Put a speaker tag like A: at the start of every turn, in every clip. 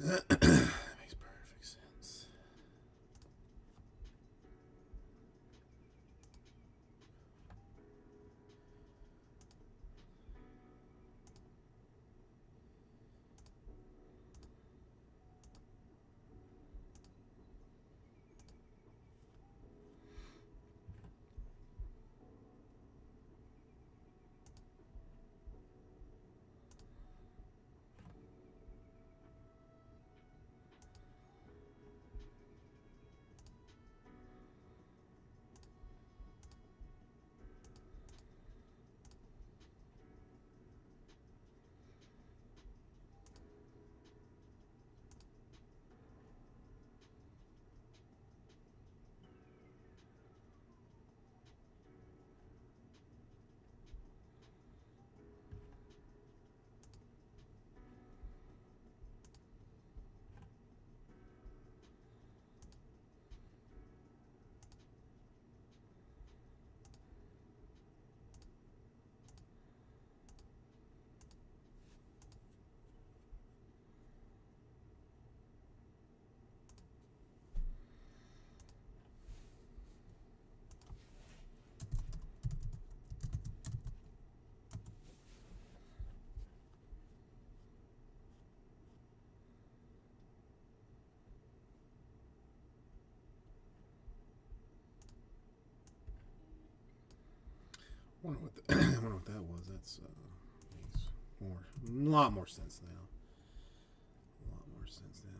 A: Makes perfect sense. Wonder what that was. That's makes a lot more sense now. A lot more sense now.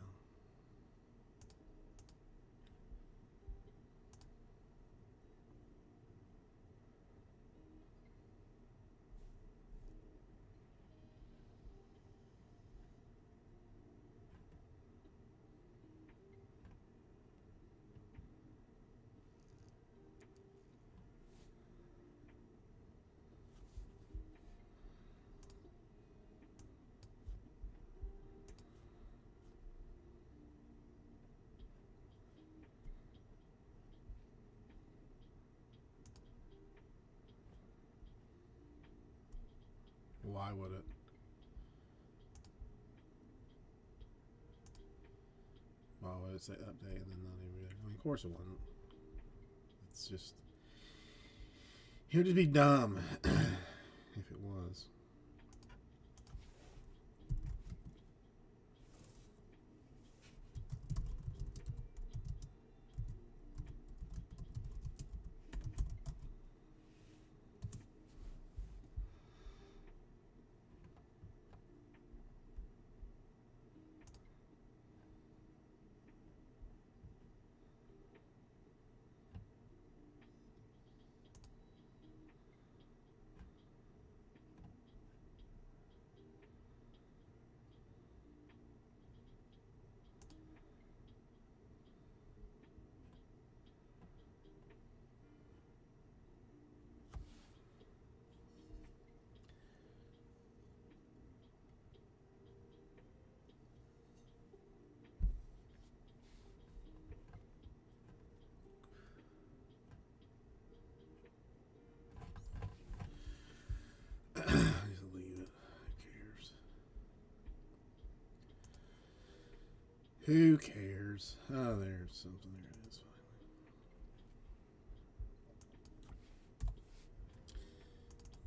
A: Why would it? Why would it say update and then not even? I mean, of course it wouldn't. It's just it would just be dumb if it was. Just leave it. Who cares? Who cares? Oh, there's something. There it is.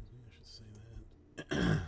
A: Maybe I should say that.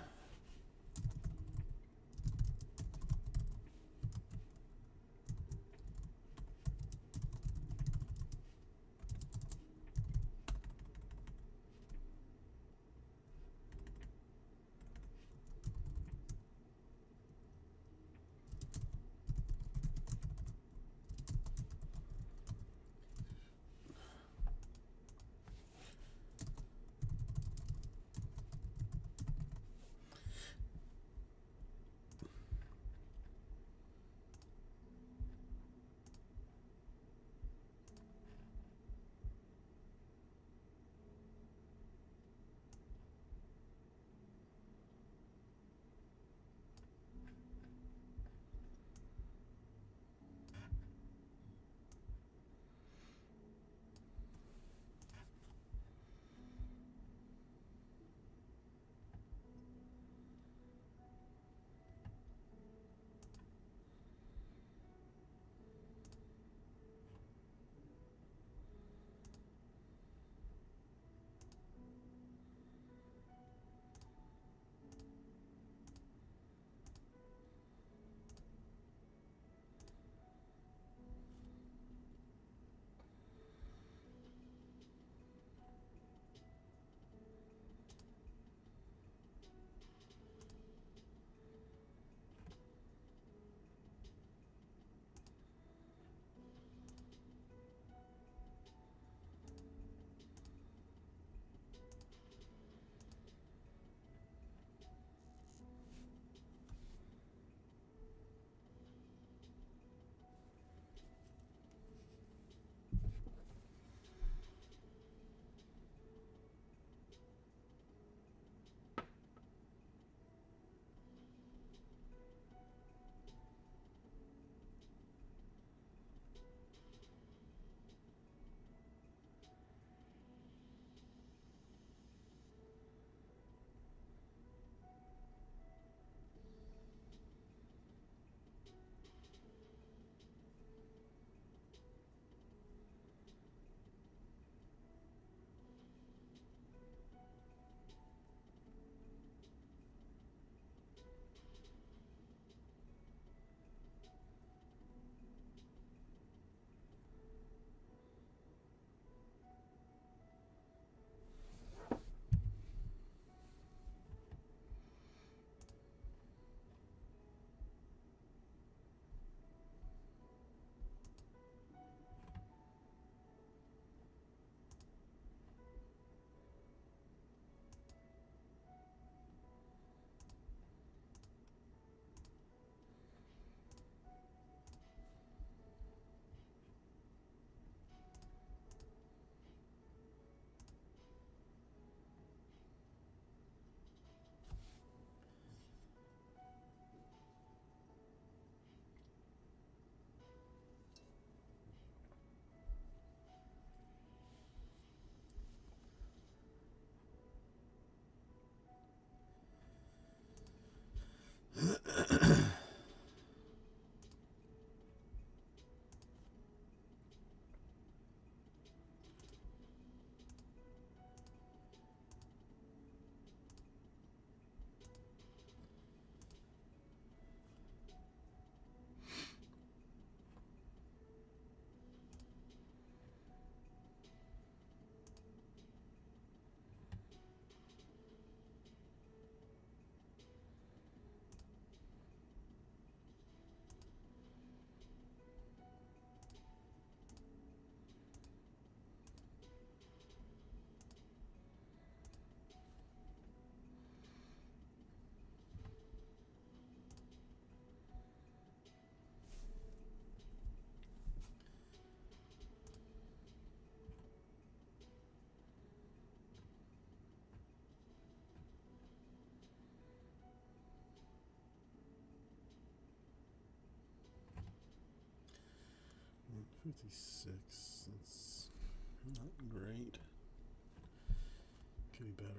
A: 56. That's not great. Could be better.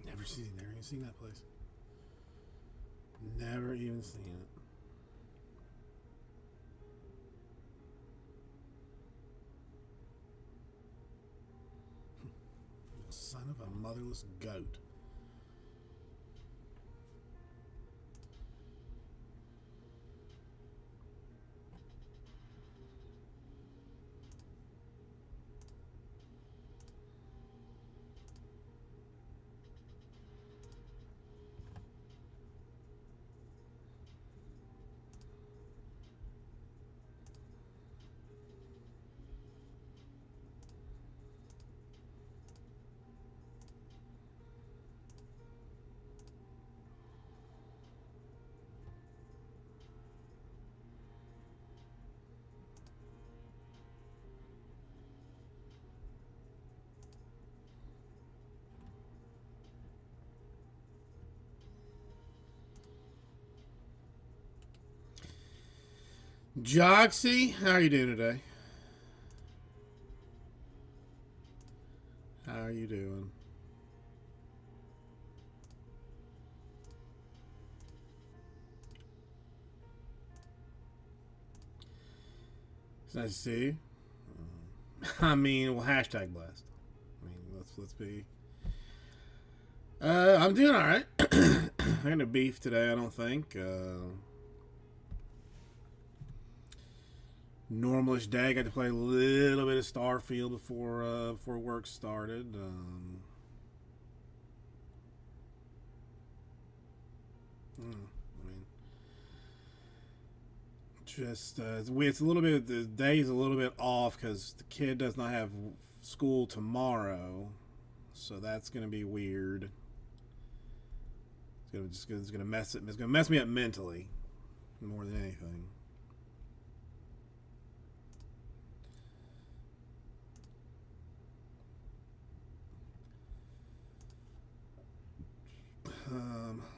A: Never seen that place. Never even seen it. Son of a motherless goat. Joxy, how are you doing today? How are you doing? It's nice to see you. I mean, well, hashtag blessed. I mean, let's be. I'm doing all right. I got no beef today. I don't think. Normalish day. Got to play a little bit of Starfield before work started. I mean, just it's a little bit. The day's a little bit off because the kid does not have school tomorrow, so that's gonna be weird. It's gonna mess me up mentally more than anything.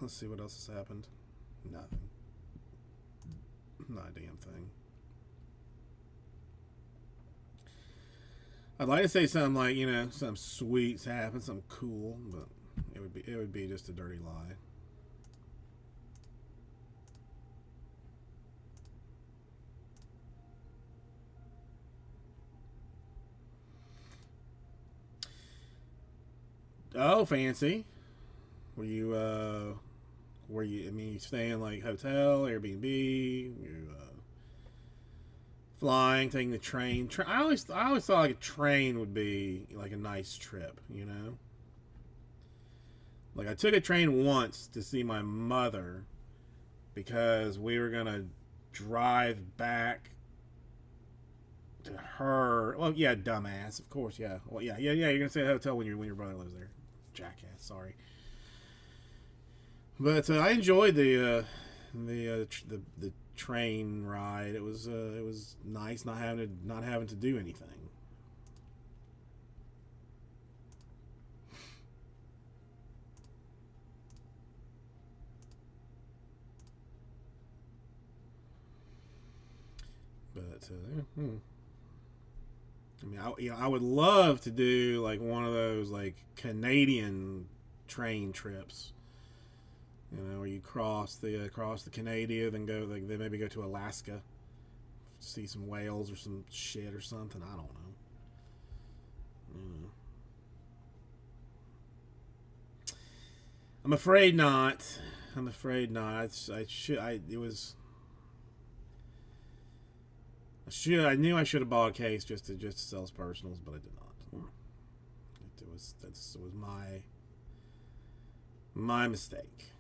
A: Let's see what else has happened. Nothing. Not a damn thing. I'd like to say something like, something sweet's happened, something cool, but it would be just a dirty lie. Oh, fancy. Were you I mean, you staying like hotel, Airbnb, you flying, taking the train. I always thought like a train would be like a nice trip, Like I took a train once to see my mother because we were gonna drive back to her. Well, yeah, dumbass, of course, yeah. Well, yeah. You're gonna stay at a hotel when your brother lives there. Jackass, sorry. But I enjoyed the train ride. It was nice not having to do anything. But I mean, I would love to do like one of those like Canadian train trips. Where you cross the Canada, then then maybe go to Alaska, see some whales or some shit or something. I don't know. I'm afraid not. I'm afraid not. I should. It was. I knew I should have bought a case just to sell as personals, but I did not. It was my mistake.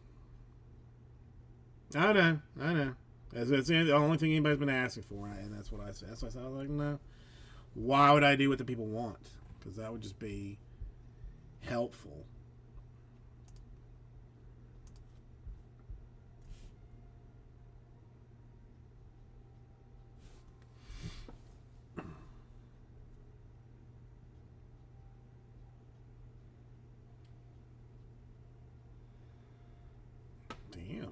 A: I know. I know. That's the only thing anybody's been asking for, and that's what I said. That's why I said, I was like, no. Why would I do what the people want? Because that would just be helpful. Damn.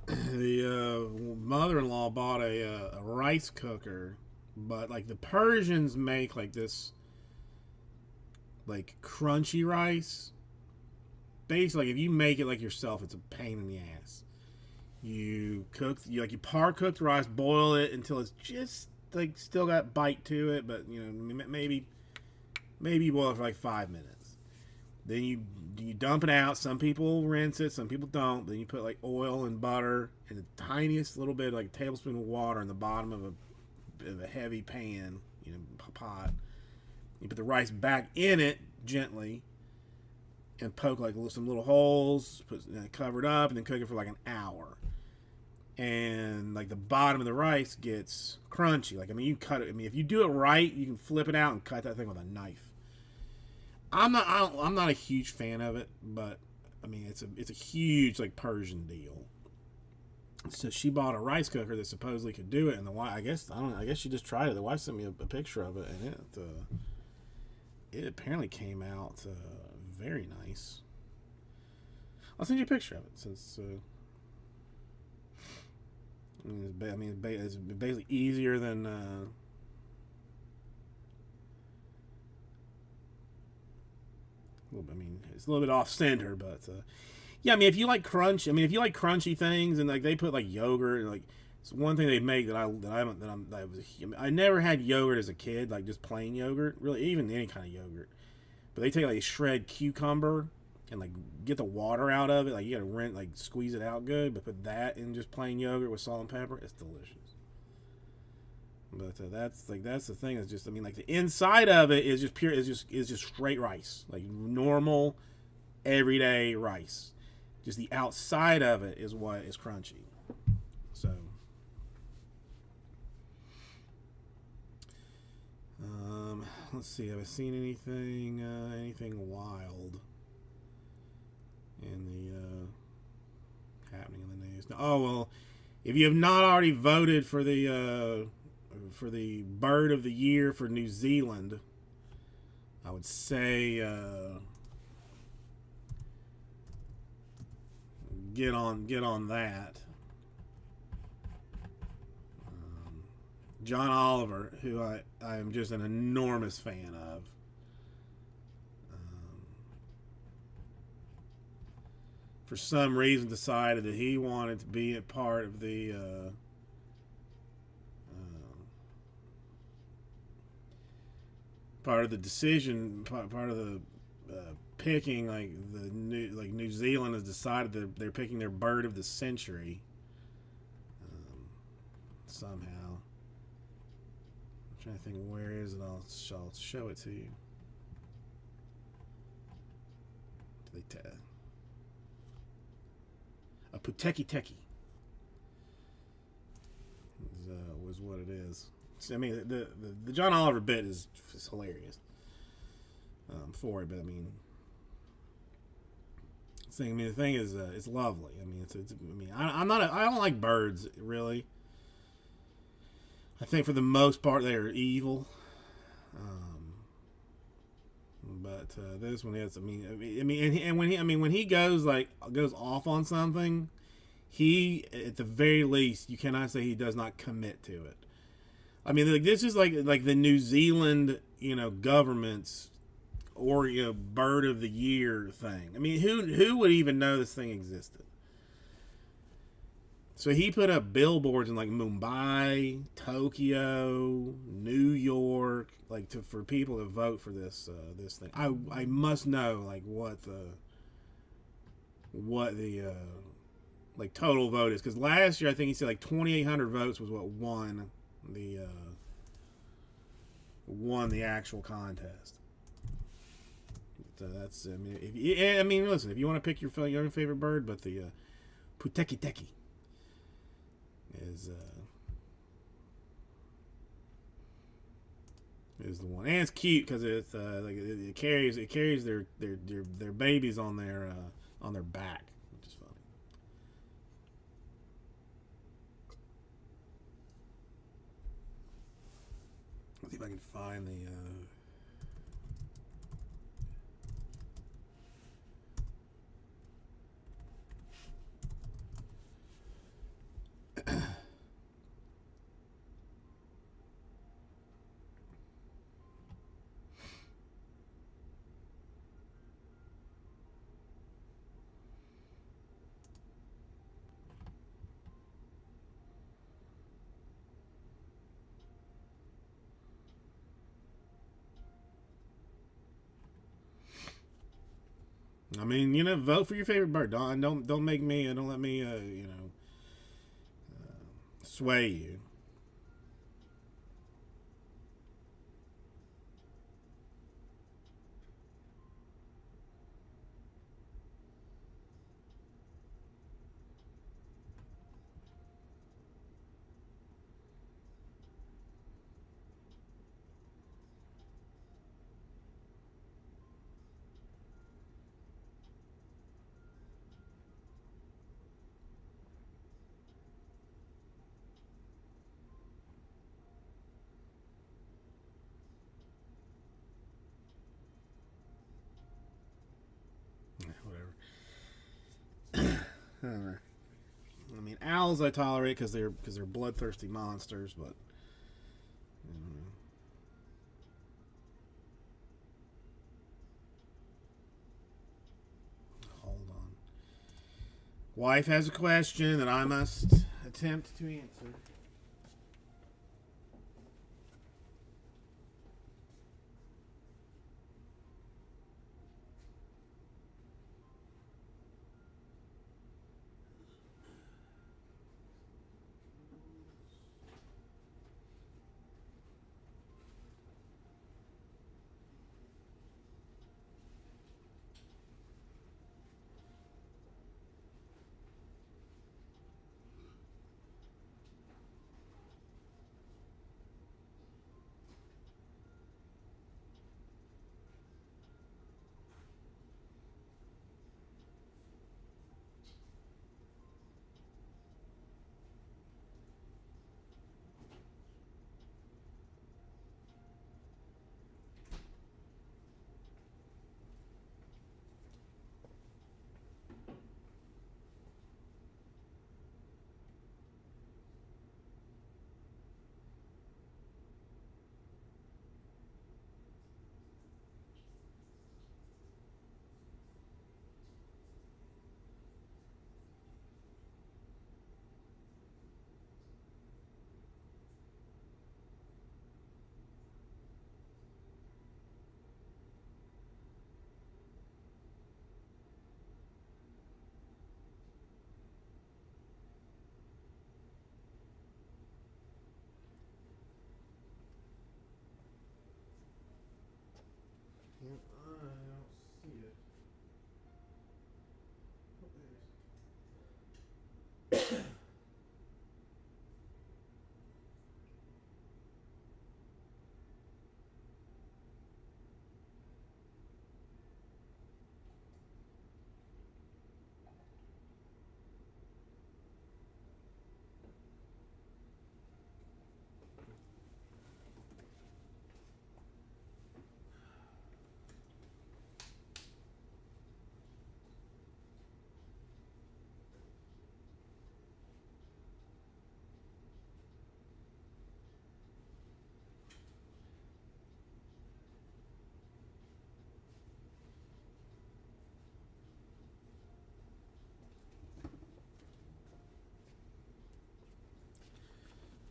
A: The mother-in-law bought a rice cooker, but like the Persians make like this like crunchy rice. Basically, like, if you make it like yourself, it's a pain in the ass. You par cooked rice, boil it until it's just like still got bite to it, but you know maybe you boil it for like 5 minutes. Then you dump it out. Some people rinse it, some people don't. Then you put like oil and butter and the tiniest little bit, like a tablespoon of water in the bottom of a heavy pan, pot. You put the rice back in it gently and poke like some little holes, cover it up, and then cook it for like an hour. And like the bottom of the rice gets crunchy. Like, I mean, you cut it. I mean, if you do it right, you can flip it out and cut that thing with a knife. I'm not a huge fan of it, but I mean, it's a huge like Persian deal. So she bought a rice cooker that supposedly could do it, and the wife, I guess she just tried it. The wife sent me a picture of it, and it apparently came out very nice. I'll send you a picture of it since. It's basically easier than. I mean, it's a little bit off center, but yeah. I mean, if you like crunchy things, and like they put like yogurt, and like it's one thing they make I never had yogurt as a kid, like just plain yogurt, really, even any kind of yogurt. But they take like shred cucumber and like get the water out of it, like you gotta like squeeze it out good, but put that in just plain yogurt with salt and pepper. It's delicious. But that's the thing. Is just, I mean, like the inside of it is just pure. Is just straight rice, like normal, everyday rice. Just the outside of it is what is crunchy. So, let's see. Have I seen anything wild in the happening in the news? Oh well, if you have not already voted for the bird of the year for New Zealand, I would say get on that. John Oliver, who I am just an enormous fan of. For some reason decided that he wanted to be a part of the decision, part of the picking, like New Zealand has decided that they're picking their bird of the century somehow. I'm trying to think, where is it? I'll show it to you. A Puteki Teki was what it is. I mean, the John Oliver bit is hilarious for it, but I mean, the thing is, it's lovely. I mean, I don't like birds really. I think for the most part they are evil. But this one is. When he goes off on something, he, at the very least, you cannot say he does not commit to it. I mean, like, this is like the New Zealand, government's or bird of the year thing. I mean, who would even know this thing existed? So he put up billboards in like Mumbai, Tokyo, New York, like for people to vote for this thing. I must know like what the like total vote is, because last year I think he said like 2,800 votes was what won the actual contest. So that's I mean listen, if you want to pick your own favorite bird, but the Puteki Teki is the one, and it's cute because it's like it carries their babies on their back, which is funny. Let's see if I can find the. I mean, vote for your favorite bird. Don't make me. Don't let me. Sway you. Whatever. I mean, owls I tolerate because they're bloodthirsty monsters, but hold on. Wife has a question that I must attempt to answer.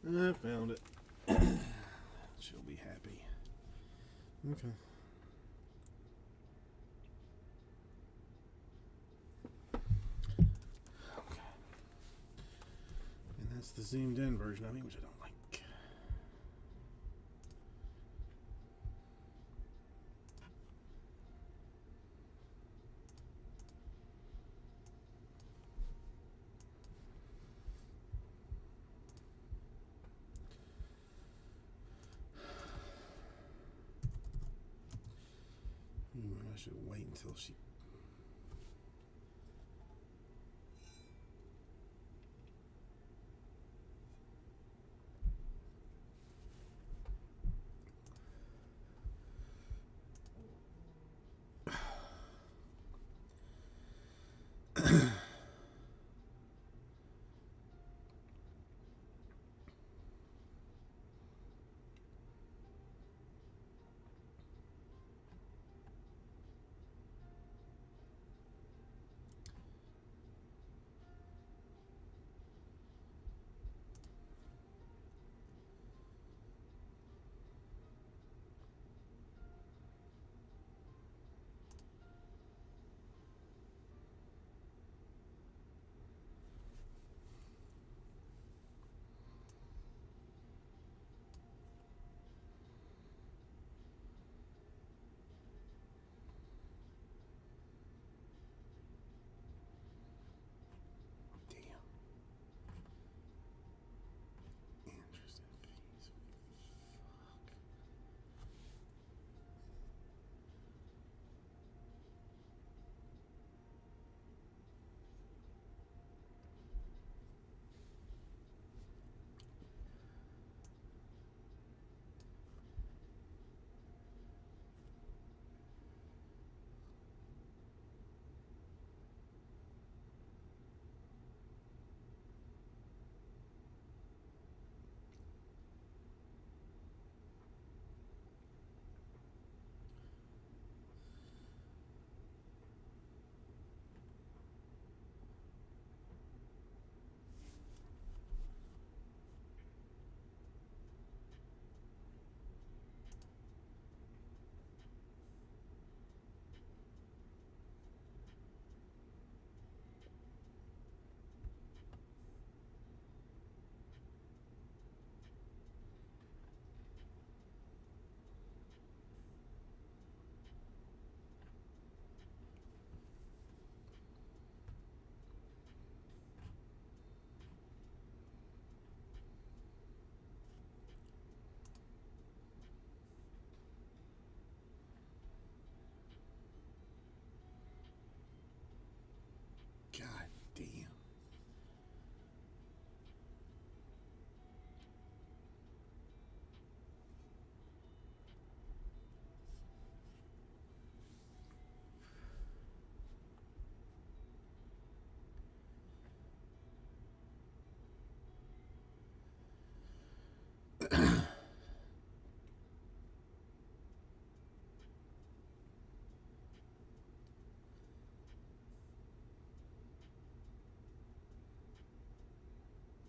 A: I found it. She'll be happy. Okay. Okay. And that's the zoomed in version of me, which I don't like. I should wait until she. God damn.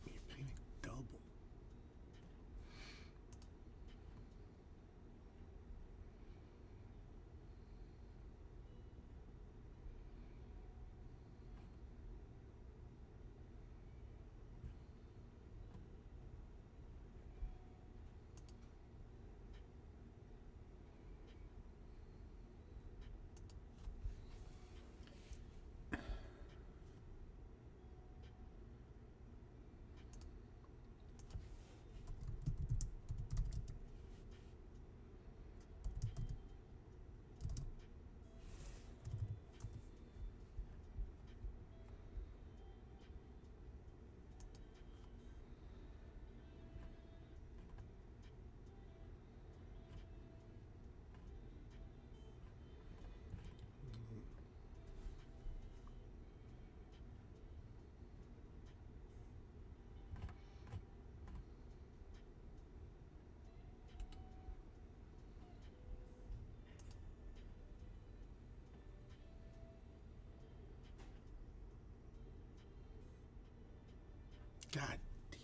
A: You're paying double. God damn.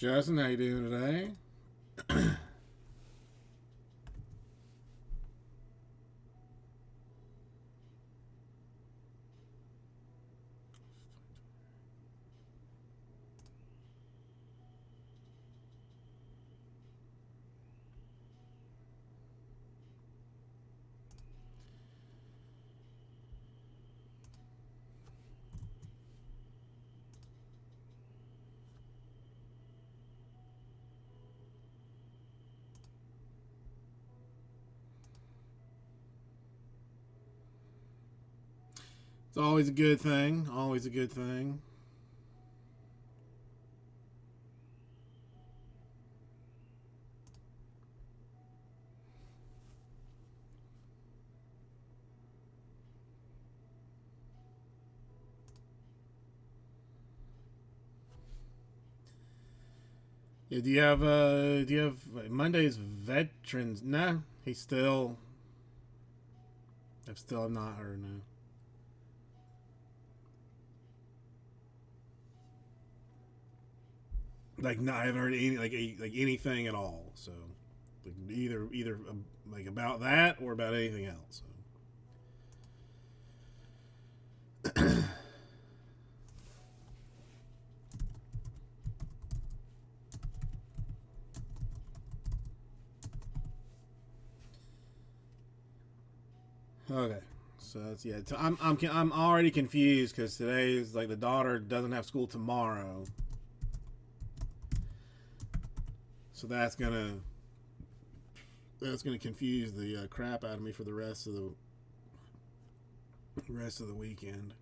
A: Justin, how you doing today? It's always a good thing. Always a good thing. Yeah, do you have Monday's veterans? No, he's still. I've not heard no. Like no, I haven't heard any like anything at all. So like, either like about that or about anything else. So. Okay, so that's yeah. So I'm already confused because today is like the daughter doesn't have school tomorrow, so that's gonna confuse the crap out of me for the rest of the weekend.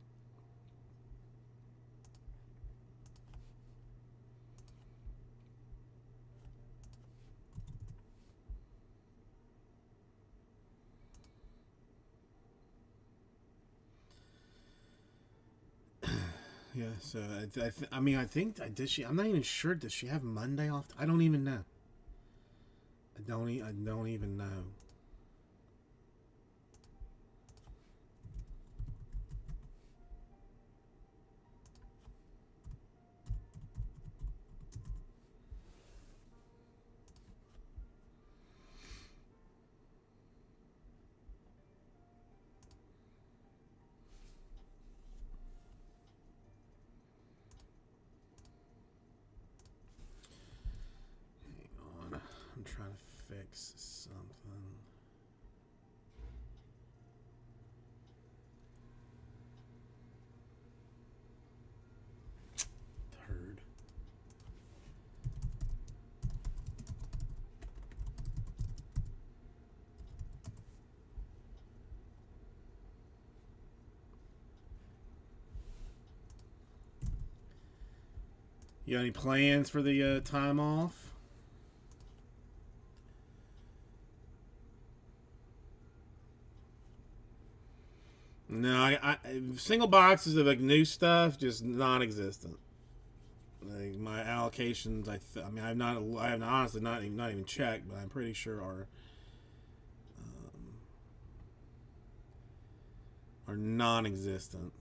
A: Yeah, so I mean, I think I did. I'm not even sure. Does she have Monday off? I don't even know. I don't even know. Hang on, I'm trying to fix something. Third. You got any plans for the time off? No, single boxes of like new stuff just non-existent. Like my allocations, I mean, I have honestly not even checked, but I'm pretty sure are non-existent.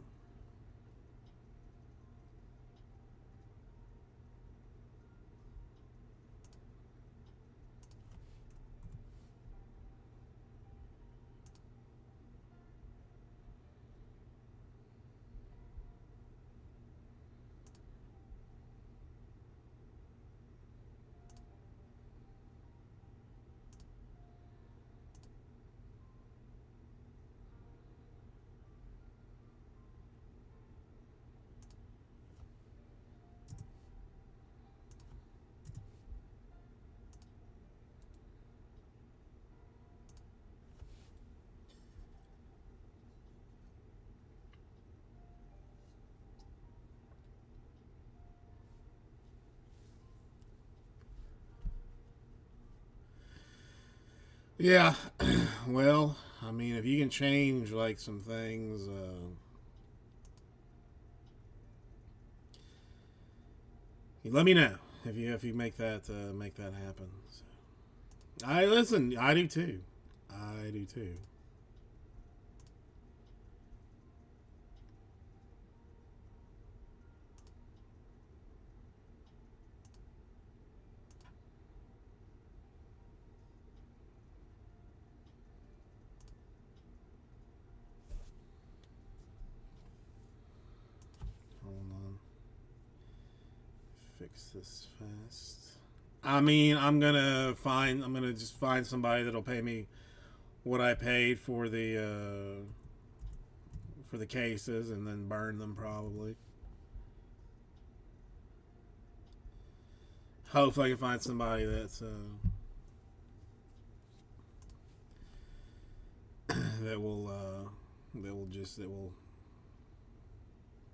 A: Yeah, well, I mean, if you can change like some things, let me know if you make that happen. So, I listen. I do too. I do too. Texas Fest. I mean, I'm gonna just find somebody that'll pay me what I paid for the cases, and then burn them probably. Hopefully, I can find somebody that's that will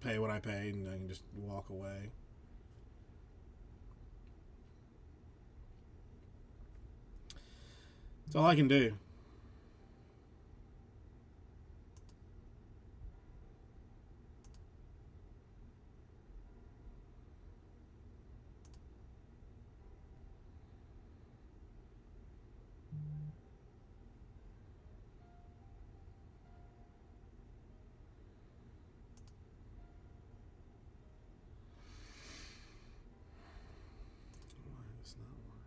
A: pay what I paid, and I can just walk away. That's all I can do. Why does not work?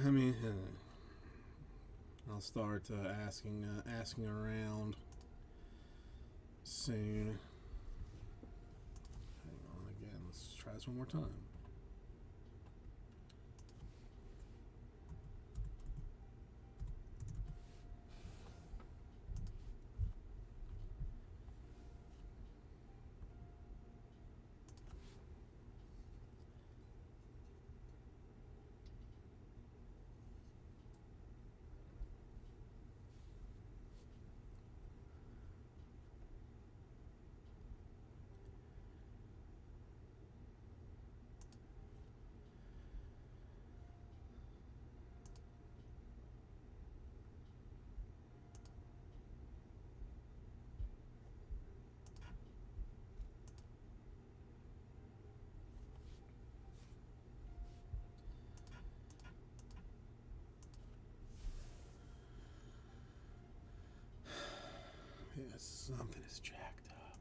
A: I mean, I'll start asking around soon. Hang on again. Let's try this one more time. Yes, something is jacked up.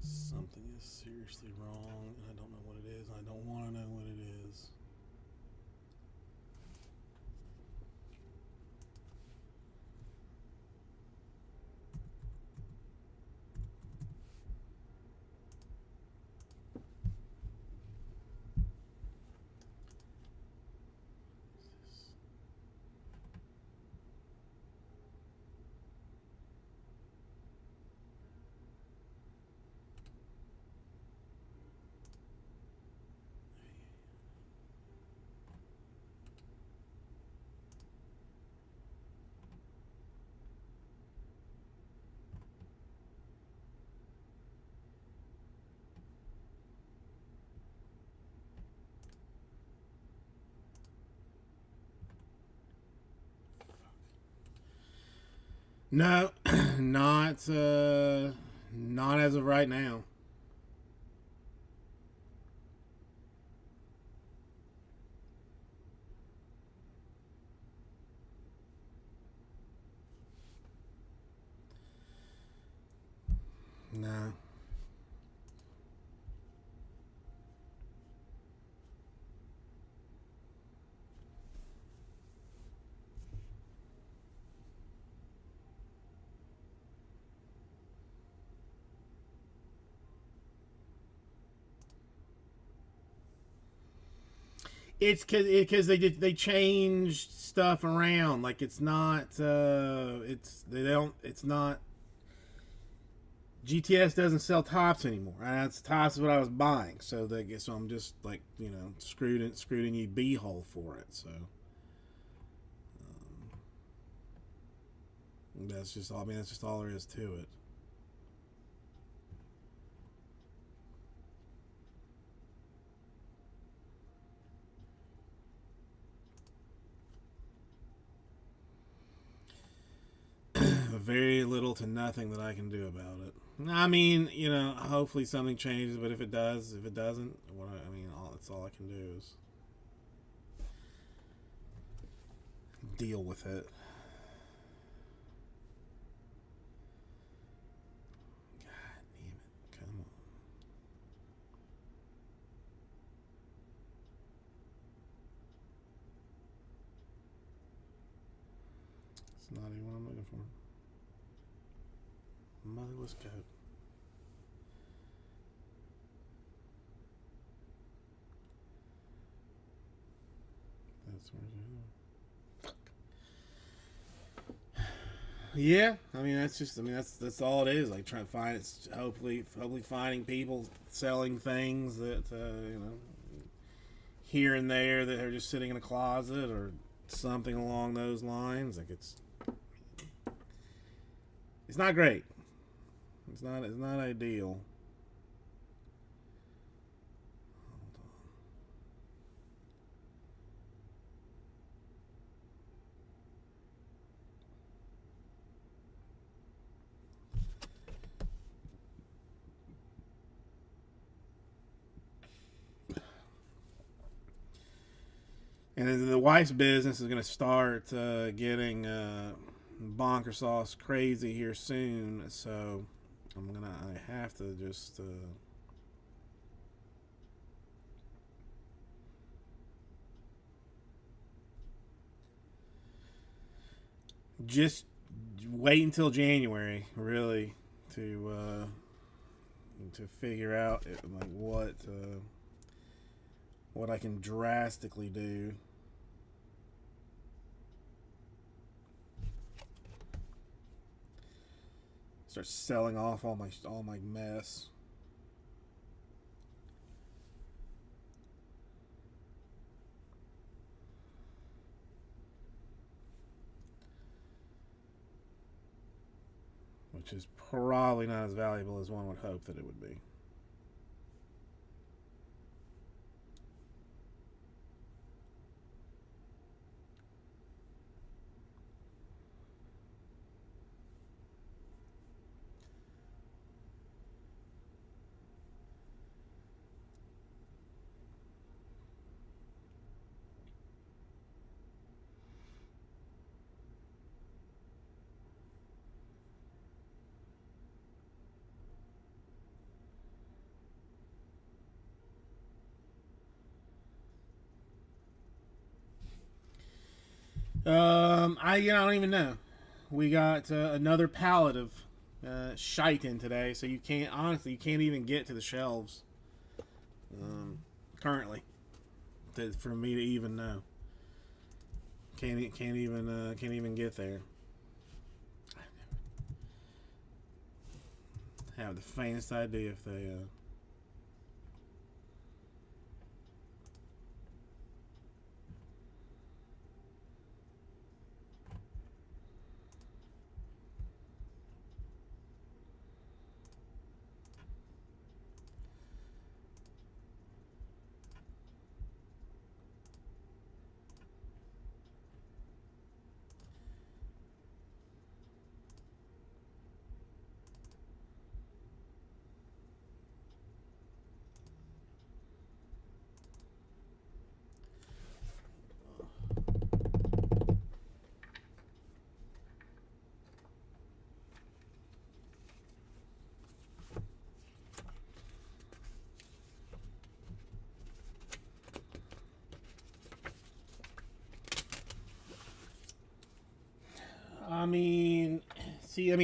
A: Something is seriously wrong, and I don't know what it is. I don't want to know what it is. No, not as of right now. No. It's because they changed stuff around. Like it's not. It's they don't. It's not. GTS doesn't sell tops anymore. That's tops is what I was buying. So I'm just like screwed in you beehole for it. So that's just all. I mean that's just all there is to it. Very little to nothing that I can do about it. I mean, hopefully something changes, but if it doesn't, that's all I can do is deal with it. God damn it. Come on. not even what I'm looking for. Motherless goat. That's where yeah, I mean that's all it is. Like trying to find it's hopefully finding people selling things that here and there that are just sitting in a closet or something along those lines. Like it's not great. It's not ideal. And then the wife's business is going to start getting bonker sauce crazy here soon. So I have to just wait until January, really, to figure out like what I can drastically do. Start selling off all my mess. Which is probably not as valuable as one would hope that it would be. I don't even know. We got another pallet of shite in today, so you can't even get to the shelves currently for me to even know. Can't even get there. Have the faintest idea if they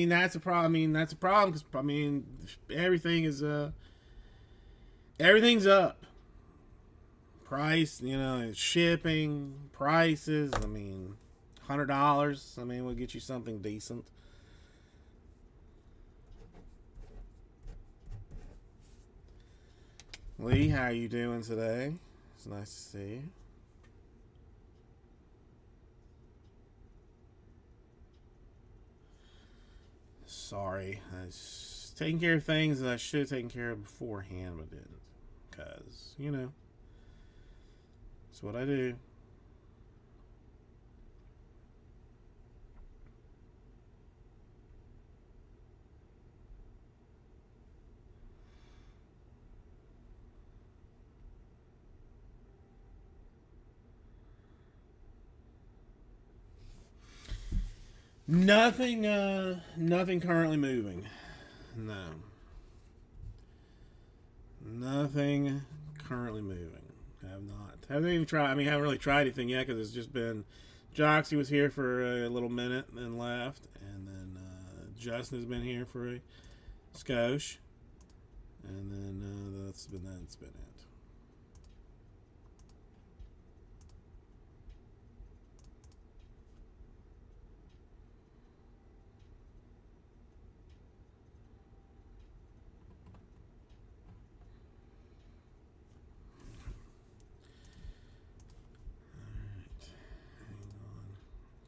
A: that's a problem. That's a problem because everything's up. Price, shipping prices. $100. We'll get you something decent. Lee, how are you doing today? It's nice to see you. Sorry, I was taking care of things that I should have taken care of beforehand, but didn't. Because, it's what I do. Nothing currently moving. No. Nothing currently moving. I haven't even tried. I haven't really tried anything yet because it's just been Joxy was here for a little minute and then left. And then Justin has been here for a skosh. And then that's been it.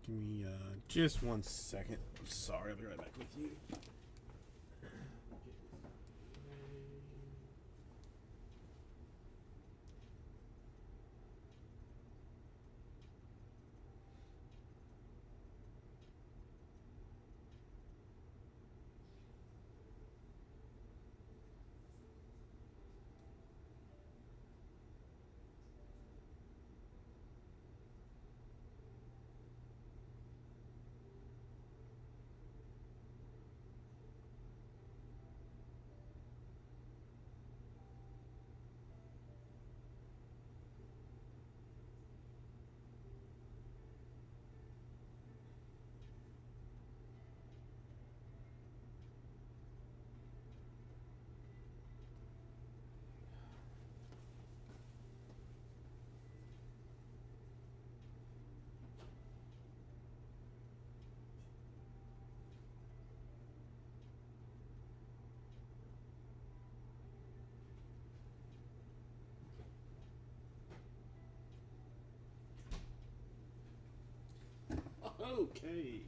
A: Give me just 1 second. I'm sorry, I'll be right back with you. Okay.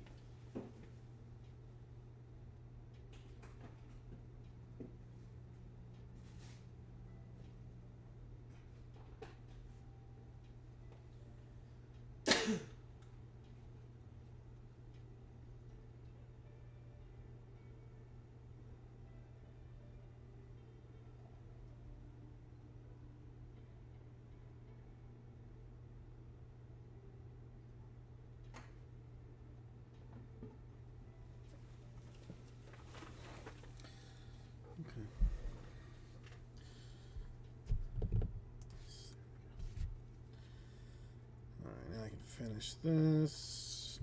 A: Alright, now I can finish this.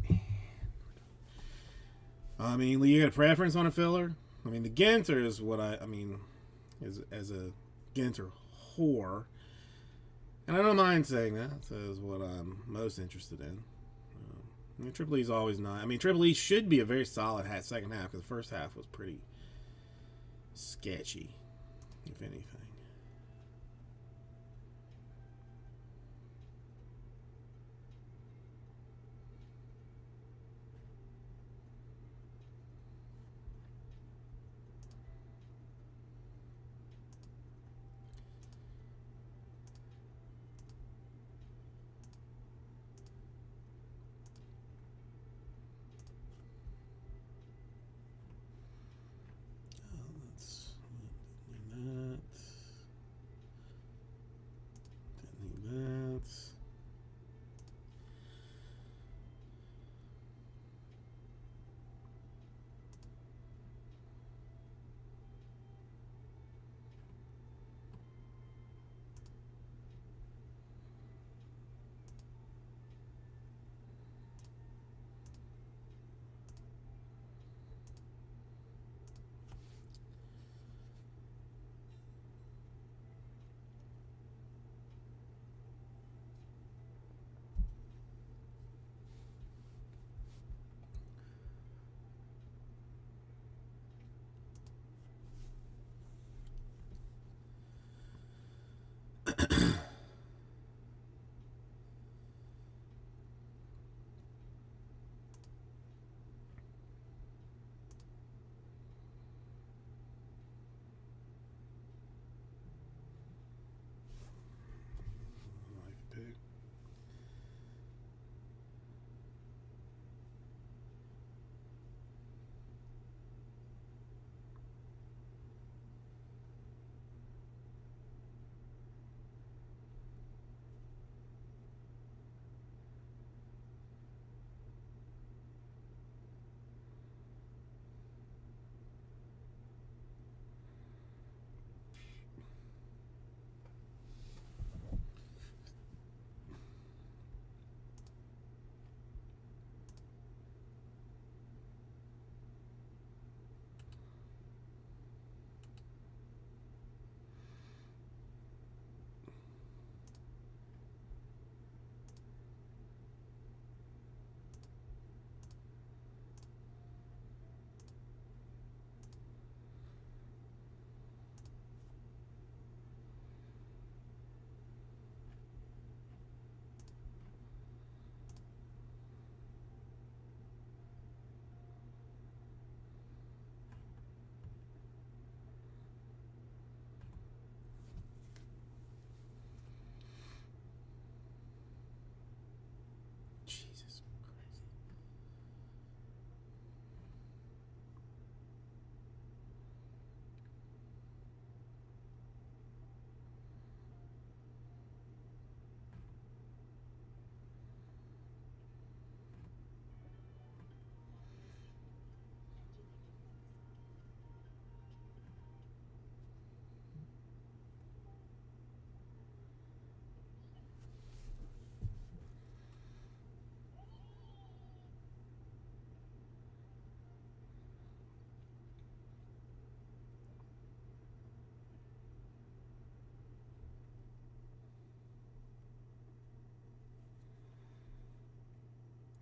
A: I mean, you got a preference on a filler? I mean, the Ginter is what I mean, as a Ginter whore. And I don't mind saying that. Is what I'm most interested in. I mean, Triple E's always not. I mean, Triple E should be a very solid second half because the first half was pretty sketchy, if anything. Let's do that.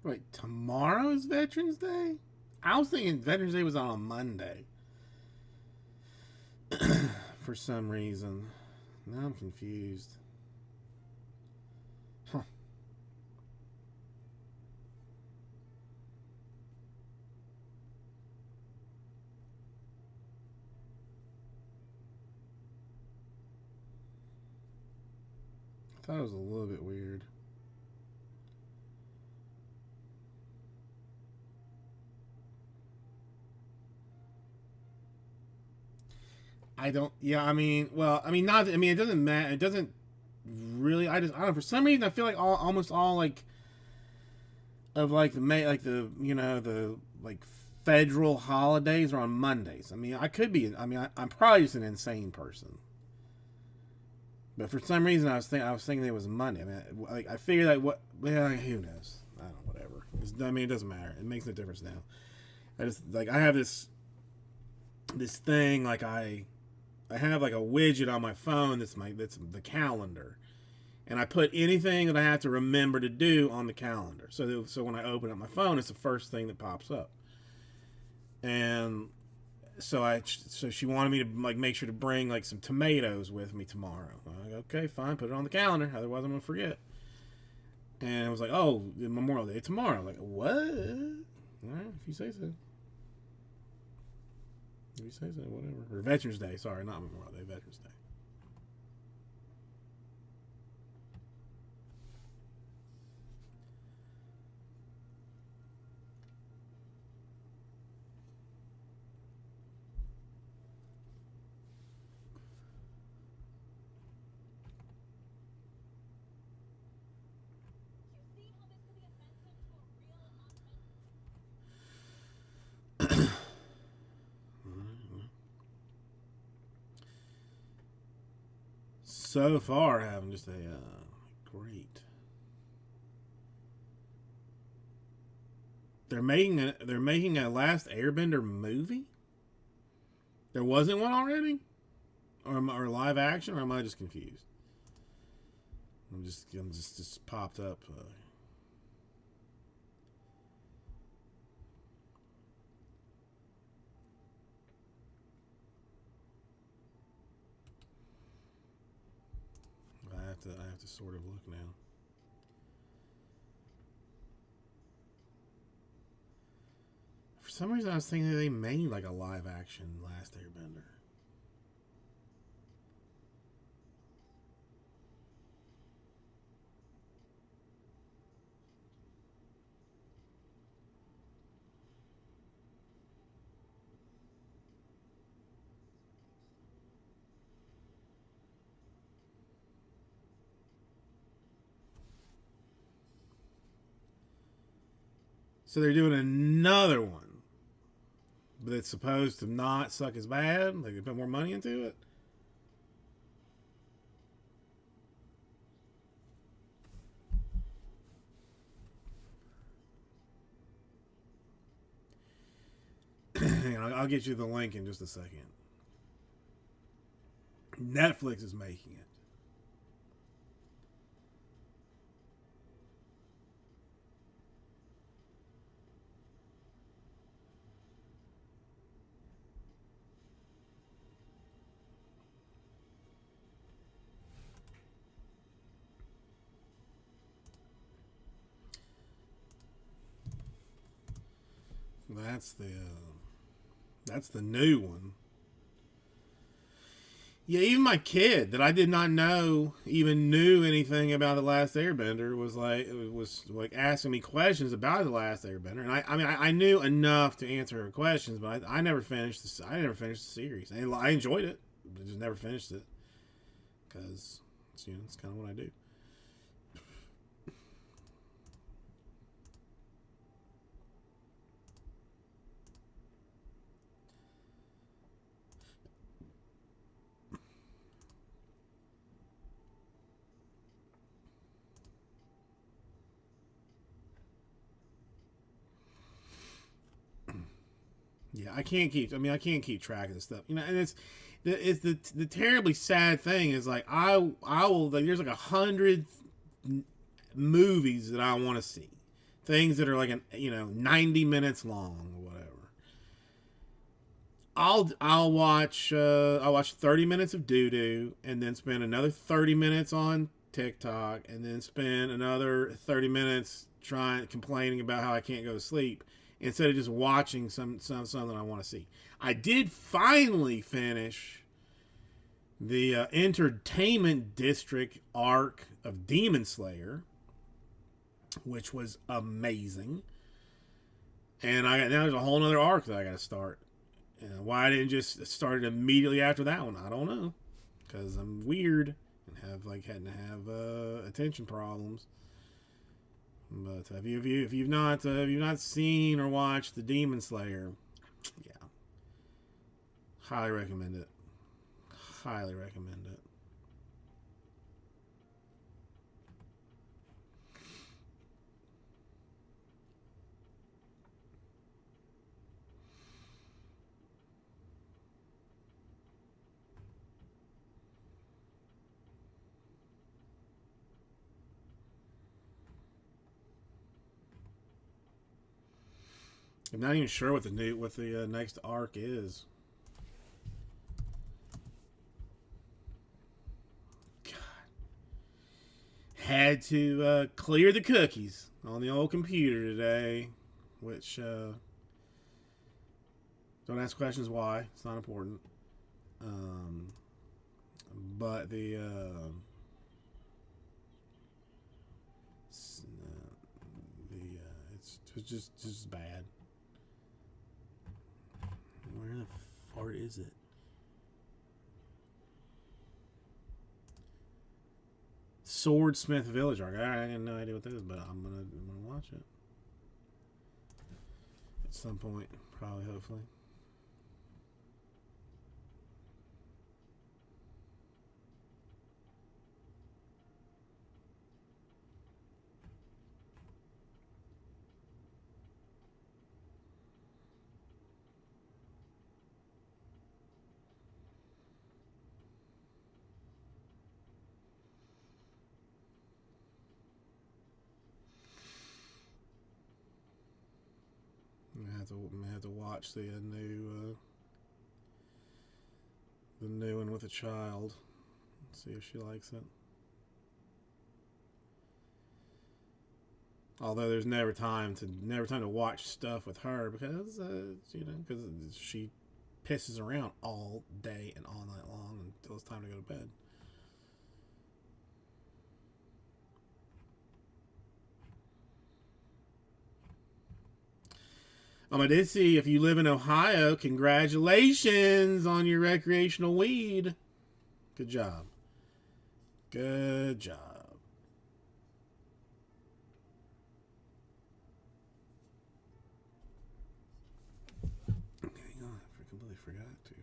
A: Wait, tomorrow is Veterans Day? I was thinking Veterans Day was on a Monday. For some reason. Now I'm confused. Huh. I thought it was a little bit weird. I don't. Yeah, I mean, well, I mean, not. I mean, it doesn't matter. It doesn't really. I don't know. For some reason, I feel like almost all like of like the the like federal holidays are on Mondays. I mean, I could be. I mean, I'm probably just an insane person. But for some reason, I was thinking it was Monday. I mean, like I figured that what. Well, who knows? I don't know. Whatever. I mean, it doesn't matter. It makes no difference now. I just like I have this thing like I have like a widget on my phone that's the calendar, and I put anything that I have to remember to do on the calendar. So when I open up my phone, it's the first thing that pops up. And so she wanted me to like make sure to bring like some tomatoes with me tomorrow. I'm like, okay, fine, put it on the calendar. Otherwise, I'm gonna forget. And I was like, oh, Memorial Day tomorrow. I'm like, what? All right, if you say so. If you say so, whatever. Or Veterans Day. Sorry, not Memorial Day. Veterans Day. So far, having just a great. They're making a Last Airbender movie. There wasn't one already, or live action, or am I just confused? I'm just popped up. I have to sort of look now. For some reason, I was thinking that they made like a live action Last Airbender. So they're doing another one, but it's supposed to not suck as bad. Like they put more money into it. Hang on, I'll get you the link in just a second. Netflix is making it. That's the new one. Yeah, even my kid that I did not know even knew anything about the Last Airbender was like asking me questions about the Last Airbender, and I mean I knew enough to answer her questions, but I never finished this. I never finished the series. I enjoyed it, but I just never finished it because it's kind of what I do. Yeah, I can't keep. I mean, I can't keep track of this stuff. And it's the terribly sad thing is like I will like there's like 100 movies that I want to see things that are like 90 minutes long or whatever. I'll watch 30 minutes of doo doo and then spend another 30 minutes on TikTok and then spend another 30 minutes complaining about how I can't go to sleep instead of just watching something I want to see. I did finally finish the Entertainment District arc of Demon Slayer, which was amazing. And now there's a whole other arc that I got to start. Why I didn't just start it immediately after that one, I don't know. Because I'm weird and had to have attention problems. But if you've not seen or watched the Demon Slayer, yeah, highly recommend it. Highly recommend it. I'm not even sure what the next arc is. God, had to clear the cookies on the old computer today, which don't ask questions why. It's not important. But it's just bad. Where the fart is it? Swordsmith Village arc. I have no idea what that is, but I'm gonna watch it at some point, probably, hopefully. I have to watch the new one with a child. See if she likes it. Although there's never time to watch stuff with her because because she pisses around all day and all night long until it's time to go to bed. I did see, if you live in Ohio, congratulations on your recreational weed. Good job. Good job. Hang on, I completely forgot to.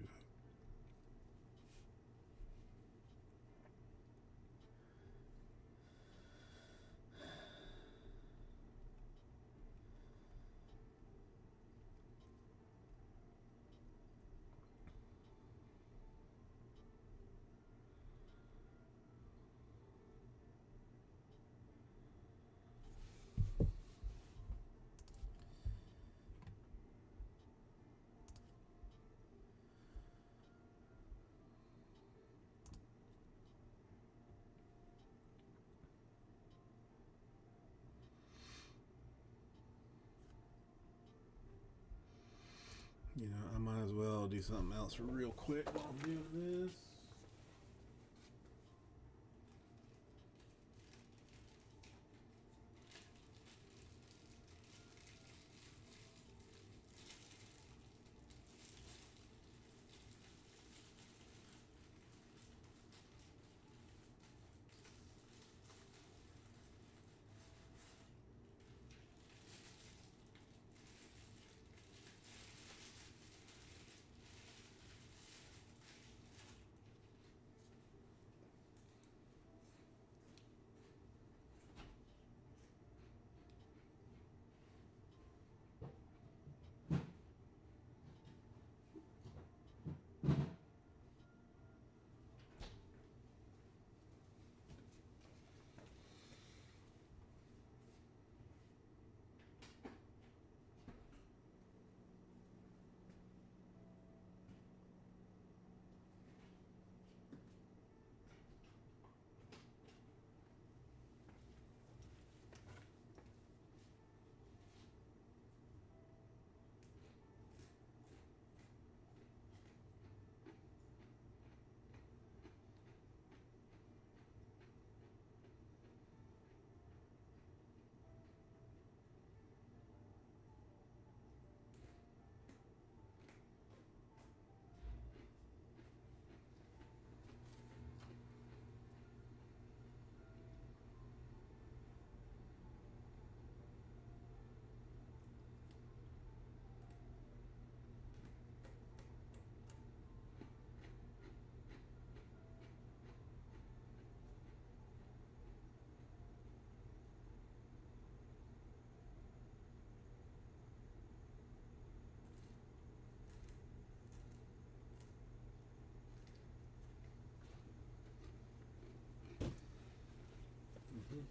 A: I might as well do something else real quick while I'm doing this.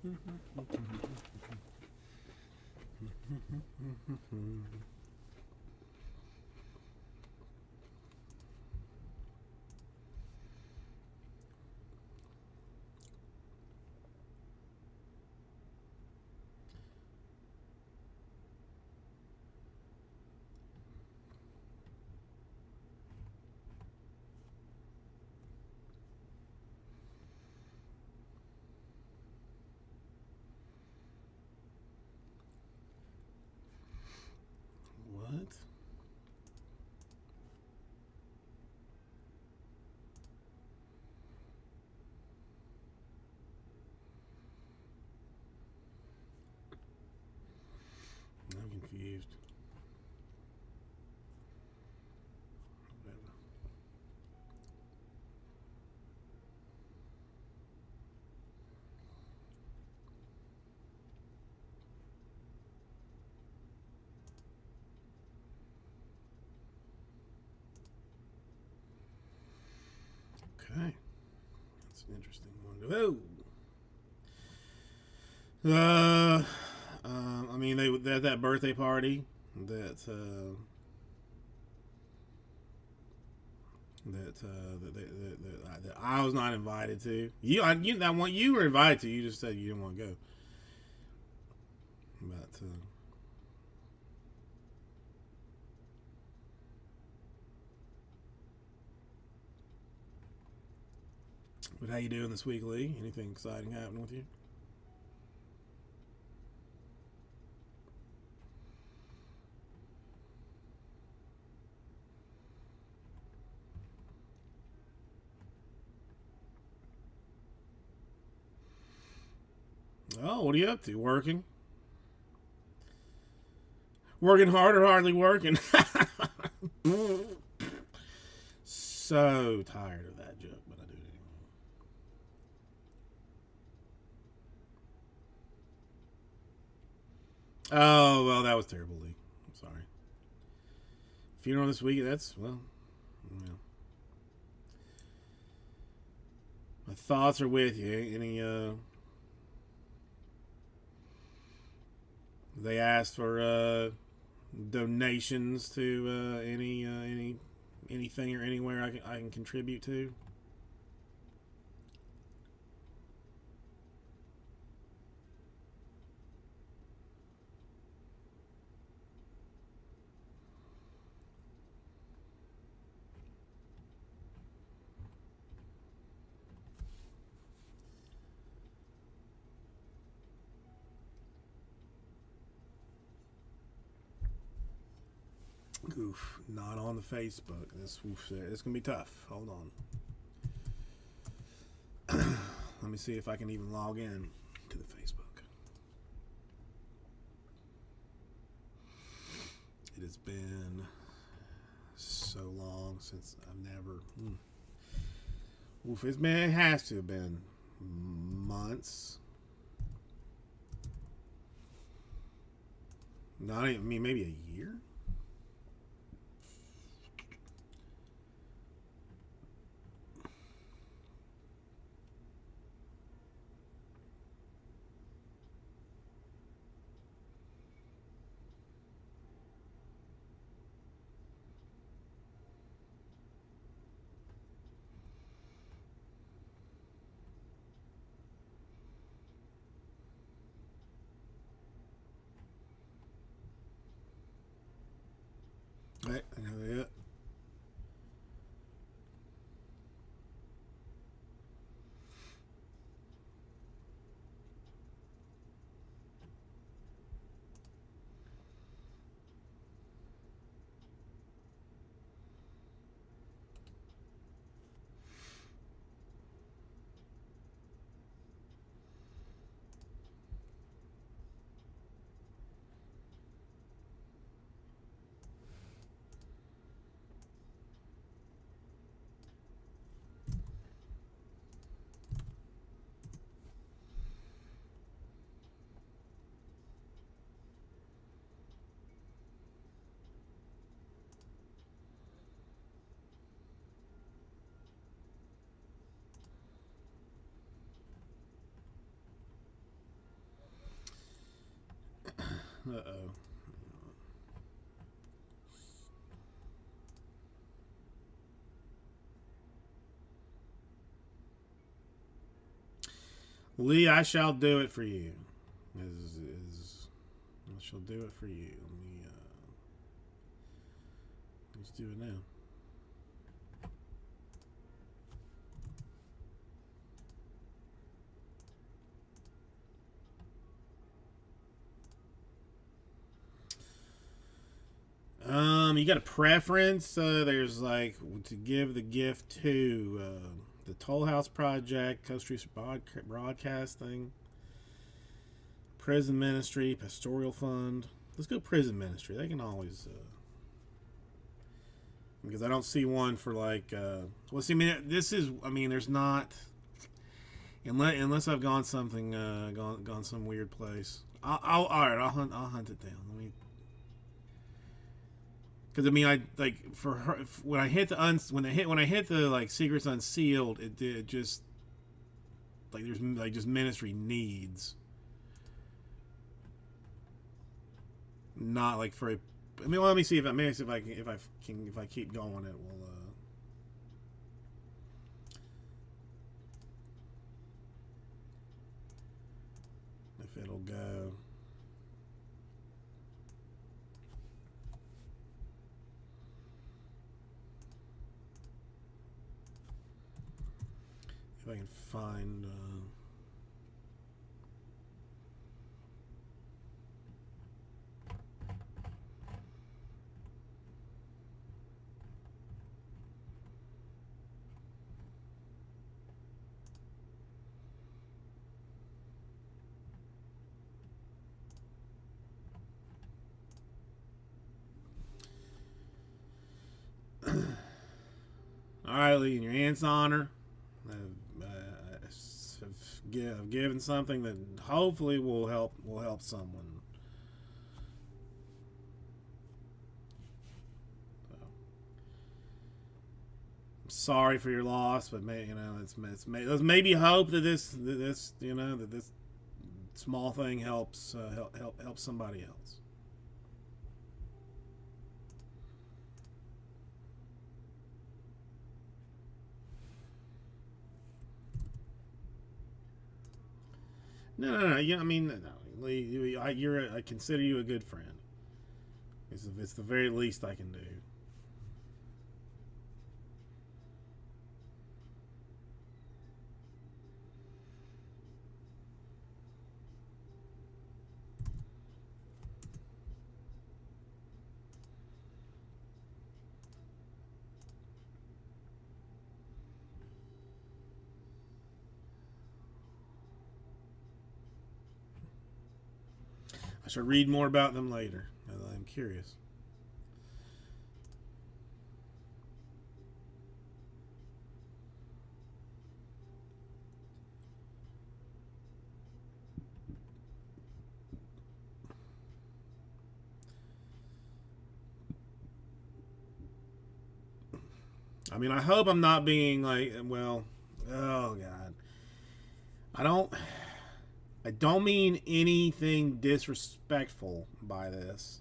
A: What? I'm confused. Whatever. Okay. That's an interesting one. Whoa. I mean, they had that birthday party that I was not invited to. That one you were invited to. You just said you didn't want to go. But how you doing this week, Lee? Anything exciting happening with you? Oh, what are you up to? Working? Working hard or hardly working? So tired of that joke, but I do it anyway. Oh, well, that was terrible, Lee. I'm sorry. Funeral this week, that's, well, yeah. My thoughts are with you. Any, they asked for, donations to, anything or anywhere I can contribute to. Oof, not on the Facebook. This gonna be tough. Hold on. Let me see if I can even log in to the Facebook. It has been so long since I've never. Oof, it has to have been months. Not even, I mean, maybe a year. Right, I know that. Uh-oh. Lee, I shall do it for you. I shall do it for you. Let's do it now. You got a preference? There's like to give the gift to the Toll House Project, Coast Street Broadcasting, Prison Ministry, Pastoral Fund. Let's go Prison Ministry. They can always because I don't see one for like. Well, see, I mean, this is. I mean, there's not unless I've gone something gone some weird place. All right. I'll hunt it down. Let me. Because I mean, I like for her when I hit the like Secrets Unsealed, it did just like there's like just ministry needs, not like for a. I mean, well, let me see if I keep going, it will. If it'll go. If I can find. All right, Lee, in your aunt's honor, I've given something that hopefully will help someone. So, I'm sorry for your loss, but let's maybe hope that this small thing helps help somebody else. No. Yeah, I mean, no, Lee, I consider you a good friend. It's the very least I can do. I shall read more about them later. I'm curious. I mean, I hope I'm not being like, well, oh God. I don't I don't mean anything disrespectful by this.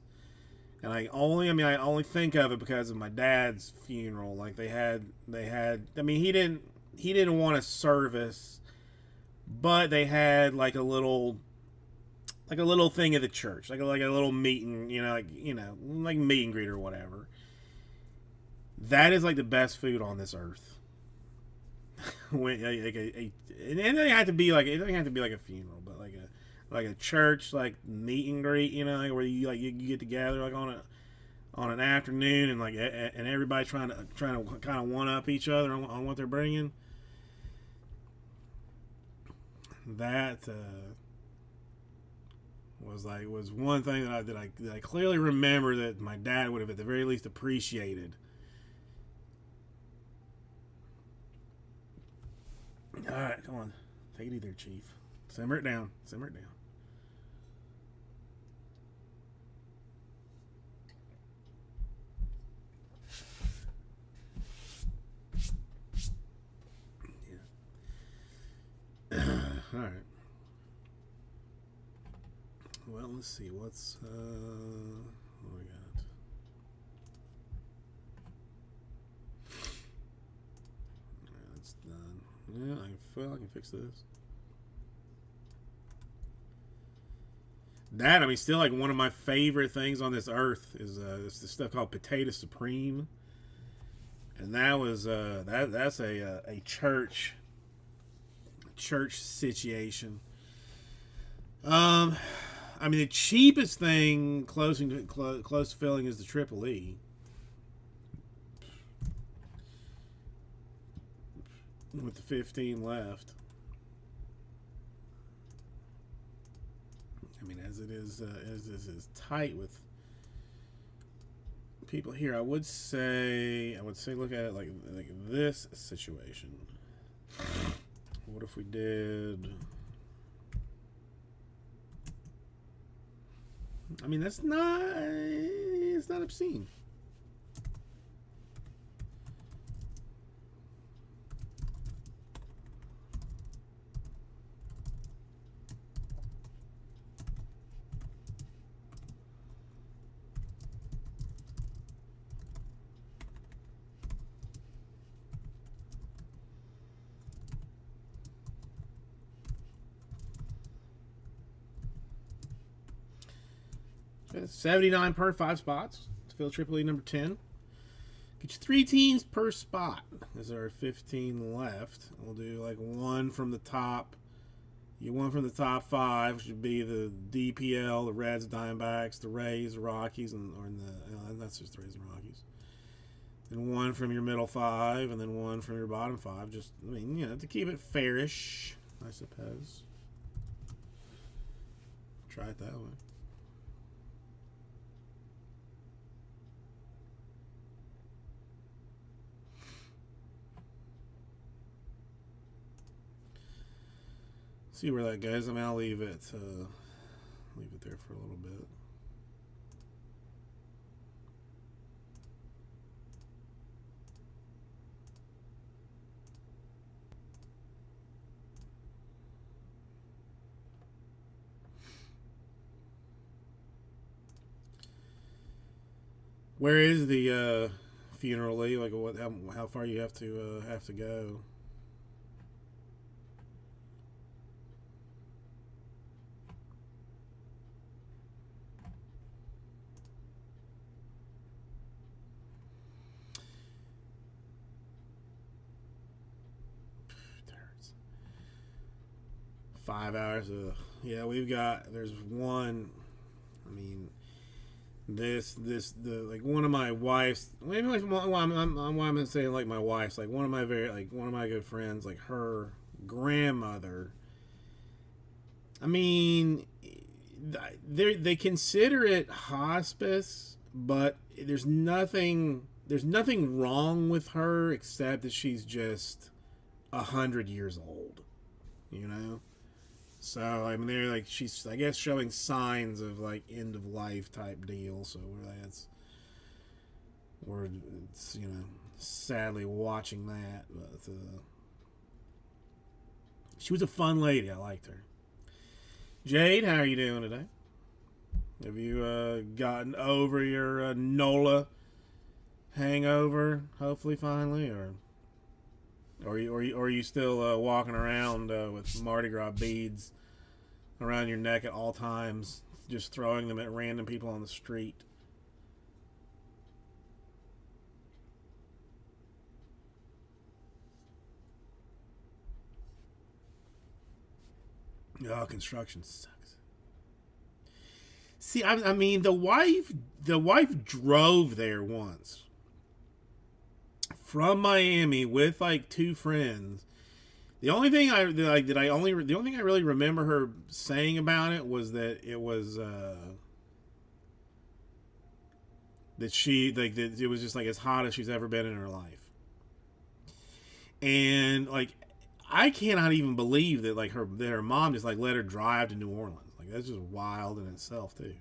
A: And I only think of it because of my dad's funeral. Like they had I mean, he didn't want a service, but they had like a little thing at the church, like a little meeting, like meet and greet or whatever. That is like the best food on this earth. It doesn't have to be like a funeral, but like a church like meet and greet, like where you get together like on an afternoon and and everybody trying to kind of one up each other on what they're bringing. That was one thing that I clearly remember that my dad would have at the very least appreciated. All right, come on, take it easy, Chief. Simmer it down. Simmer it down. Yeah. All right. Well, let's see. What we got? Alright, that's done. Yeah, I can fix this. That, I mean, still like one of my favorite things on this earth is this stuff called Potato Supreme, and that was that's a church situation. I mean, the cheapest thing close to filling is the Triple E. With the 15 left. I mean, as it is tight with people here, I would say look at it like this situation. What if we did? I mean, it's not obscene. $79 per 5 spots to fill Triple E number 10. Get you 3 teams per spot. There are 15 left. We'll do like one from the top. You one from the top 5, which would be the DPL, the Reds, Diamondbacks, the Rays, the Rockies, that's just the Rays and Rockies. And one from your middle 5, and then one from your bottom 5. Just, I mean, you know, to keep it fairish, I suppose. Try it that way. See where that goes. I mean, I'll leave it there for a little bit. Where is the funeral, Lee? Like, how far you have to go? It hurts. 5 hours. Yeah, there's one. I mean, like one of my wife's. Maybe why I'm saying like my wife's, like one of my good friends, like her grandmother. I mean, they consider it hospice, but there's nothing wrong with her except that she's just 100 years old, you know. So I mean, they're like, she's, I guess, showing signs of like end of life type deal. So we're you know, sadly watching that. But she was a fun lady. I liked her. Jade, how are you doing today? Have you gotten over your NOLA hangover? Hopefully, finally, or are you still walking around with Mardi Gras beads around your neck at all times, just throwing them at random people on the street? Oh, construction sucks. See, I mean, the wife drove there once from Miami with like 2 friends. The only thing I really remember her saying about it was that it was that it was just like as hot as she's ever been in her life. And like, I cannot even believe that like her mom just like let her drive to New Orleans. Like, that's just wild in itself too.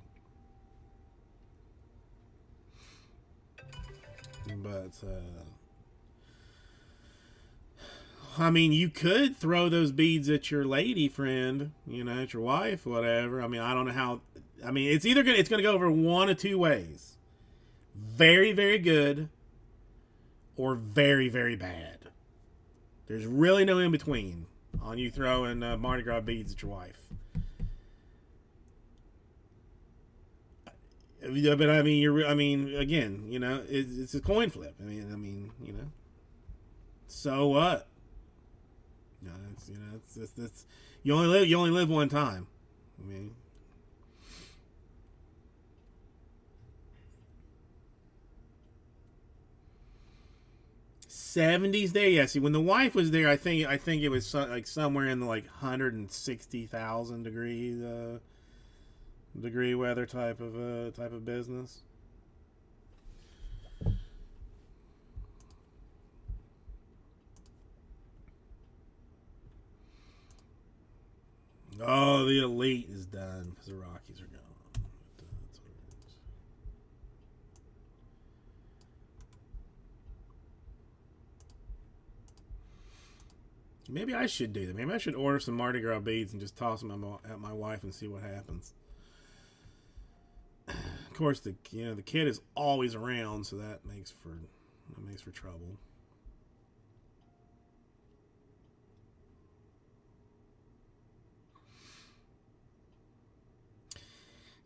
A: But I mean, you could throw those beads at your lady friend, you know, at your wife, whatever. I mean, I don't know how. I mean, it's gonna go over one of two ways: very, very good, or very, very bad. There's really no in between on you throwing Mardi Gras beads at your wife. But I mean, again, you know, it's a coin flip. I mean, you know, so what? It's you only live one time. I mean, 70s there. Yeah, see, when the wife was there, I think it was like somewhere in the like 160,000 degree weather type of business. Oh, the elite is done because the Rockies are gone. That's what it is. Maybe I should do that. Maybe I should order some Mardi Gras beads and just toss them at my wife and see what happens. Of course, the kid is always around, so that makes for trouble.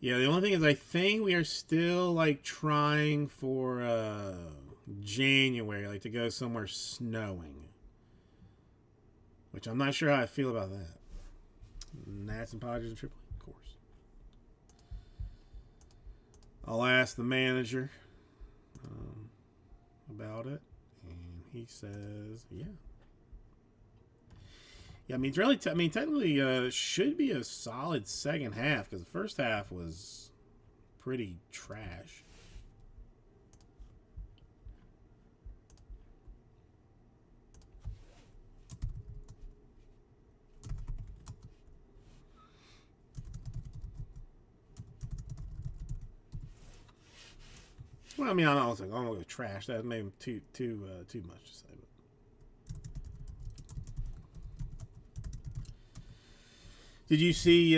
A: Yeah, the only thing is, I think we are still like trying for January, like to go somewhere snowing, which I'm not sure how I feel about that. Nats and Padres and Triple A, of course. I'll ask the manager about it, and he says, yeah. Yeah, I mean, it's really. I mean, technically, should be a solid second half because the first half was pretty trash. Well, I mean, I was like, I'm gonna go trash. That made too much to say. But did you see?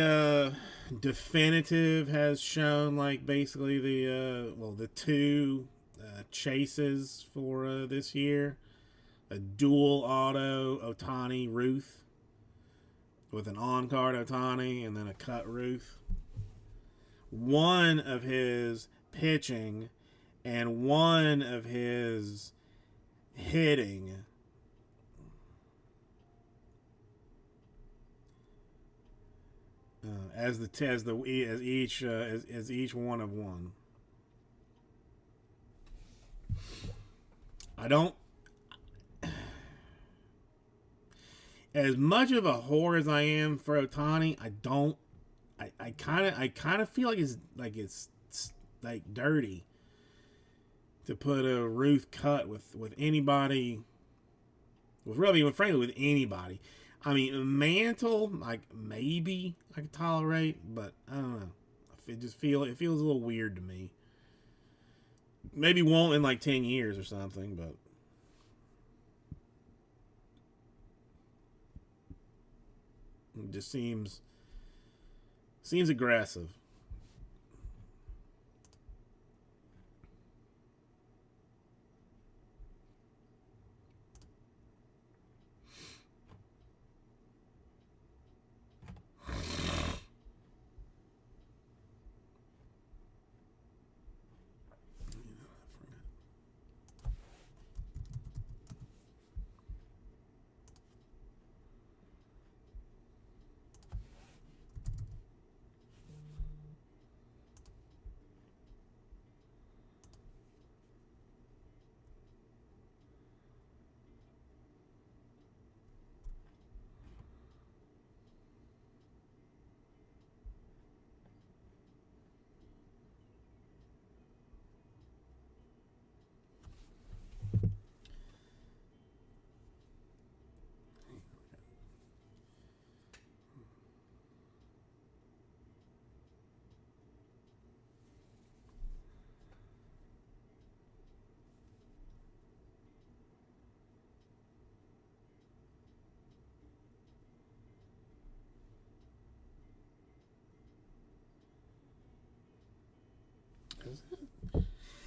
A: Definitive has shown like basically the two chases for this year: a dual auto Otani Ruth with an on card Otani and then a cut Ruth. One of his pitching and one of his hitting as each one of one. I don't, as much of a whore as I am for Otani. I don't. I kind of feel like it's like dirty to put a Ruth cut with anybody, frankly with anybody. I mean, Mantle, like maybe I could tolerate, but I don't know. It feels a little weird to me. Maybe won't in like 10 years or something, but it just seems aggressive.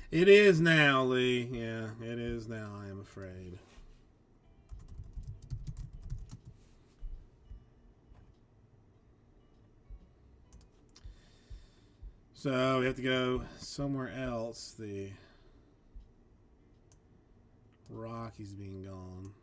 A: It is now, Lee. Yeah, it is now, I am afraid. So we have to go somewhere else. The Rockies being gone.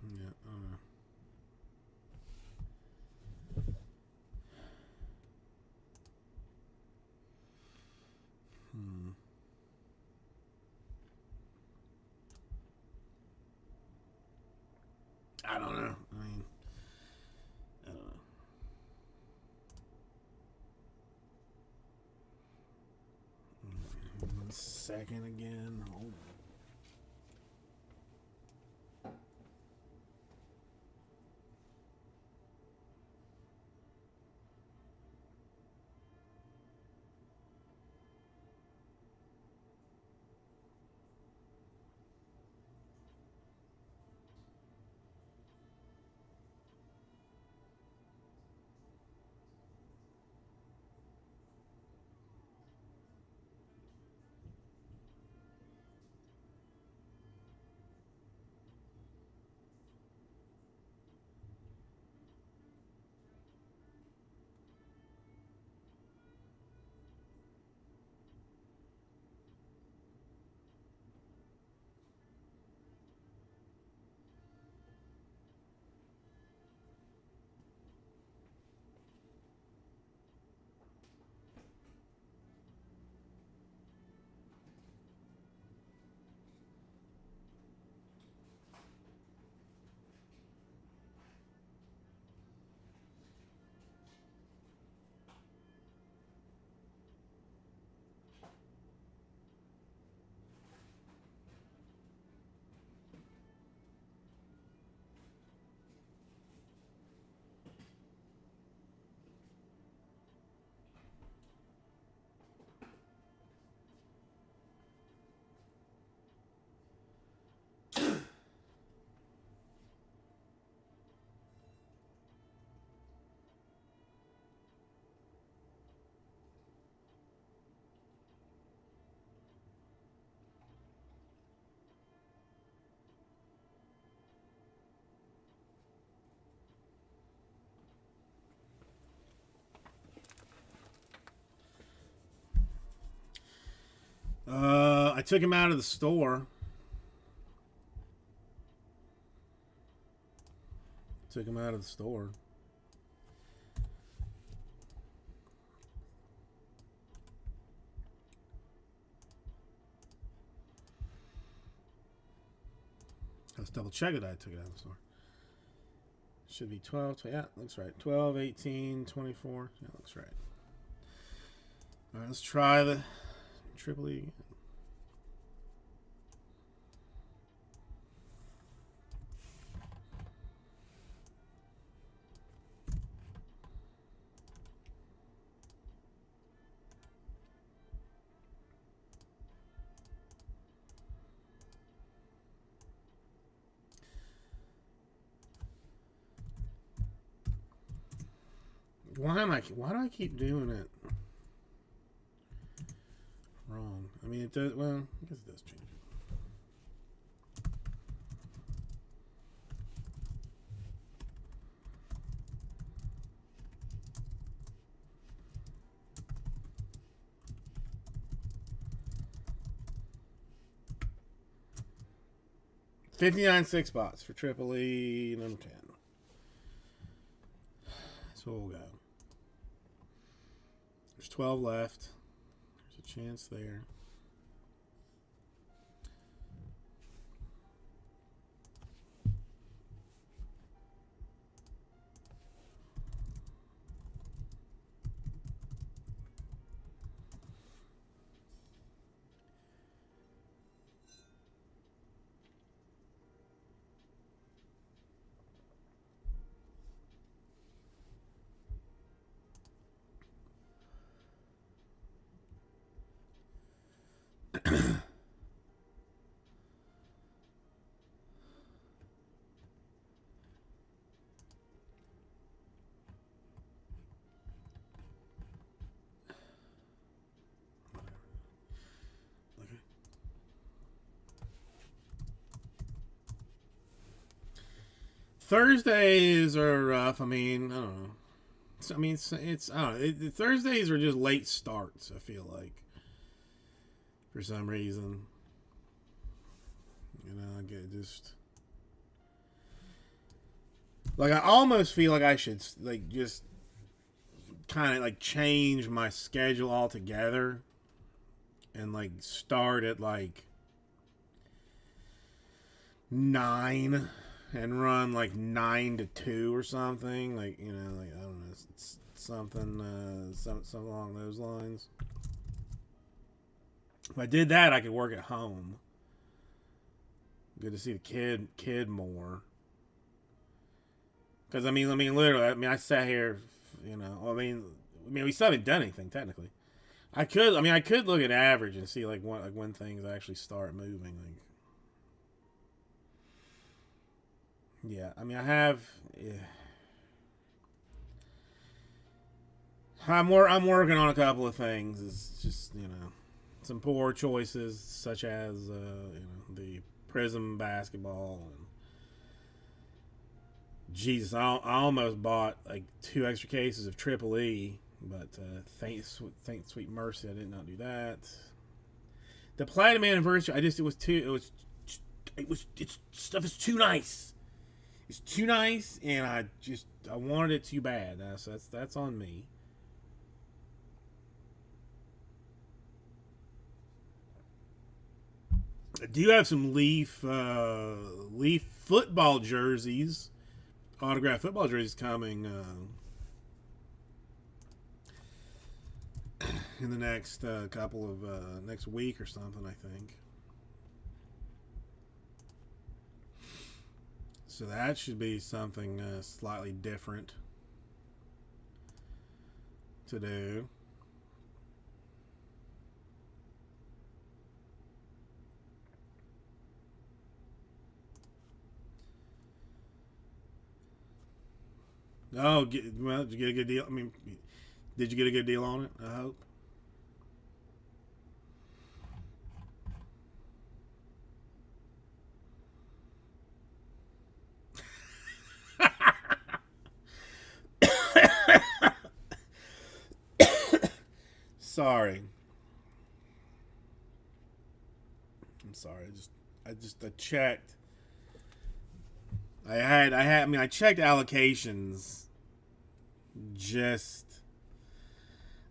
A: Yeah, I don't know. I don't know. I mean, I don't know. One second again. Hold on. I took him out of the store. Took him out of the store. Let's double check it. I took it out of the store. Should be 12. Yeah, looks right. 12, 18, 24. Yeah, looks right. All right, let's try the Triple E again. Why do I keep doing it wrong? I mean, it does. Well, I guess it does change it. $59 6 spots for Triple E number 10. So we'll go. There's 12 left. There's a chance there. Thursdays are rough. I mean, I don't know. It's I don't know. Thursdays are just late starts. I feel like for some reason, I get just like I almost feel like I should like just kind of like change my schedule altogether and like start at like 9 and run like 9 to 2 or something, like like I don't know, something something along those lines. If I did that, I could work at home. Good to see the kid more. Because literally, I sat here, we still haven't done anything technically. I could look at average and see like when things actually start moving. Like, yeah, I have. Yeah. I'm working on a couple of things. It's just some poor choices such as the Prism basketball and Jesus, I almost bought like 2 extra cases of Triple E, but thank sweet mercy I did not do that. The Platinum Anniversary, it's stuff is too nice. It's too nice, and I wanted it too bad. So that's on me. I do have some Leaf football jerseys, autographed football jerseys coming in the next couple of next week or something, I think. So that should be something slightly different to do. Oh, did you get a good deal? Did you get a good deal on it? I hope. Sorry. I'm sorry. I checked. I checked allocations. Just,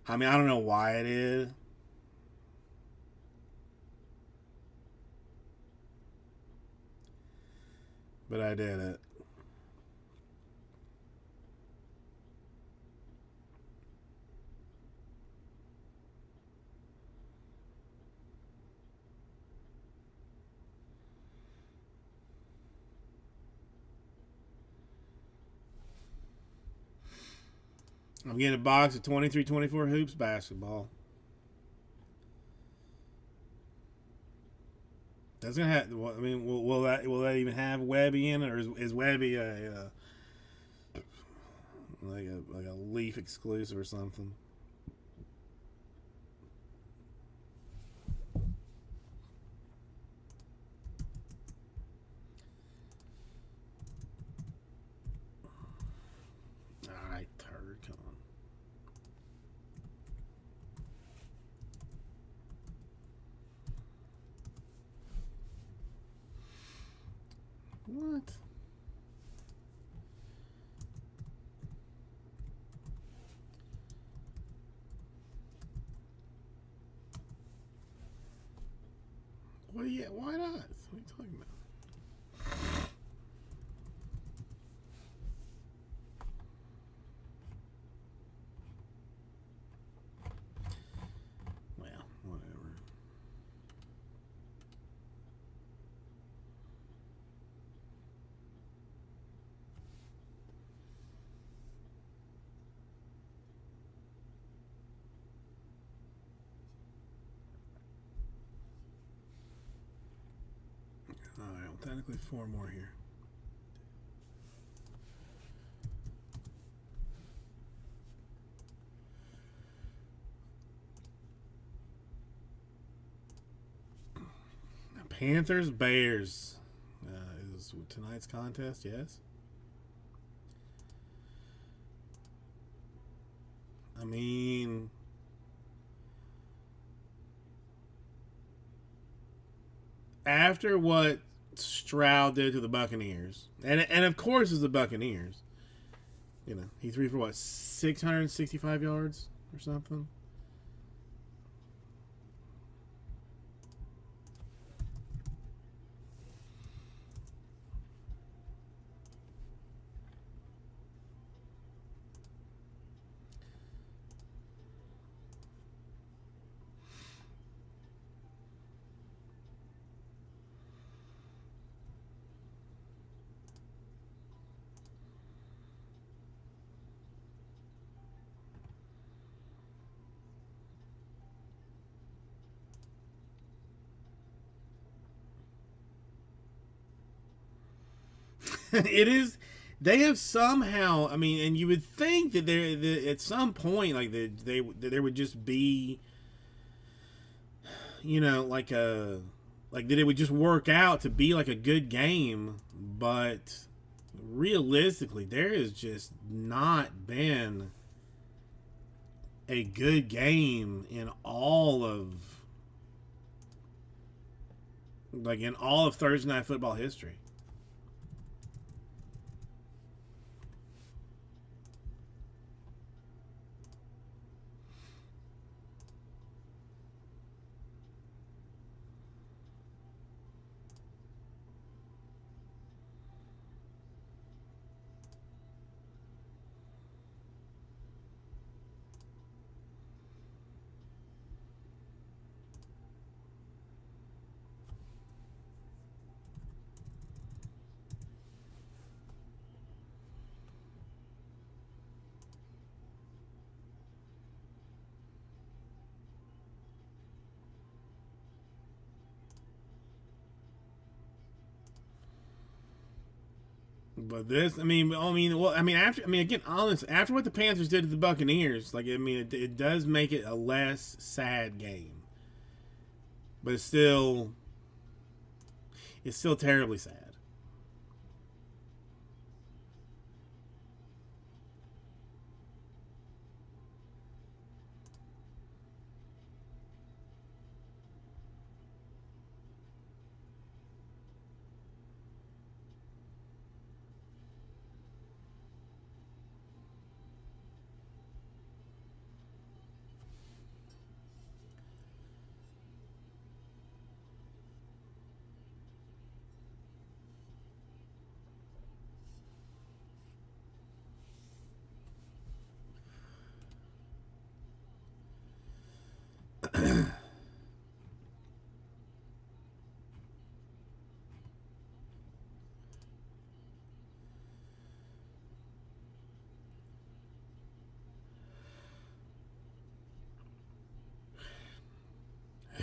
A: I don't know why it is. But I did it. I'm getting a box of 23-24 hoops basketball. Doesn't have. Will that even have Webby in it, or is Webby a like a Leaf exclusive or something? All right, turd, come on. What? What? Why not? What are you talking about? Well, whatever. All right, well, technically 4 more here. Panthers Bears is tonight's contest. Yes. I mean, after what Stroud did to the Buccaneers, and of course it's the Buccaneers. You know, he threw for what 665 yards or something. It is. They have somehow. I mean, and you would think that there at some point, like that there would just be, you know, like that it would just work out to be like a good game, but realistically, there has just not been a good game in all of Thursday night football history. But this, again, honest, after what the Panthers did to the Buccaneers, like, I mean, it does make it a less sad game, but it's still terribly sad.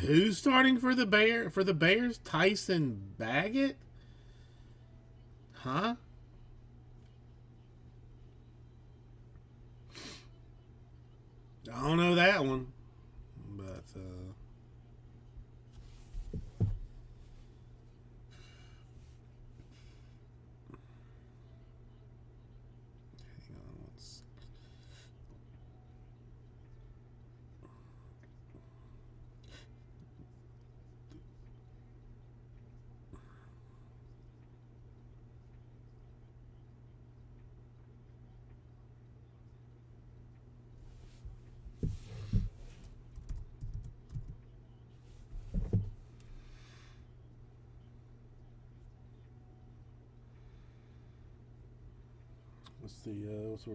A: Who's starting for the Bears? Tyson Baggett? Huh? I don't know that one, but hang on once. Let's see. What's the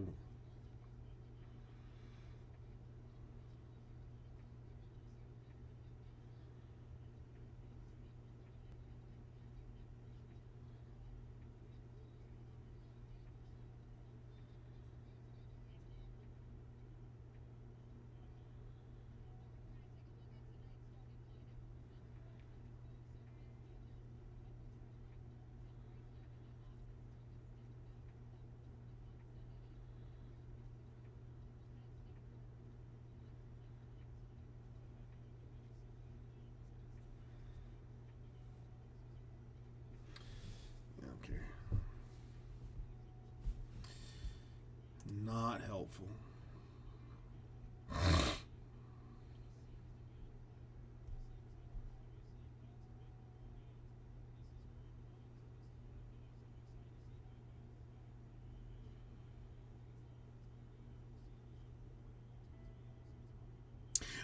A: Okay. Not helpful.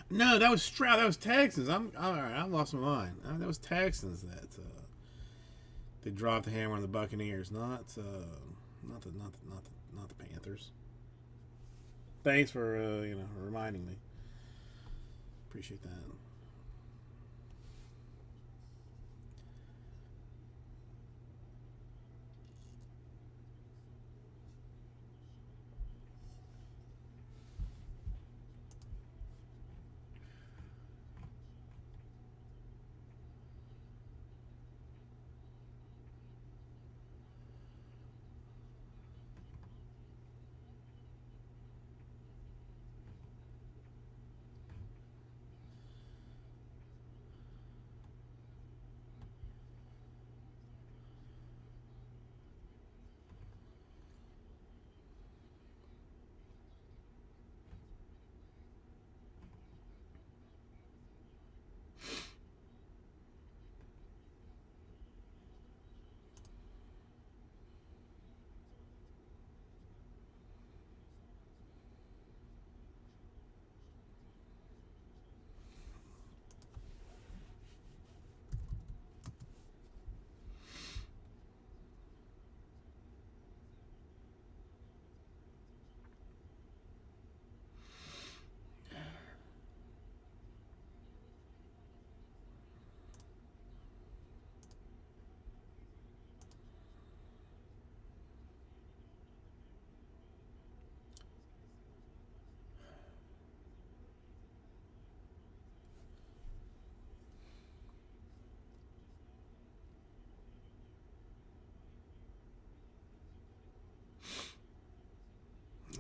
A: No, that was Stroud. That was Texans. I'm all right. I lost my mind. That was Texans that they dropped the hammer on the Buccaneers, not the Panthers. Thanks for reminding me. Appreciate that.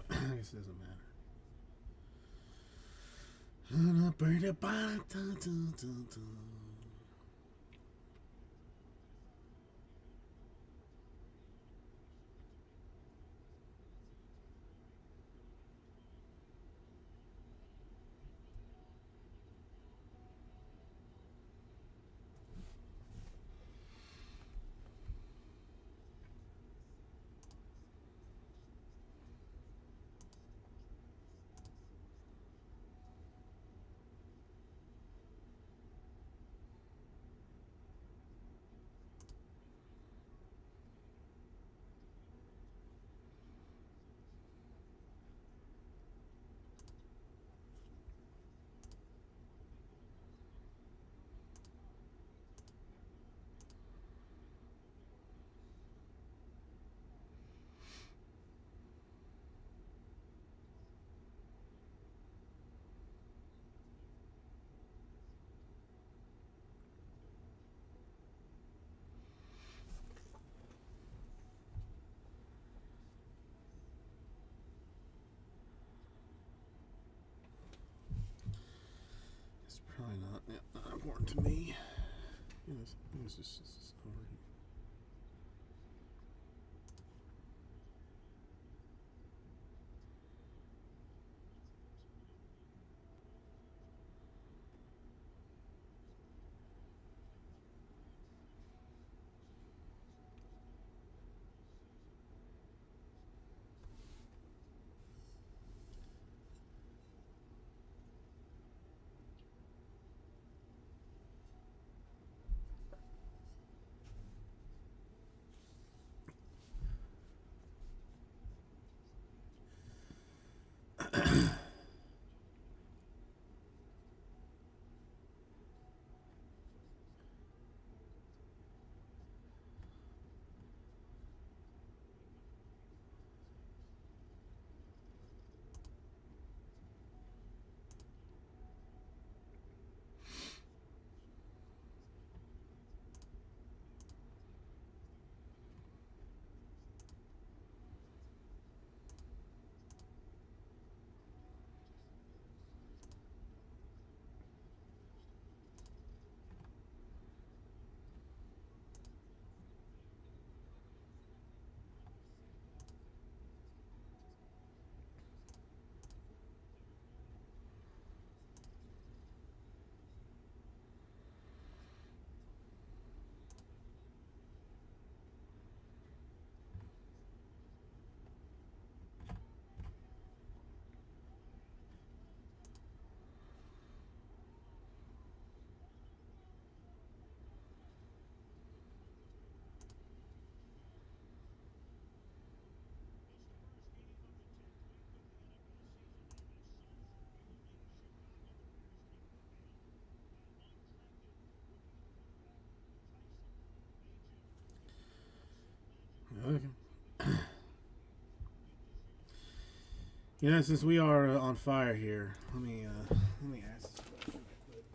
A: I guess it doesn't matter. It's probably not important to me. It's just Since we are on fire here, let me ask this question real quick.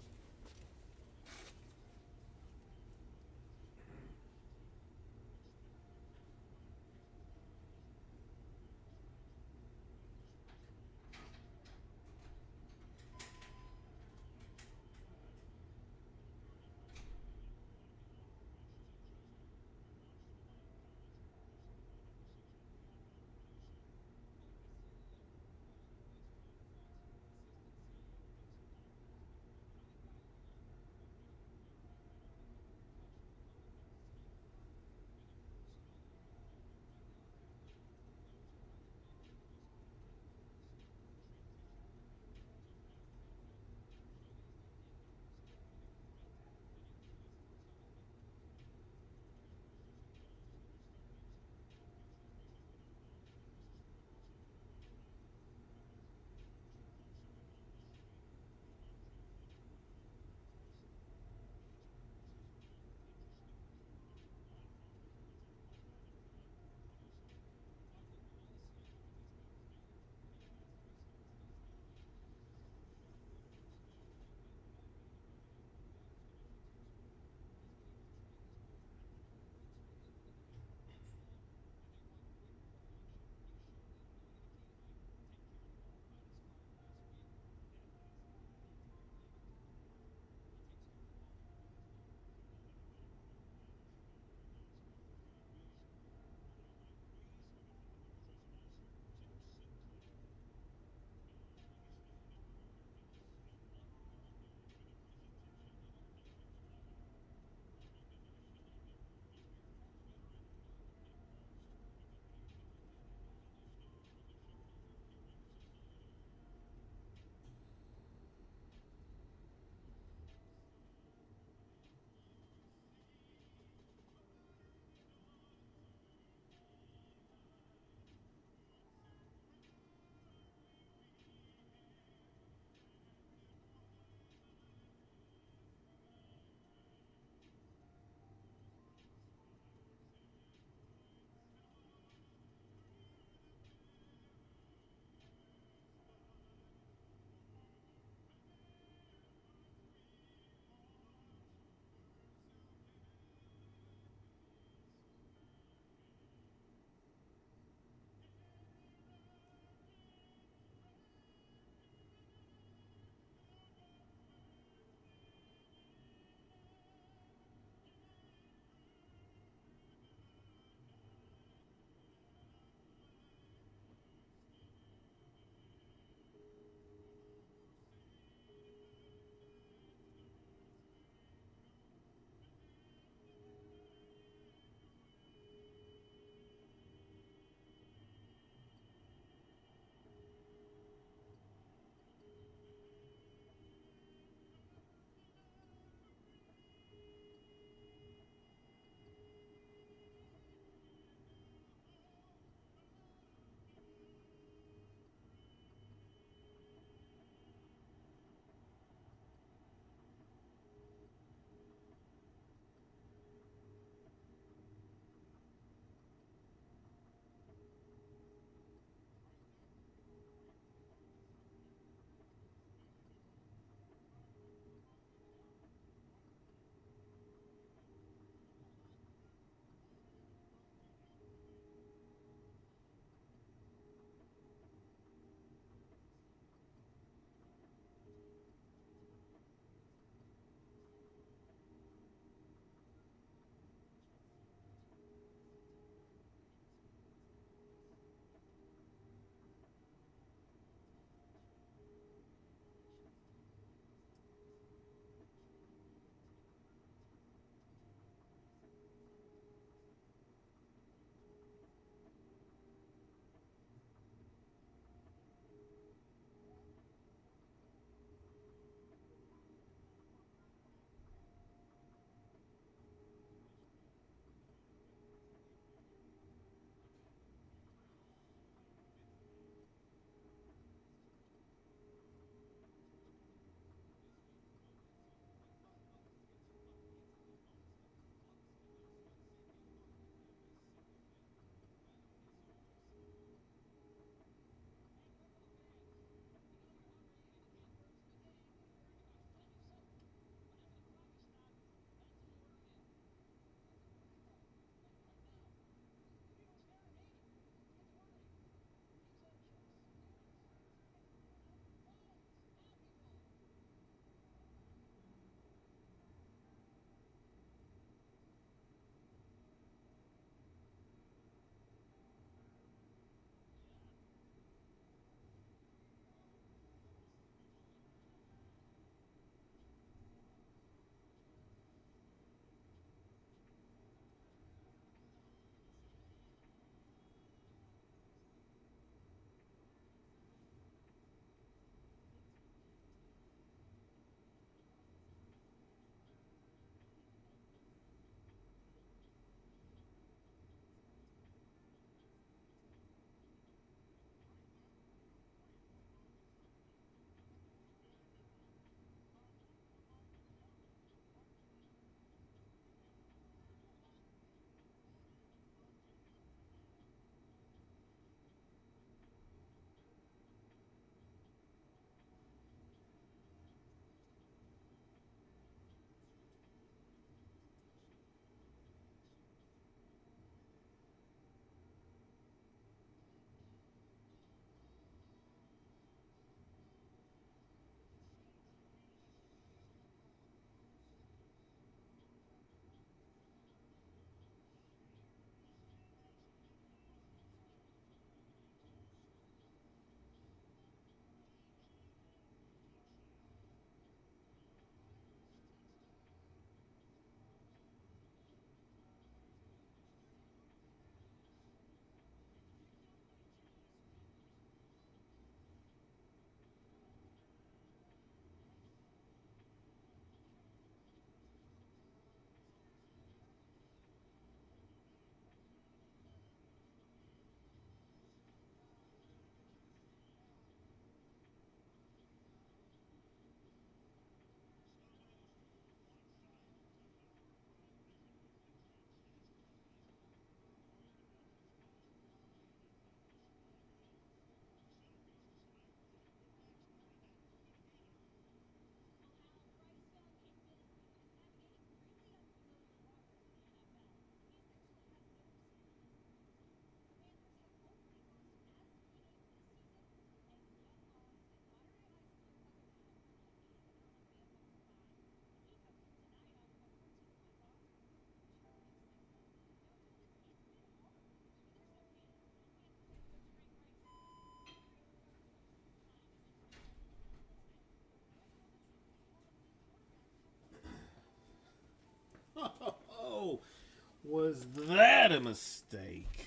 A: Was that a mistake?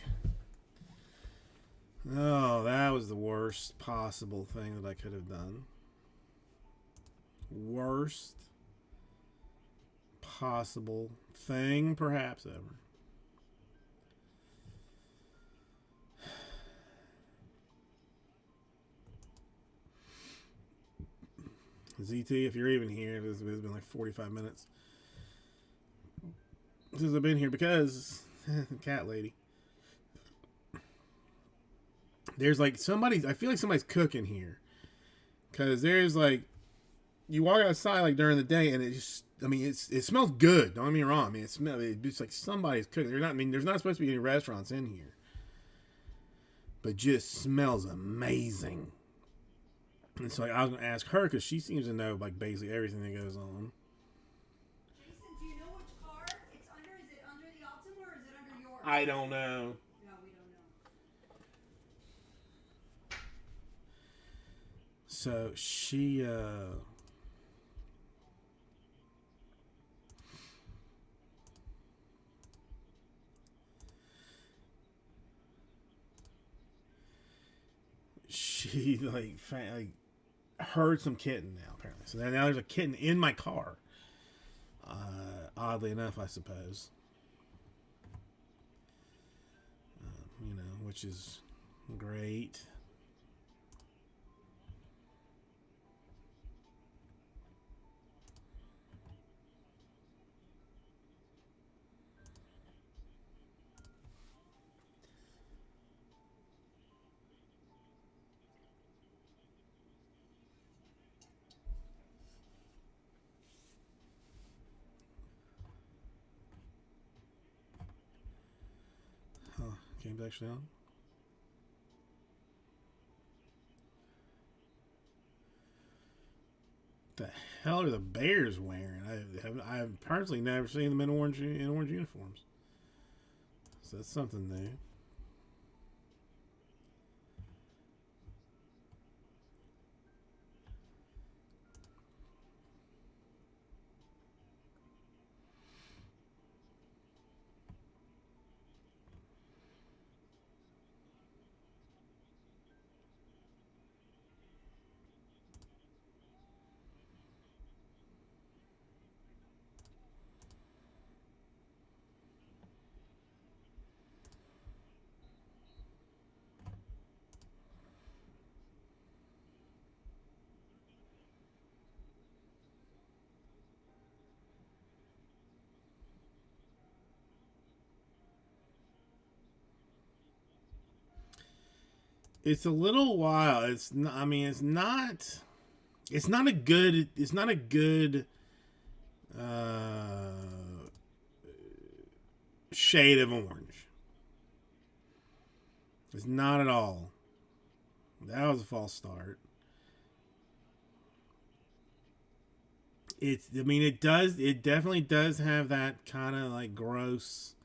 A: Oh, that was the worst possible thing that I could have done. Worst possible thing, perhaps, ever. ZT, if you're even here, it's been like 45 minutes since I've been here because cat lady. There's like somebody's. I feel like somebody's cooking here because there's like you walk outside like during the day and it just. I mean, it smells good. Don't get me wrong. I mean, it's like somebody's cooking. There's not. I mean, there's not supposed to be any restaurants in here, but just smells amazing. And so like, I was gonna ask her because she seems to know like basically everything that goes on.
B: Jason, do you know which car it's under? Is it under the Altima or is it under yours?
A: I don't know.
B: No, we don't know.
A: So she like heard some kitten now apparently. So now there's a kitten in my car. Oddly enough, I suppose. You know, which is great. Game's actually on. The hell are the Bears wearing? I've personally never seen them in orange uniforms. So that's something new. It's a little wild. It's not, I mean, it's not. It's not a good. It's not a good shade of orange. It's not at all. That was a false start. It's. I mean, it does. It definitely does have that kind of like gross.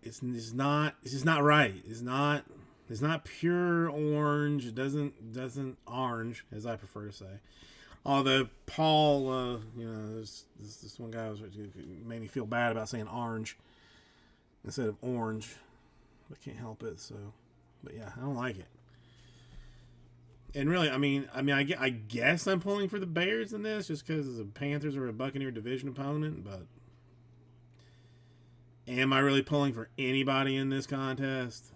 A: It's not. It's just not right. It's not. It's not pure orange. It doesn't orange as I prefer to say. Although Paul, you know, this one guy made me feel bad about saying orange instead of orange. I can't help it. So, but yeah, I don't like it. And really, I mean, I guess I'm pulling for the Bears in this just because the Panthers are a Buccaneer division opponent. But am I really pulling for anybody in this contest?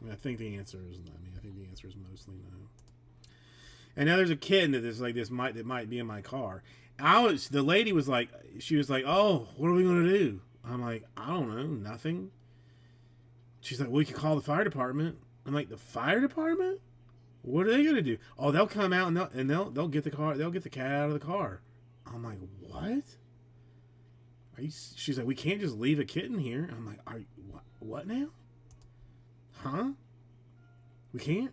A: I think the answer is. I think the answer is mostly no. And now there's a kitten that might be in my car. The lady was like, she was like, "Oh, what are we gonna do?" I'm like, "I don't know, nothing." She's like, "We could call the fire department." I'm like, "The fire department? What are they gonna do?" "Oh, they'll come out and they'll get the car. They'll get the cat out of the car." I'm like, "What? Are you?" She's like, "We can't just leave a kitten here." I'm like, "Are you what now? Huh? We can't?"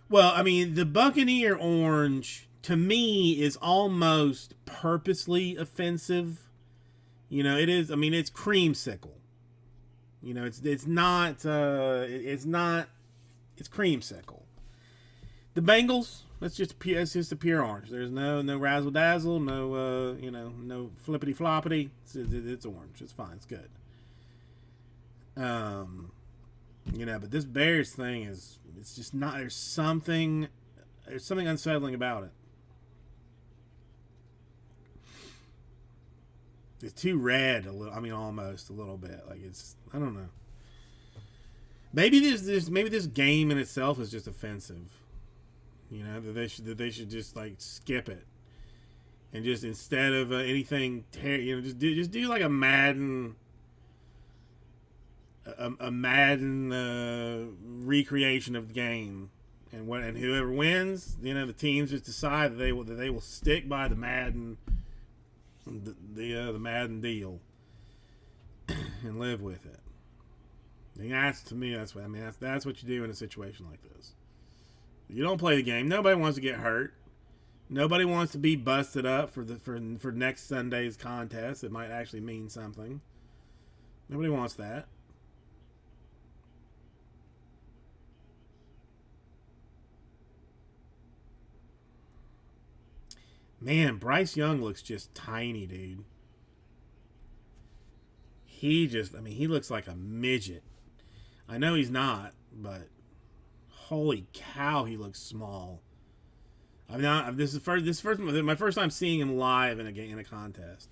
A: Well, I mean, the Buccaneer orange to me is almost purposely offensive. You know, it is. I mean, it's creamsicle. You know, it's not. It's creamsicle. The Bengals. It's just a pure orange. There's no razzle dazzle, no no flippity floppity. It's orange. It's fine. It's good. But this Bears thing it's just not. There's something unsettling about it. It's too red a little. I mean, almost a little bit. Like I don't know. Maybe this game in itself is just offensive. That they should just like skip it and just instead of anything, just do like a Madden, a Madden recreation of the game, and whoever wins, the teams just decide that they will stick by the Madden, the Madden deal, and live with it. And to me, that's what I mean. That's what you do in a situation like this. You don't play the game. Nobody wants to get hurt. Nobody wants to be busted up for next Sunday's contest. It might actually mean something. Nobody wants that. Man, Bryce Young looks just tiny, dude. He looks like a midget. I know he's not, but holy cow, he looks small. This is my first time seeing him live in a contest.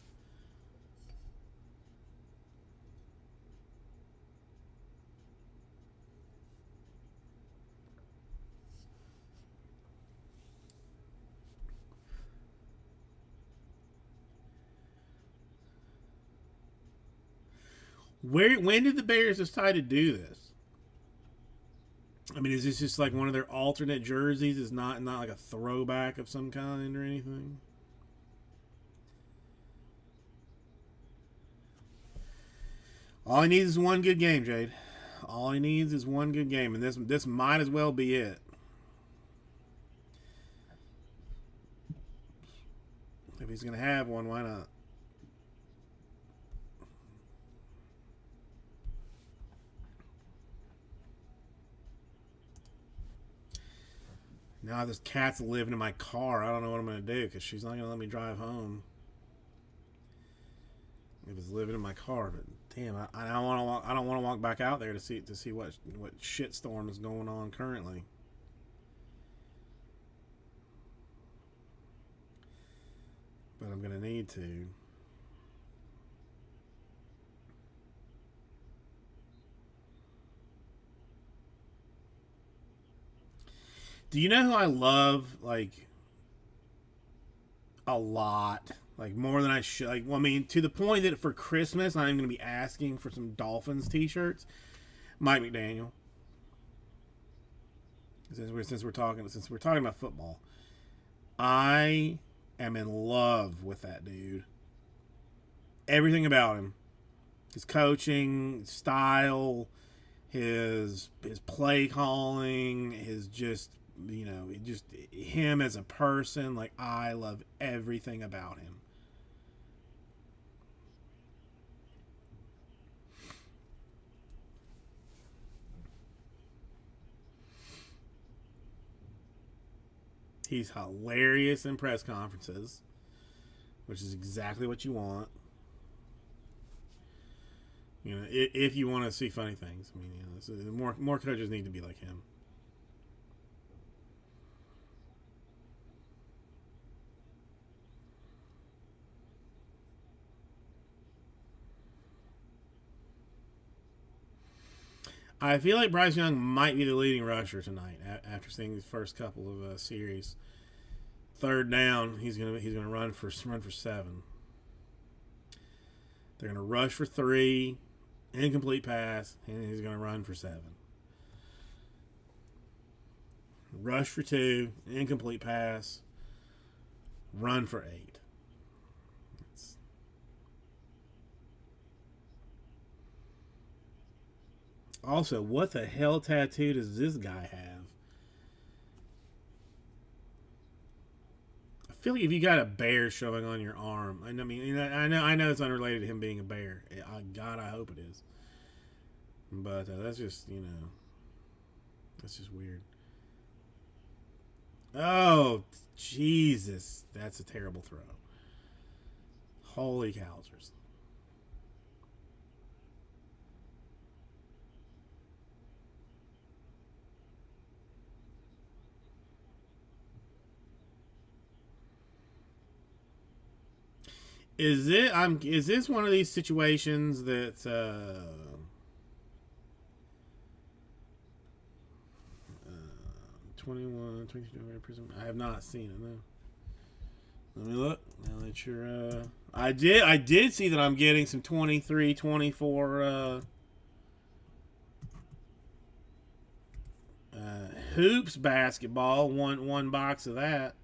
A: When did the Bears decide to do this? I mean, is this just like one of their alternate jerseys? Is not like a throwback of some kind or anything? All he needs is one good game, Jade. All he needs is one good game, and this might as well be it. If he's gonna have one, why not? Now this cat's living in my car. I don't know what I'm going to do because she's not going to let me drive home. If it's living in my car, but damn, I don't want to walk back out there to see what shitstorm is going on currently. But I'm going to need to. Do you know who I love, like, a lot? Like, more than I should. Like, well, I mean, to the point that for Christmas, I'm going to be asking for some Dolphins t-shirts. Mike McDaniel. Since we're talking about football. I am in love with that dude. Everything about him. His coaching, style, his play calling, his just him as a person. Like, I love everything about him. He's hilarious in press conferences, which is exactly what you want. If you want to see funny things, I mean, more coaches need to be like him. I feel like Bryce Young might be the leading rusher tonight after seeing the first couple of series. Third down, he's gonna run for 7. They're gonna rush for 3, incomplete pass, and he's gonna run for 7. Rush for 2, incomplete pass, run for 8. Also, what the hell tattoo does this guy have? I feel like if you got a bear showing on your arm, I know it's unrelated to him being a bear. God, I hope it is. But that's just weird. Oh, Jesus. That's a terrible throw. Holy cowsers. Is this one of these situations that 21, 22 prison? I have not seen it. No. Let me look. Now that you're I did see that I'm getting some 23, 24 hoops basketball. One box of that.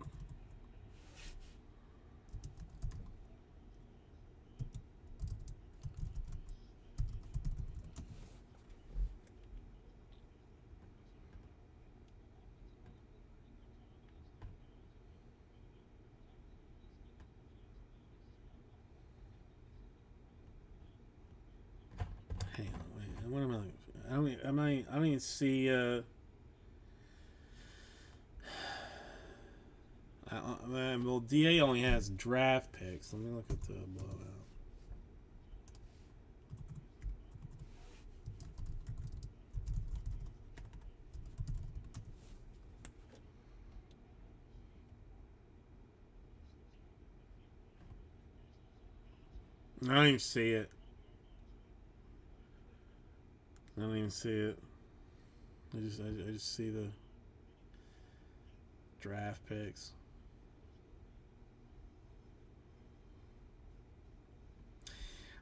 A: Hang on, wait. What am I looking for? I don't even see. Well, DA only has draft picks. Let me look at the blowout. I don't even see it. I don't even see it. I just see the draft picks.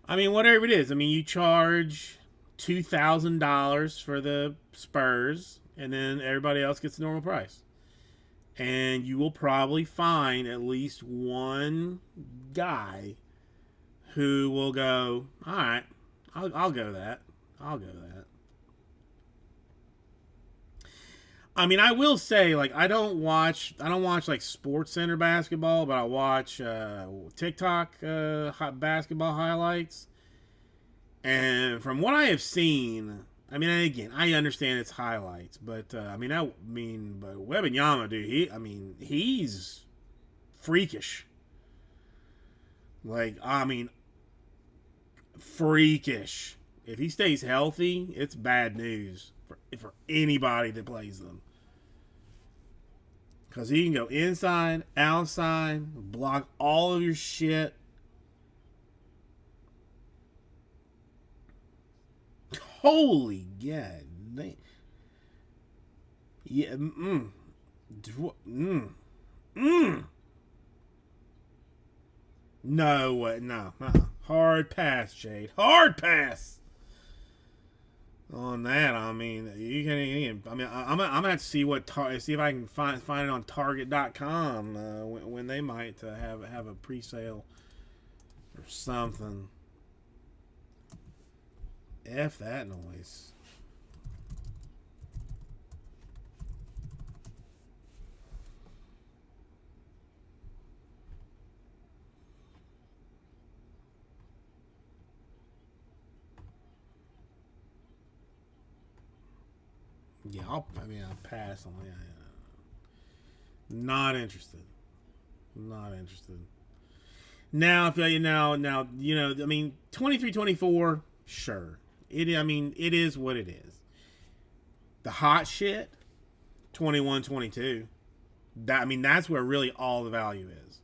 A: I mean, whatever it is. I mean, you charge $2,000 for the Spurs, and then everybody else gets the normal price. And you will probably find at least one guy who will go, all right, I'll go that. I'll go that. I mean, I will say, like, I don't watch like Sports Center basketball, but I watch TikTok basketball highlights. And from what I have seen, I mean, again, I understand it's highlights, but but Wembanyama, dude, he's freakish. Like, I mean, freakish. If he stays healthy, it's bad news for anybody that plays them. Because he can go inside, outside, block all of your shit. Holy God. Yeah. No way. No. Hard pass, Jade. Hard pass. On that, I mean, I mean, I'm gonna have to see see if I can find it on Target.com when they might have a pre-sale or something. F that noise. Yeah, I'll pass on that. Not interested. Not interested. Now, if I mean, 23-24, sure. It is what it is. The hot shit, 21-22. That's where really all the value is.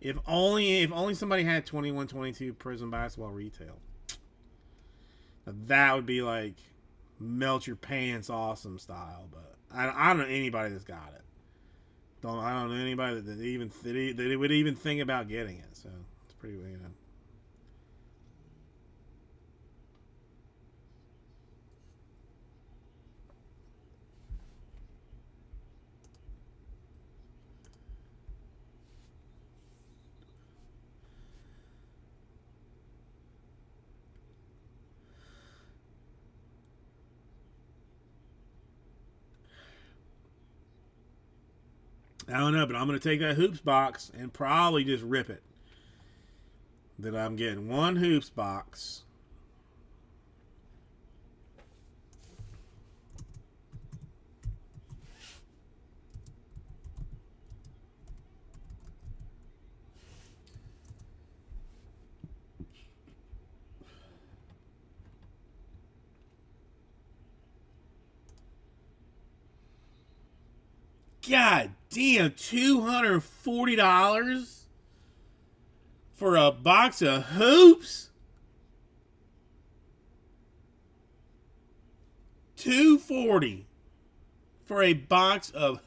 A: If only somebody had 21-22 Prizm basketball retail. That would be like melt your pants awesome style, but I don't know anybody that's got it. I don't know anybody that would even think about getting it. So it's pretty, you know. I don't know, but I'm going to take that hoops box and probably just rip it. That I'm getting one hoops box. God damn, $240 for a box of hoops? $240 for a box of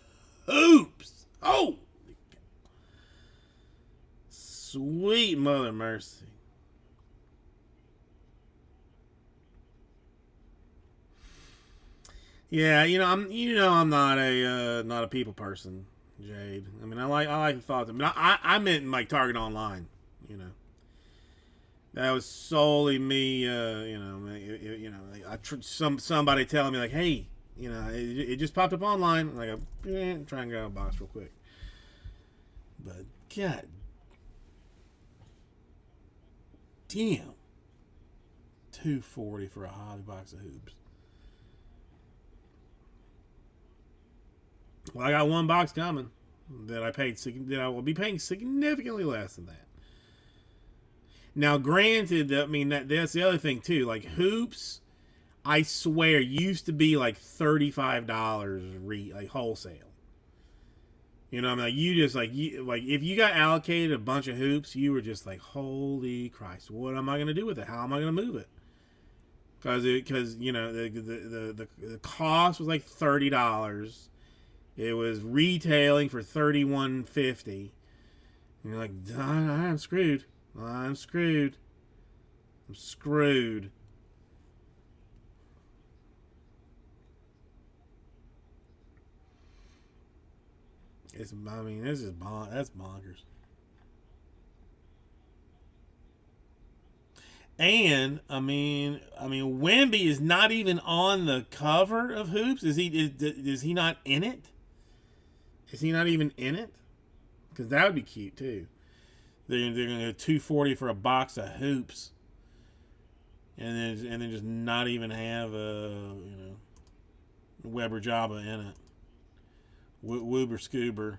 A: hoops. Oh, sweet mother mercy. Yeah, I'm not a people person, Jade. I mean, I like thoughts, but I meant like Target Online. You know, that was solely me. Somebody telling me like, hey, it just popped up online. Like, try and grab a box real quick. But God damn, $240 for a hobby box of hoops. Well, I got one box coming that I will be paying significantly less than that. Now, granted, I mean that's the other thing too. Like hoops, I swear used to be like $35 like wholesale. You know, I mean, like you just like if you got allocated a bunch of hoops, you were just like, holy Christ, what am I going to do with it? How am I going to move it? Because the cost was like $30. It was retailing for $31.50. And you're like, I'm screwed. I'm screwed. I'm screwed. This is that's bonkers. And Wemby is not even on the cover of Hoops. Is he not in it? Is he not even in it? Because that would be cute too. They're going to go $240 for a box of hoops, and then just not even have Weber Jabba in it. Woober Scoober.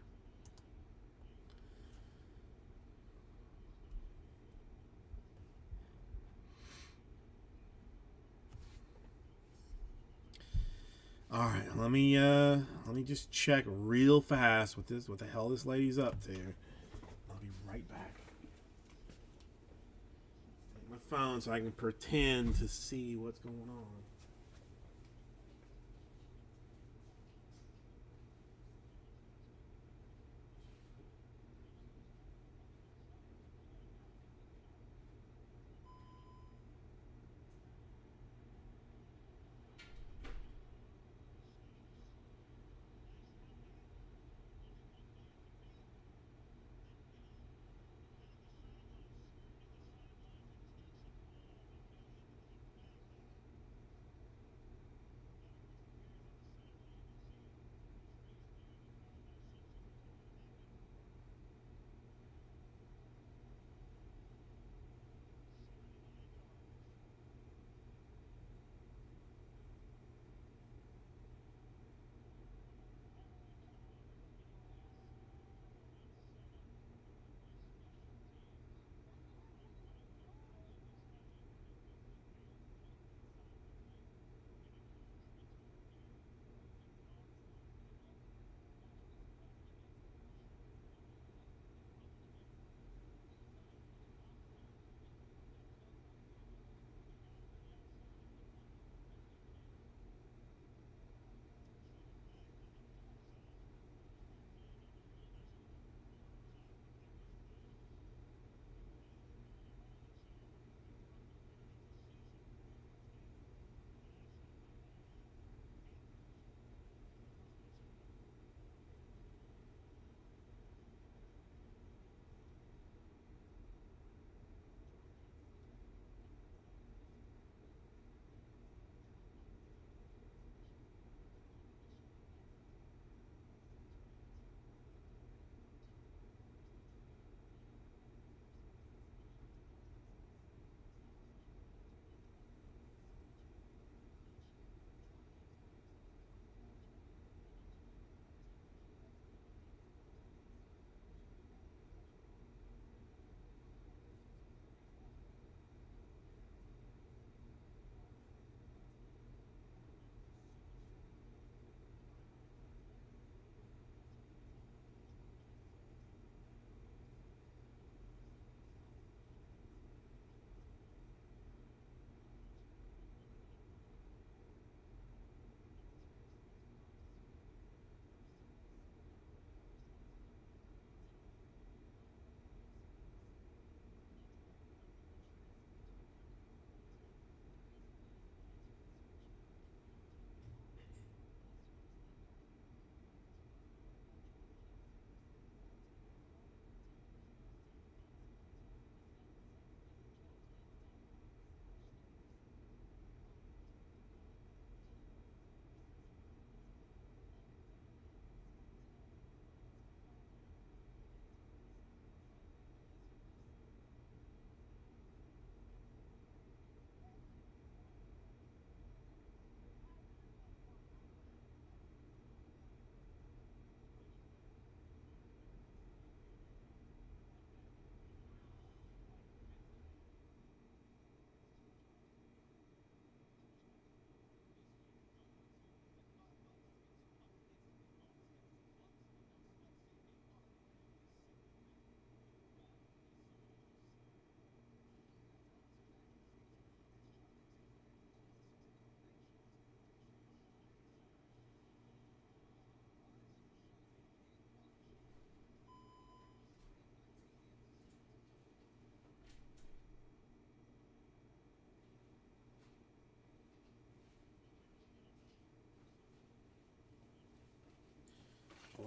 A: All right, let me just check real fast what the hell this lady's up to. I'll be right back. Take my phone so I can pretend to see what's going on.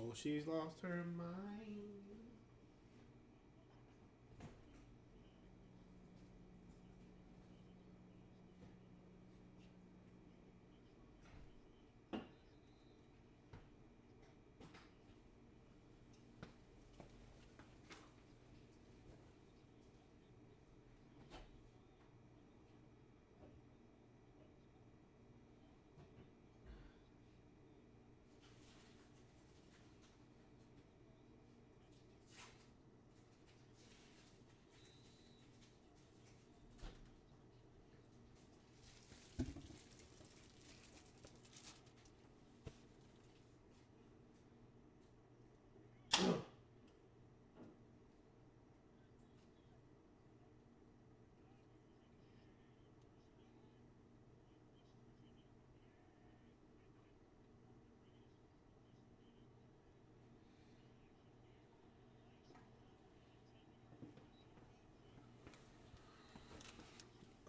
A: Oh, she's lost her mind.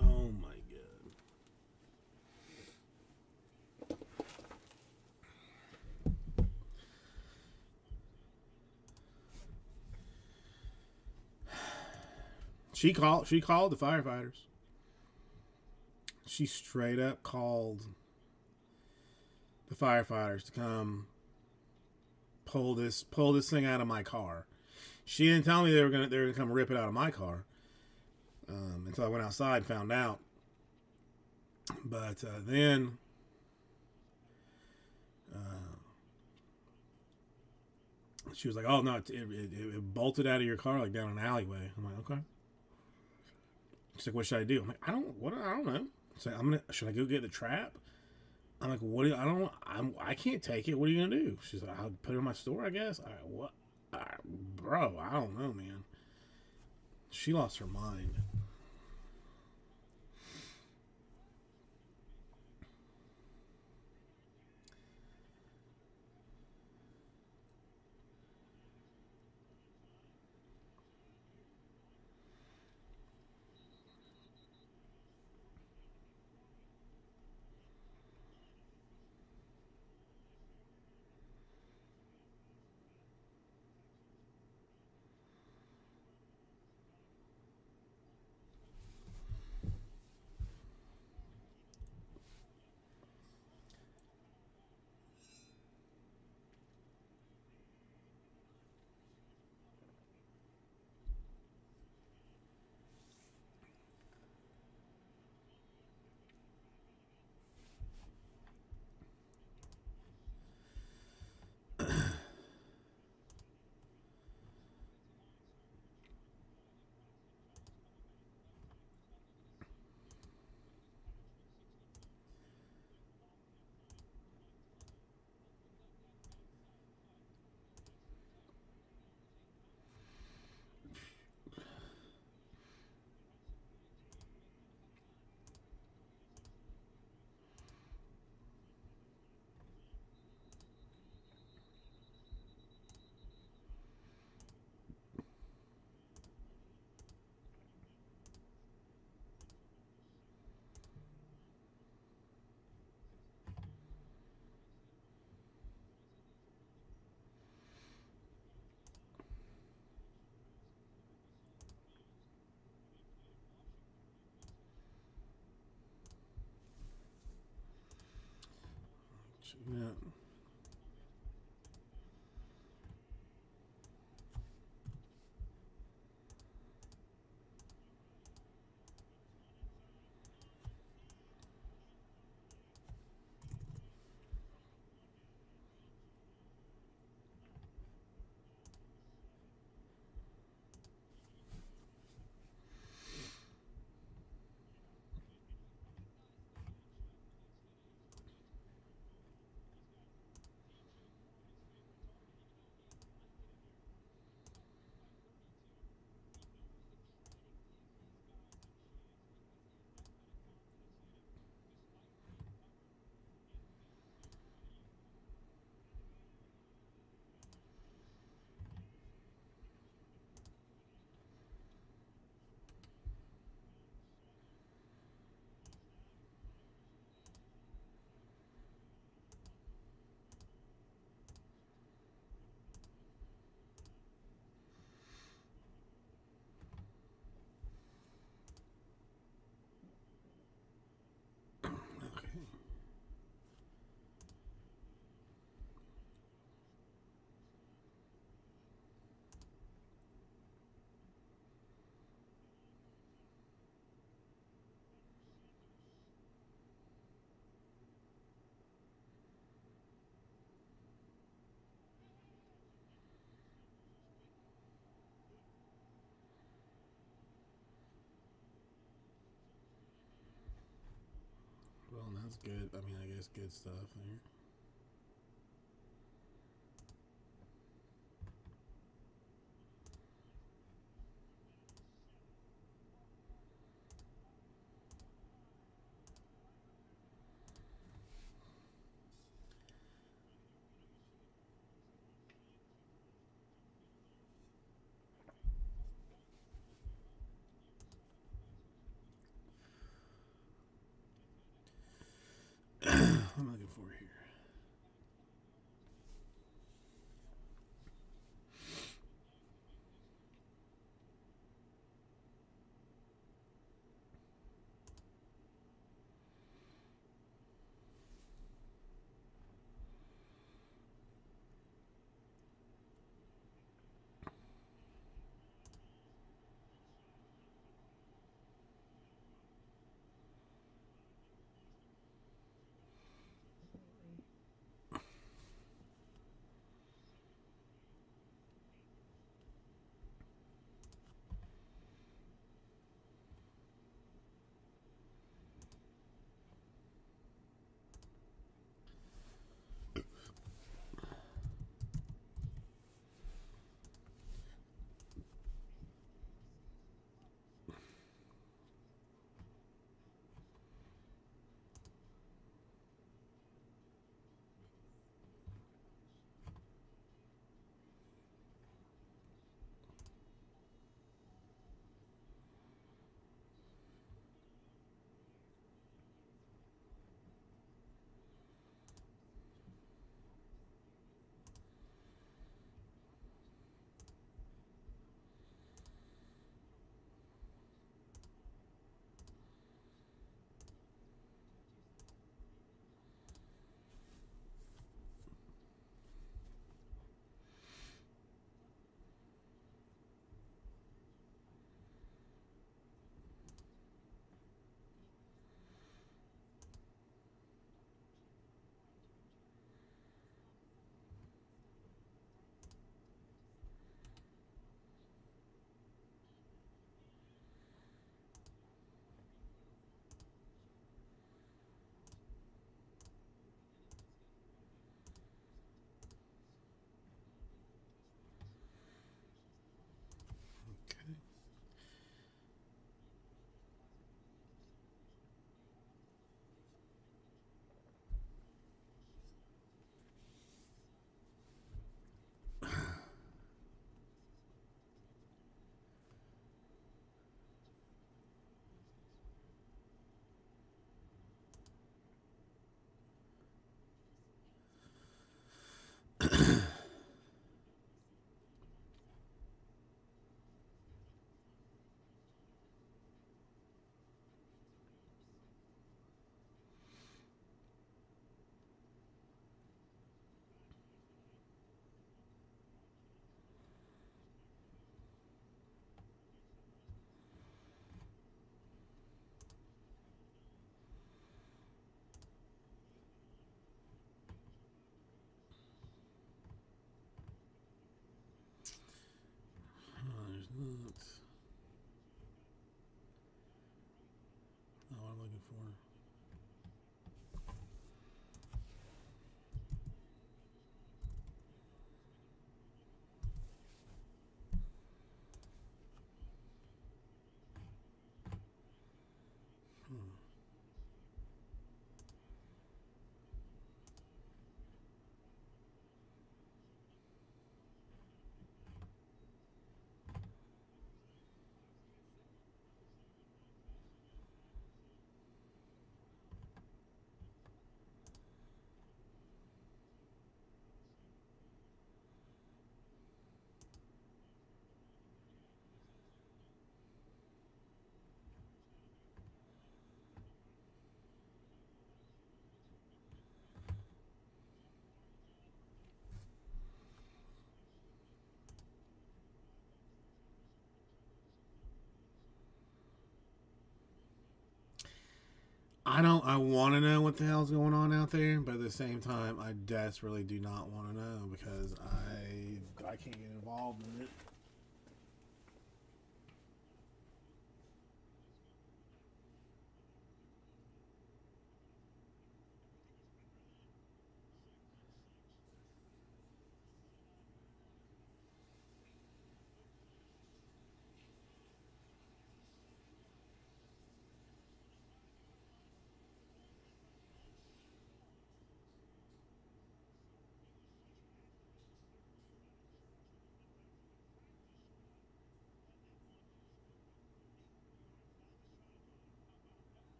A: Oh my god. She called the firefighters. She straight up called the firefighters to come pull this thing out of my car. She didn't tell me they were gonna come rip it out of my car until I went outside and found out. But then she was like, "Oh no, it bolted out of your car like down an alleyway." I'm like, "Okay." She's like, "What should I do?" I'm like, I don't know." She's like, should I go get the trap?" I'm like, "What? I can't take it. What are you gonna do?" She's like, "I'll put it in my store, I guess." All right, what? All right, bro, I don't know, man. She lost her mind. That's good. I mean, I guess good stuff there. I'm looking for here. Okay. There's not. Not what I'm looking for. I want to know what the hell's going on out there, but at the same time, I desperately do not want to know because I can't get involved in it.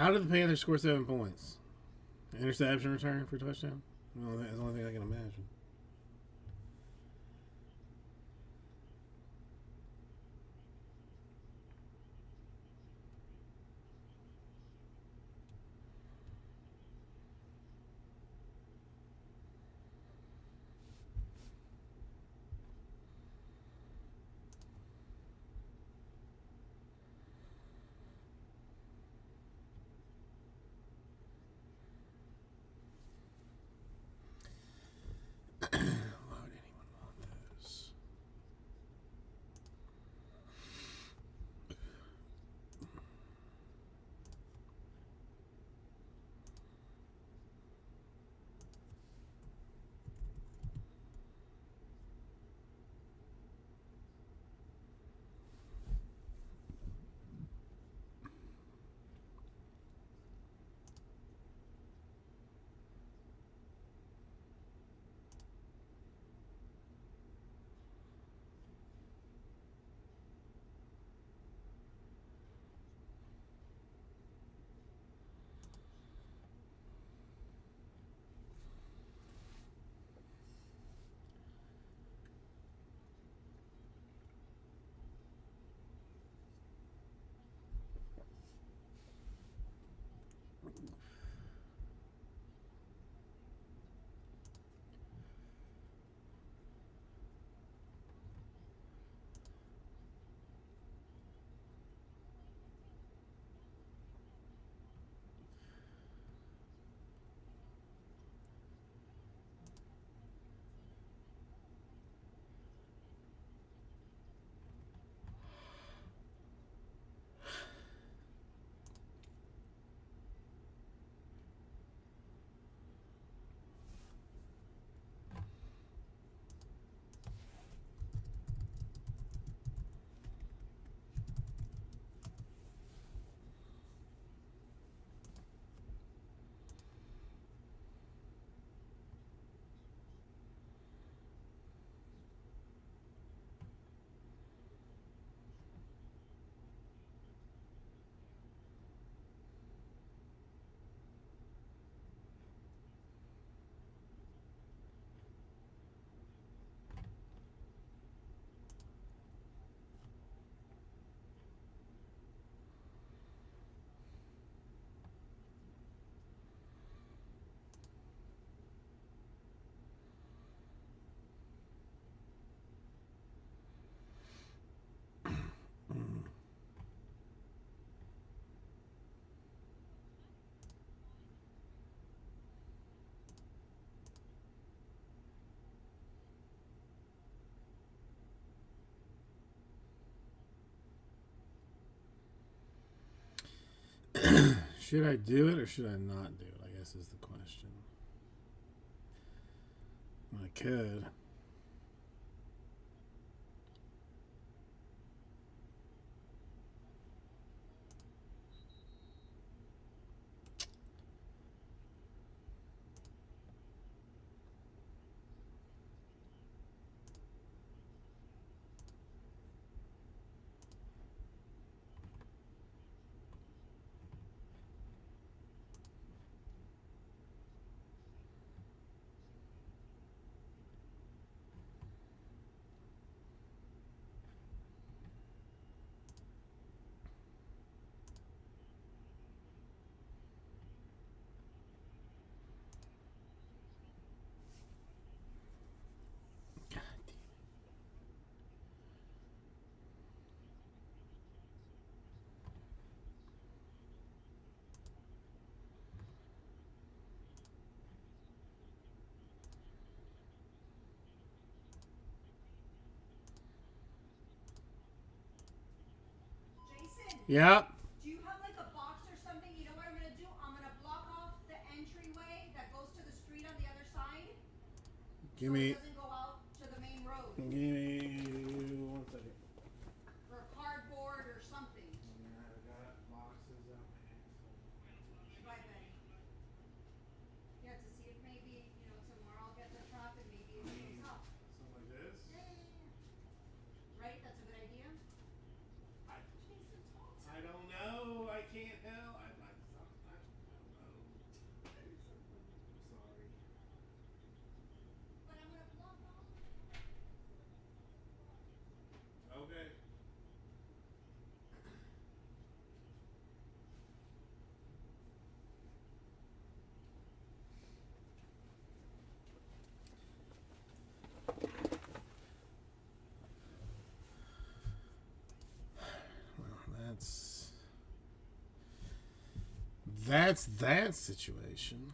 A: How did the Panthers score 7 points? Interception return for a touchdown? Well, that's the only thing I can imagine. Why would anyone want this? Should I do it or should I not do it? I guess is the question. I could.
B: Jason,
A: Yep.
B: do you have like a box or something? You know what I'm gonna do? I'm gonna block off the entryway that goes to the street on the other side,
A: Give
B: so it
A: me.
B: doesn't go out to the main road.
A: Give me 1 second.
B: Or cardboard or something.
A: I've got boxes out
B: Bye, Betty. Yeah, to see if maybe, tomorrow I'll get the truck and maybe it goes up.
A: Something like this.
B: Yeah. Right? That's a good idea?
A: I,
B: Jason, talk to
A: I don't know. I can't tell. that's that situation.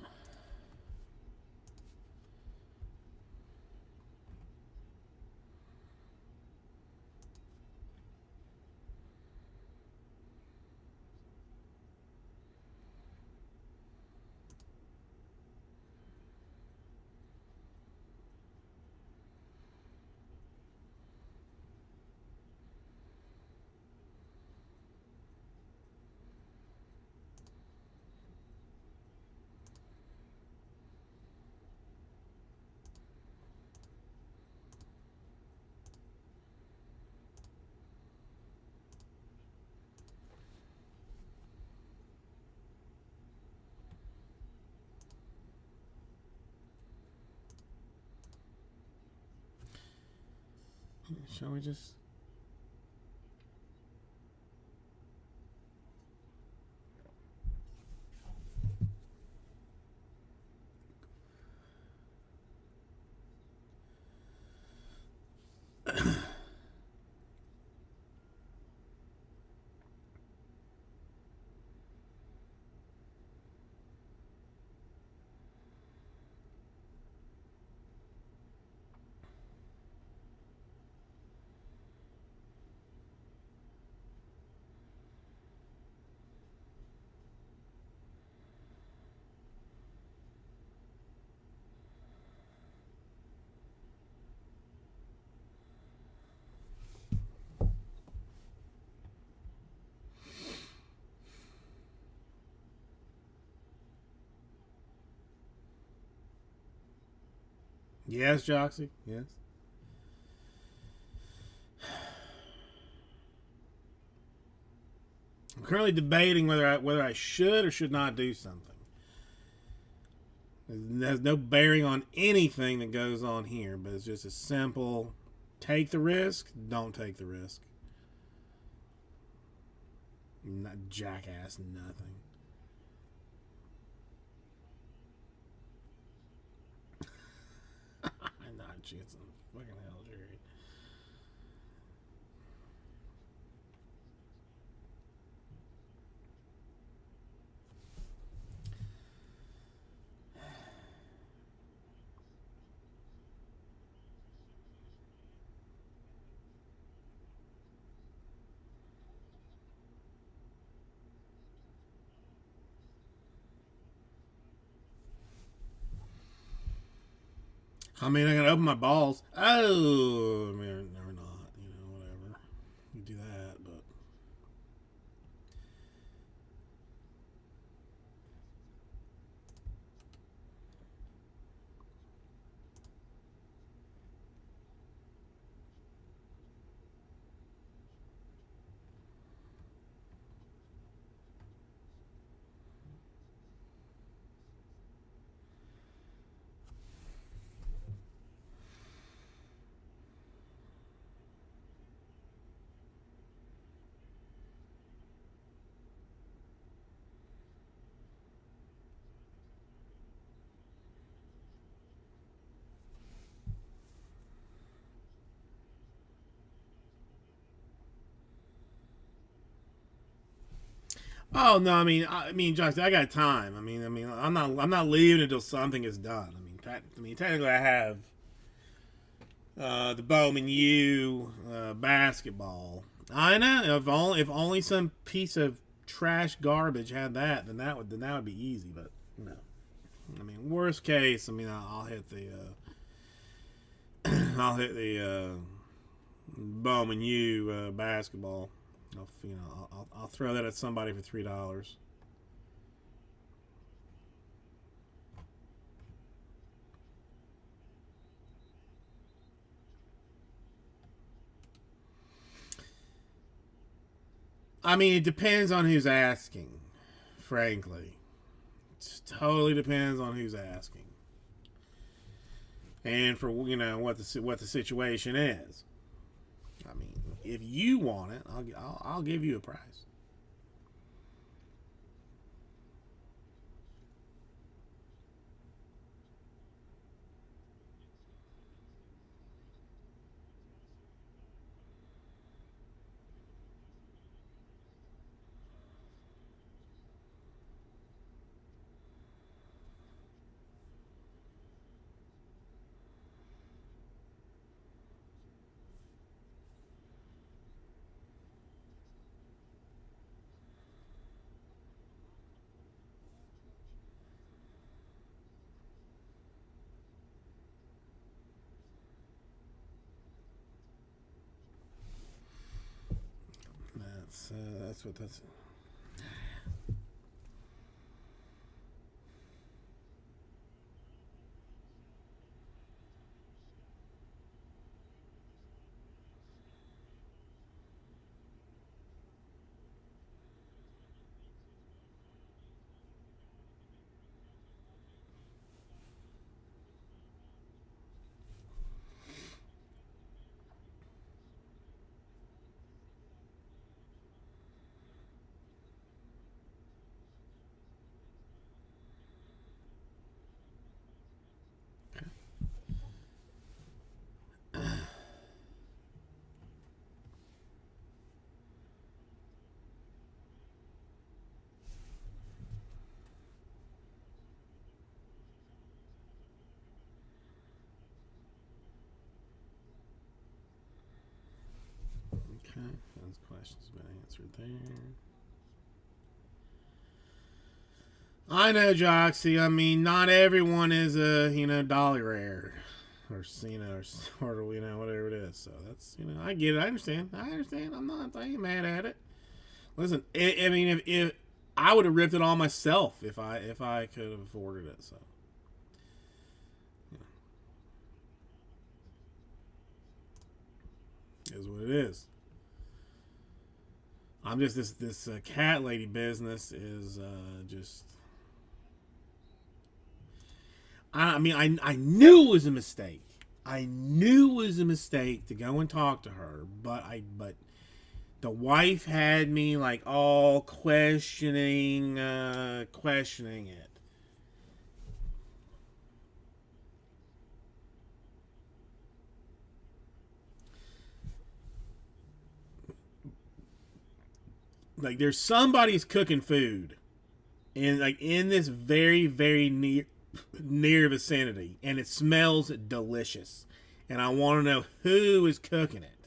A: Shall we just... Yes, Joxy. Yes. I'm currently debating whether I should or should not do something. It has no bearing on anything that goes on here, but it's just a simple take the risk, don't take the risk. Not jackass nothing. I'm not jitzing. Fucking hell, Jerry. I mean, I gotta open my balls. Oh, I mean, never not. You know, whatever. You do that, but oh no, Josh, I got time. I'm not leaving until something is done. Technically, I have the Bowman U basketball. I know. If only some piece of trash garbage had that, then that would be easy. But no. Worst case. I'll hit the I'll hit the Bowman U basketball. I'll throw that at somebody for $3. It depends on who's asking. Frankly, it totally depends on who's asking, and for what the situation is. If you want it, I'll give you a price. That's what that's. Okay, those questions been answered there. I know, Joxy. I mean, not everyone is a dolly rare, or or whatever it is. So that's I get it. I understand. I ain't mad at it. Listen, I mean, if I would have ripped it on myself if I could have afforded it. So. Is what it is. I'm just this cat lady business is just. I mean, I knew it was a mistake. I knew it was a mistake to go and talk to her, but the wife had me like all questioning it. Like there's somebody's cooking food in this very very near vicinity, and it smells delicious, and I want to know who is cooking it.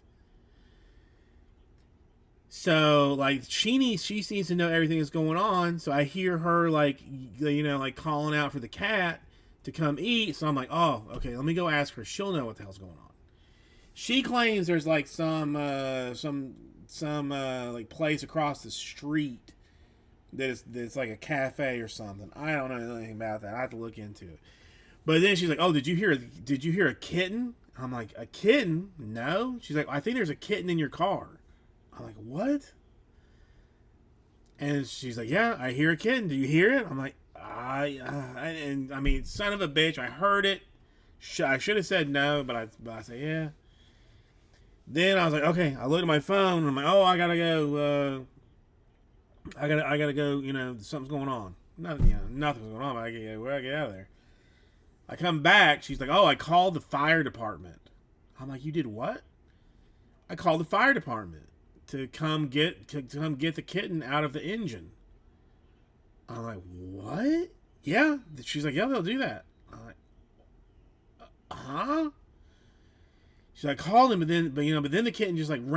A: So like she needs to know everything that's going on. So I hear her like like calling out for the cat to come eat. So I'm like, oh, okay, let me go ask her. She'll know what the hell's going on. She claims there's like some like place across the street that's like a cafe or something. I don't know anything about that. I have to look into it. But then she's like, "Oh, did you hear a kitten?" I'm like, "A kitten? No." She's like, "I think there's a kitten in your car." I'm like, "What?" And she's like, "Yeah, I hear a kitten. Do you hear it?" I'm like, and I mean, son of a bitch, I heard it. I should have said no, but I said yeah. Then I was like, okay. I looked at my phone and I'm like, oh, I gotta go. I gotta go. Something's going on. Nothing's going on. But I gotta get out of there. I come back. She's like, oh, I called the fire department. I'm like, you did what? I called the fire department to come get the kitten out of the engine. I'm like, what? Yeah. She's like, yeah, they'll do that. I'm like, huh? She's like, called him, but then the kitten just like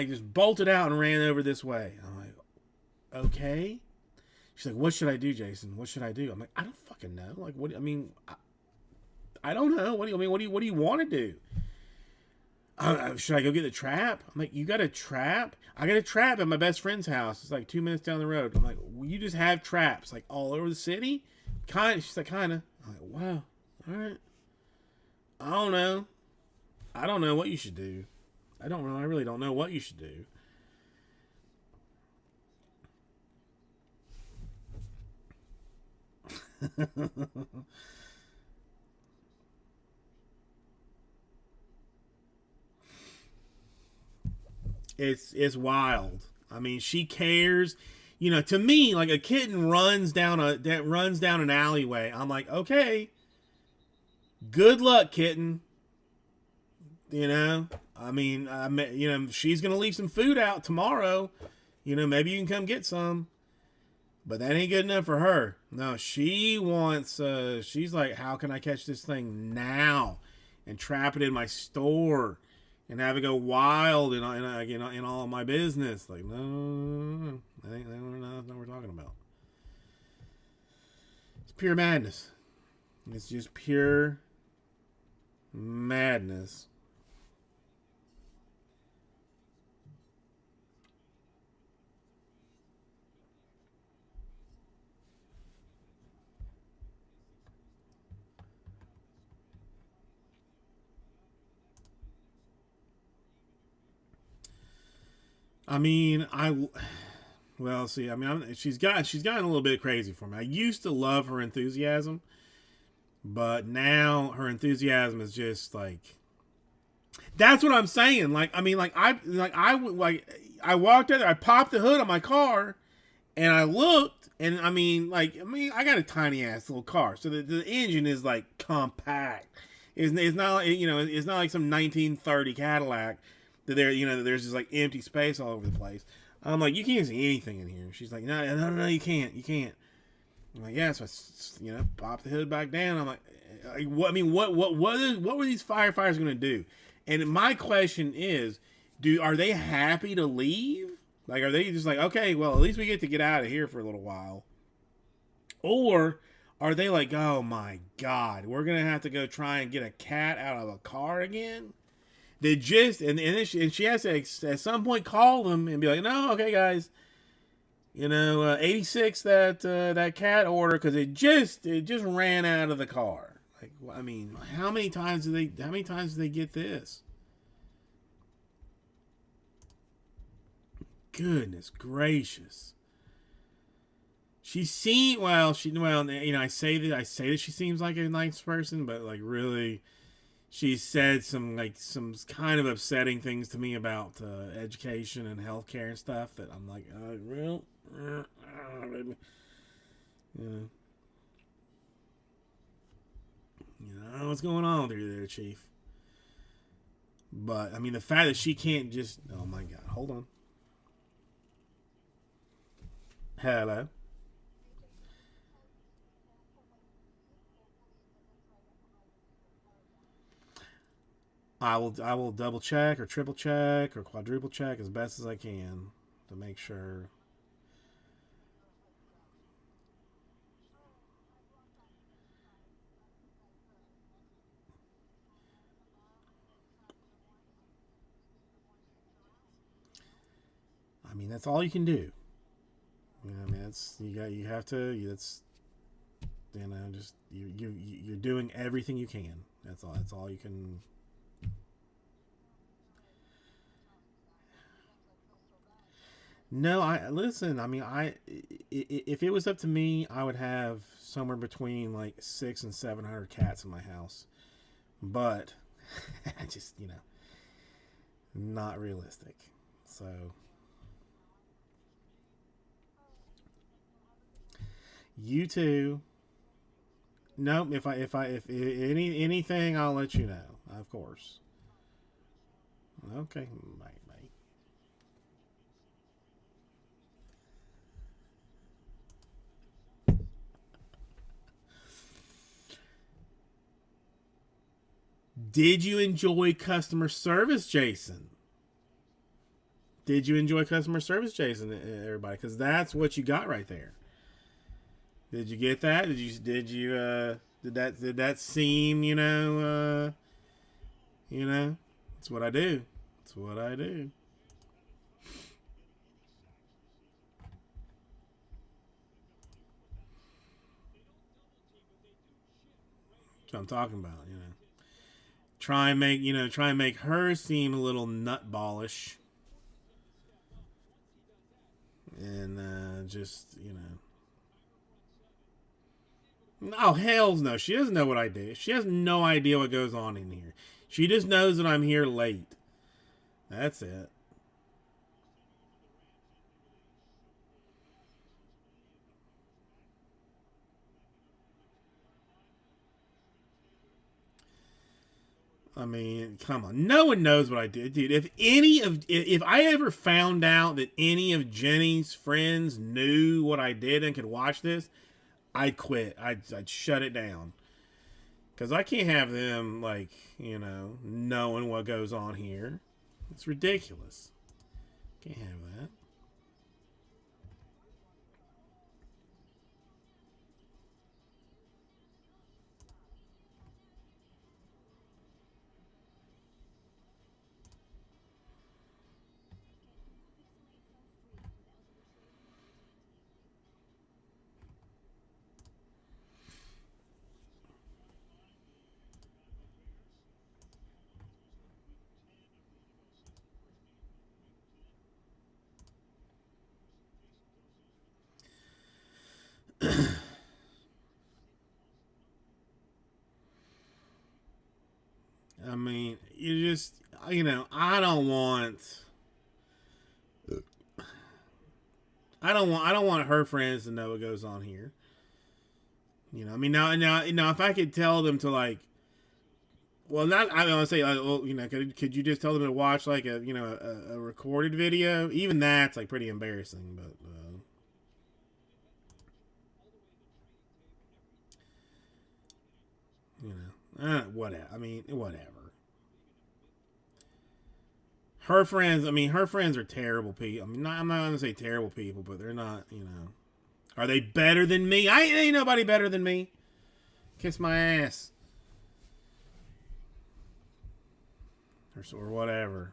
A: just bolted out and ran over this way. I'm like, okay. She's like, what should I do, Jason? What should I do? I'm like, I don't fucking know. Like, what? I mean, I don't know. What do you want to do? Should I go get the trap? I'm like, you got a trap? I got a trap at my best friend's house. It's like 2 minutes down the road. I'm like, well, you just have traps like all over the city? She's like, kinda. I'm like, wow. All right. I don't know. I don't know what you should do. I don't know. I really don't know what you should do. It's wild. I mean, she cares. To me, like a kitten runs down an alleyway. I'm like, okay, good luck, kitten. I mean, she's gonna leave some food out tomorrow. Maybe you can come get some. But that ain't good enough for her. No, she wants. She's like, how can I catch this thing now, and trap it in my store, and have it go wild in all of my business? Like, no, that ain't not what we're talking about. It's pure madness. It's just pure madness. I mean, well, see, I mean, she's gotten a little bit crazy for me. I used to love her enthusiasm, but now her enthusiasm is just like, that's what I'm saying. Like, I mean, I walked out there, I popped the hood on my car, and I looked, and I got a tiny ass little car, so the engine is like compact. It's not, it's not like some 1930 Cadillac that there's just like empty space all over the place. I'm like, you can't see anything in here. She's like, no, you can't. I'm like, yeah, so I, pop the hood back down. I'm like, what? I mean, what were these firefighters going to do? And my question is, are they happy to leave? Like, are they just like, okay, well, at least we get out of here for a little while? Or are they like, oh my God, we're going to have to go try and get a cat out of a car again? They just, and she has to at some point call them and be like, no, okay, guys, 86 that cat order, because it just ran out of the car. Like, I mean, how many times do they get this? Goodness gracious. I say that she seems like a nice person, but like really, she said some kind of upsetting things to me about education and healthcare and stuff that I'm like, real, what's going on with you there, Chief? But I mean, the fact that she can't just, oh my God, hold on. Hello. I will double check or triple check or quadruple check as best as I can to make sure. I mean, that's all you can do. I mean, you have to. That's just you're doing everything you can. That's all you can. No, I listen. I mean, if it was up to me, I would have somewhere between like 600 and 700 cats in my house, but I just not realistic. So you too. Nope. If anything, I'll let you know. Of course. Okay. Bye. Bye. Did you enjoy customer service, Jason? Did you enjoy customer service, Jason? Everybody, because that's what you got right there. Did you get that? Did that seem It's what I do. It's what I do. That's what I'm talking about. Try and make her seem a little nutballish, and oh hell's no, she doesn't know what I do. She has no idea what goes on in here. She just knows that I'm here late. That's it. I mean, come on. No one knows what I did, dude. If I ever found out that any of Jenny's friends knew what I did and could watch this, I'd quit. I'd shut it down. Because I can't have them, like, knowing what goes on here. It's ridiculous. Can't have that. I mean, you just, you know, I don't want her friends to know what goes on here. You know, I mean, now, if I could tell them to like, well, not, I don't want to say, like, well, you know, could you just tell them to watch like a, you know, a recorded video? Even that's like pretty embarrassing, but, you know, whatever. I mean, whatever. Her friends are terrible people. I mean, I'm not gonna say terrible people, but they're not, you know. Are they better than me? I ain't nobody better than me. Kiss my ass. Or whatever.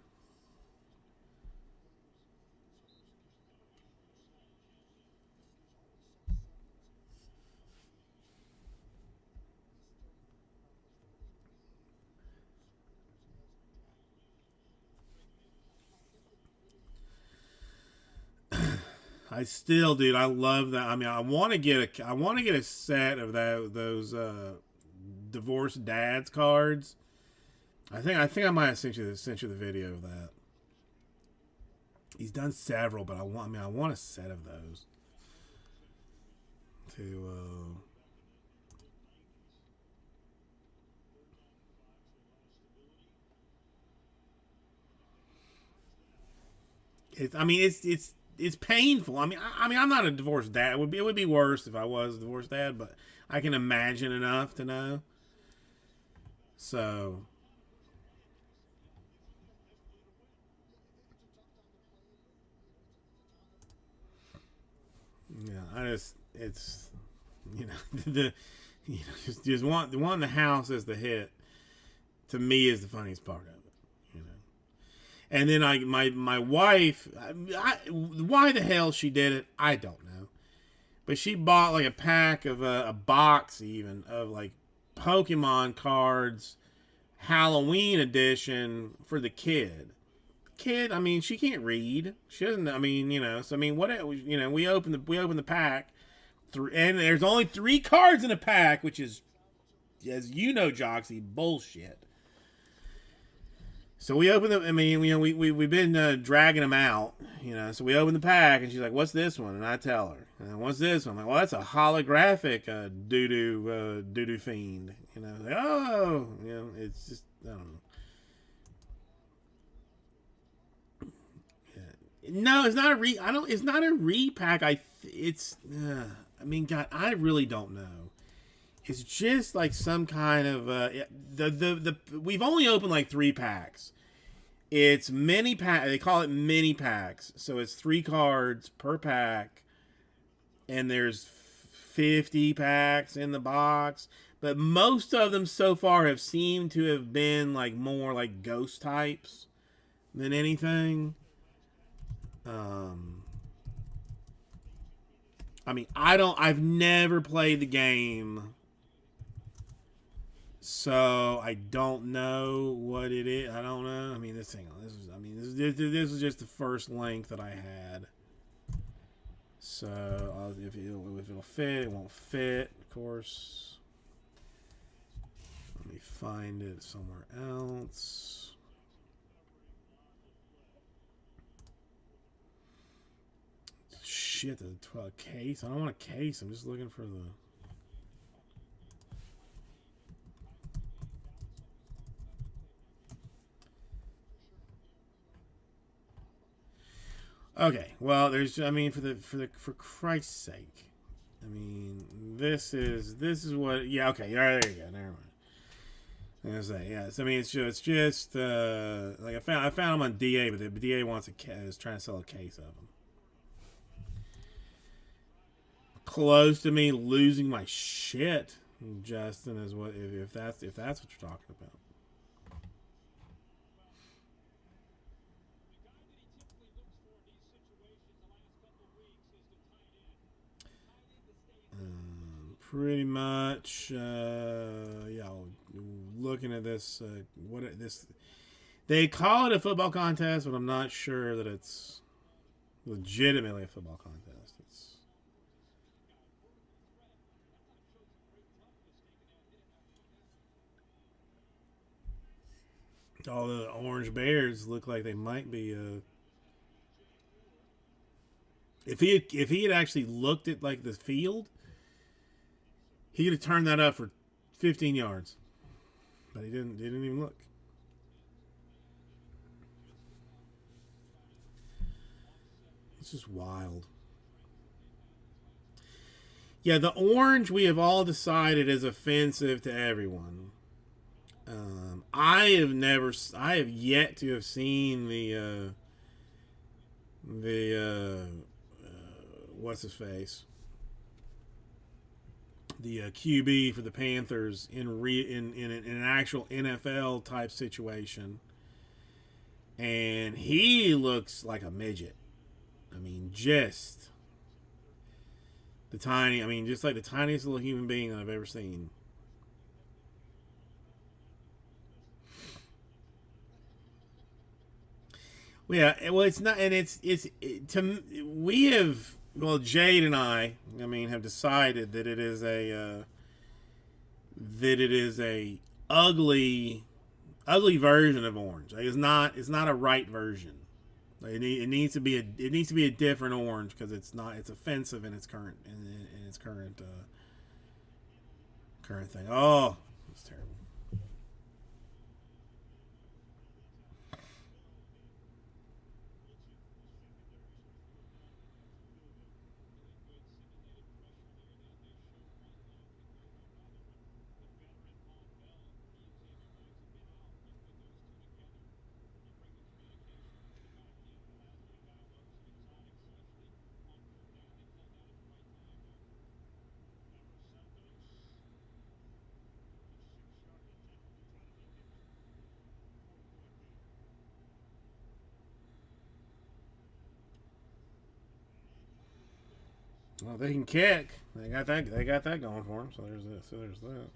A: I still, dude, I love that. I mean, I want to get a set of those divorced dads cards. I might have sent you the video of that. He's done several, but I want a set of those. To it's painful. I mean, I'm not a divorced dad. It would be worse if I was a divorced dad, but I can imagine enough to know. So, yeah, it's, you know, the, you know, just wanting the house as the hit to me is the funniest part of it, you know. And then my wife, why the hell she did it, I don't know. But she bought like a pack of a box even of like Pokemon cards, Halloween edition for the kid. Kid, I mean, she can't read. She doesn't. I mean, you know. So I mean, what, you know? We open the pack, and there's only 3 cards in a pack, which is, as you know, Joxy, bullshit. So we open them. I mean, you know, we've been dragging them out, you know. So we open the pack, and she's like, "What's this one?" And I tell her, and "What's this one?" I'm like, "Well, that's a holographic doo-doo fiend." You know, like, oh, you know, it's just, I don't know. Yeah. No, it's not a re. I don't. It's not a repack. It's. I mean, God, I really don't know. It's just like some kind of the. We've only opened like 3 packs. It's mini pack. They call it mini packs. So it's 3 cards per pack, and there's 50 packs in the box. But most of them so far have seemed to have been like more like ghost types than anything. Um, I mean, I've never played the game, so I don't know what it is. I don't know. I mean, this is just the first link that I had. So if it'll fit, it won't fit, of course. Let me find it somewhere else. Shit, the 12 case. I don't want a case. I'm just looking for the. Okay, well, there's. I mean, for Christ's sake, I mean, this is what. Yeah, okay, yeah, there you go. Never mind. I was gonna say, yes. I mean, it's just like I found them on DA, but the DA is trying to sell a case of them. Close to me losing my shit, Justin, is what if that's what you're talking about. Pretty much, yeah. Looking at this, this they call it a football contest, but I'm not sure that it's legitimately a football contest. It's All the orange bears look like they might be. If he had actually looked at like the field, he could have turned that up for 15 yards, but he didn't. Didn't even look. It's just wild. Yeah, the orange we have all decided is offensive to everyone. I have yet to have seen what's his face, the QB for the Panthers in an actual NFL type situation, and he looks like a midget. I mean, just just like the tiniest little human being I've ever seen. Well, yeah, well, it's not, and to we have Jade and I mean, have decided that it is a ugly, ugly version of orange. Like, it's not a right version. Like, it needs to be a different orange because it's offensive in its current thing. Oh, it's terrible. Well, they can kick. They got that. They got that going for them. So there's this. So there's that.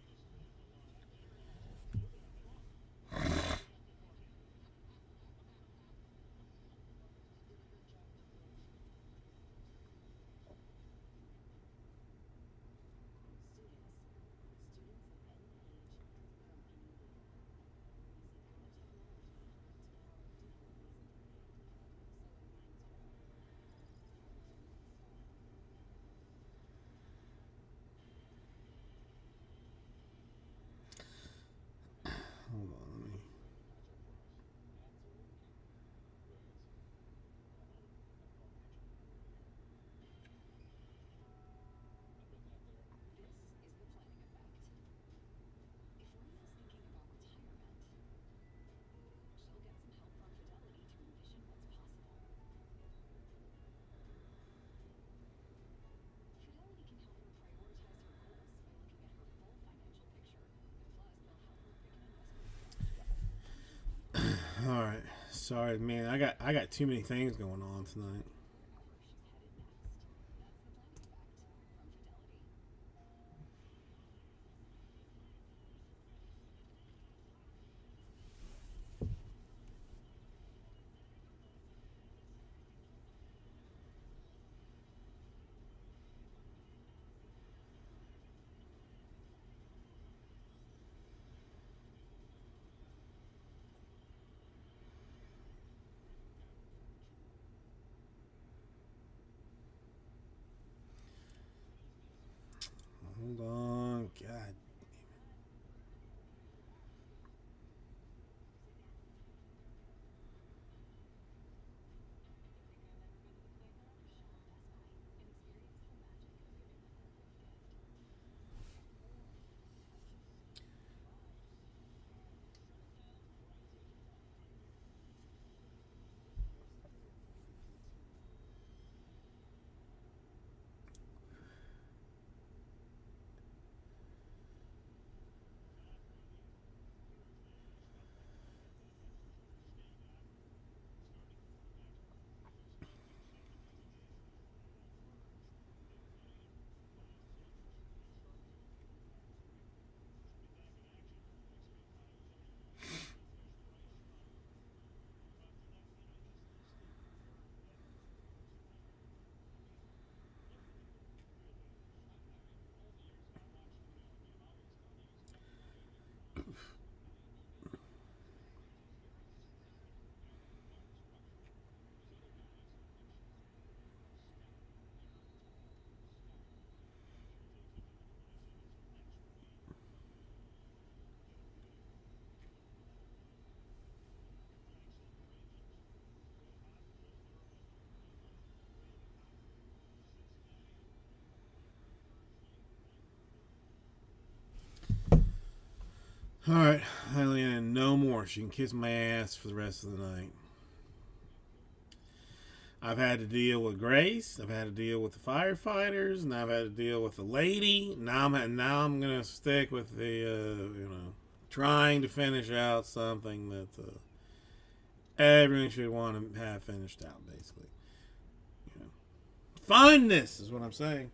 A: Hold on. Let me. All right. Sorry, man. I got too many things going on tonight. Hold on. God. Alright, Helena, no more. She can kiss my ass for the rest of the night. I've had to deal with Grace. I've had to deal with the firefighters, and I've had to deal with the lady. Now I'm gonna stick with the trying to finish out something that everyone should want to have finished out. Basically, funness is what I'm saying.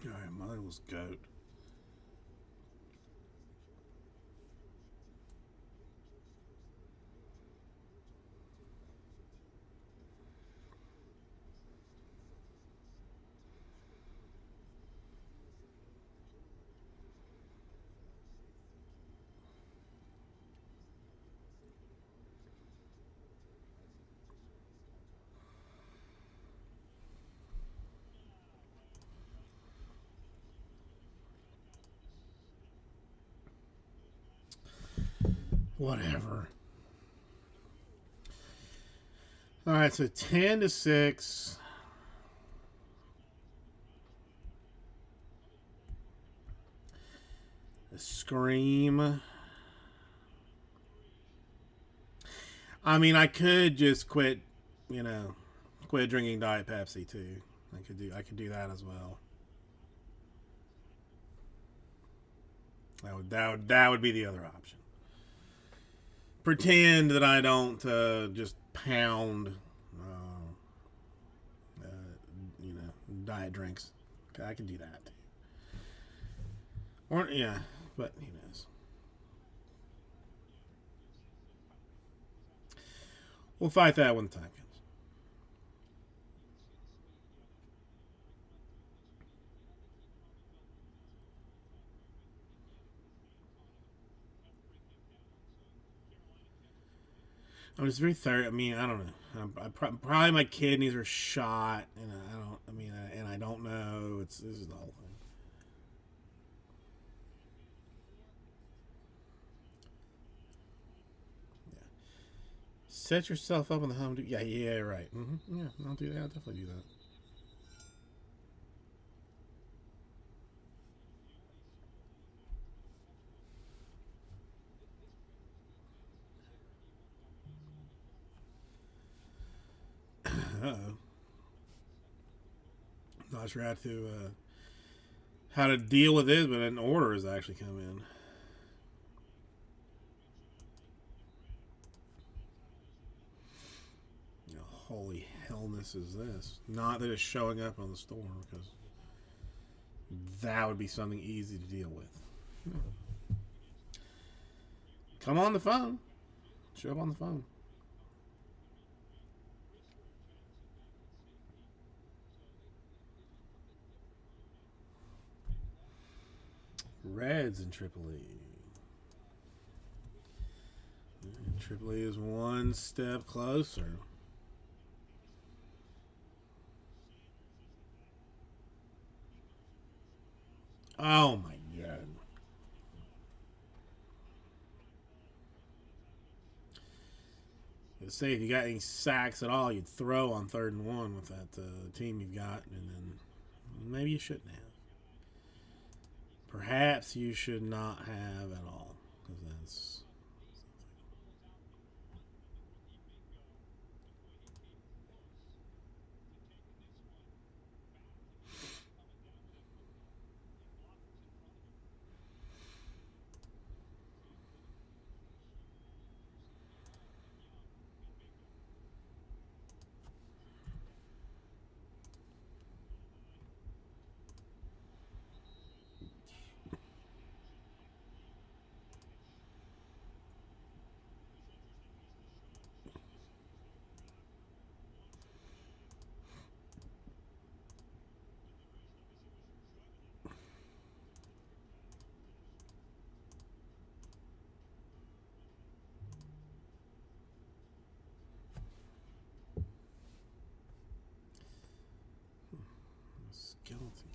A: All right, motherless goat. Whatever. All right, so 10-6. Scream. I mean, I could just quit, quit drinking Diet Pepsi too. I could do that as well. That would be the other option. Pretend that I don't just pound, uh, diet drinks. I can do that too. Or yeah, but who knows? We'll fight that when the time comes. I'm just very third. I mean, I don't know. Probably my kidneys are shot, and I don't. I mean, and I don't know. This is the whole thing. Set yourself up on the home. Yeah, right. Yeah, I'll do that. I'll definitely do that. Uh-oh. Not sure how to deal with it, but an order has actually come in. Holy hellness is this? Not that it's showing up on the store, because that would be something easy to deal with. Come on the phone. Show up on the phone. Reds in Tripoli. Tripoli is one step closer. Oh my god. Let's say if you got any sacks at all, you'd throw on 3rd and 1 with that team you've got, and then maybe you shouldn't have. Perhaps you should not have at all, because that's. Skeleton key.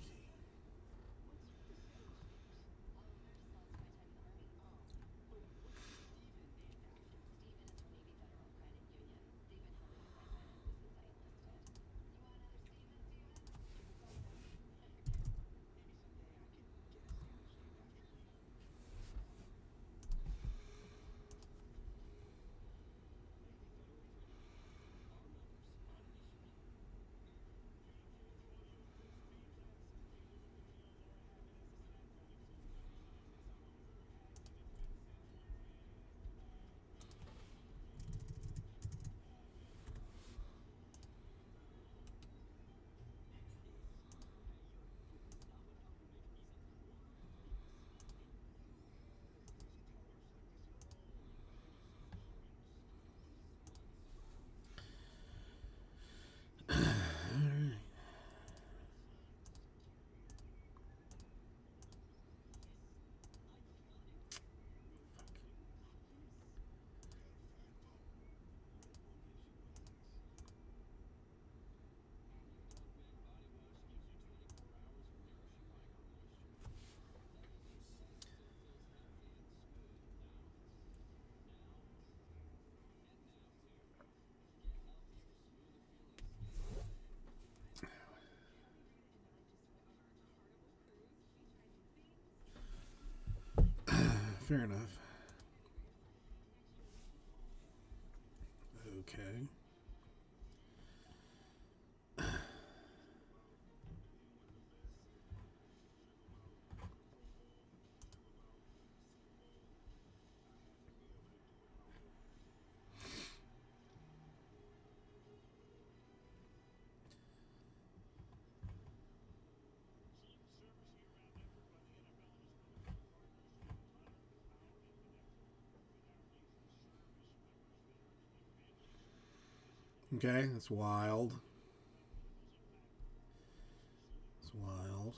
A: Fair enough. Okay. Okay, that's wild. It's wild.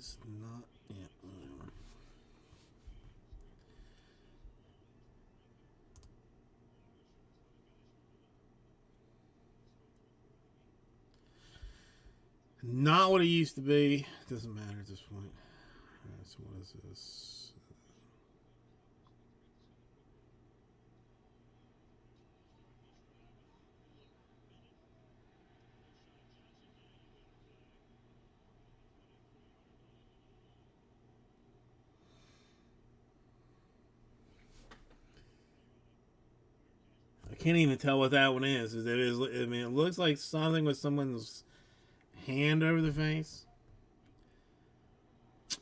A: It's not. Yeah. Whatever. Not what it used to be. Doesn't matter at this point. Alright, so what is this? I can't even tell what that one is. It is. I mean, it looks like something with someone's hand over the face.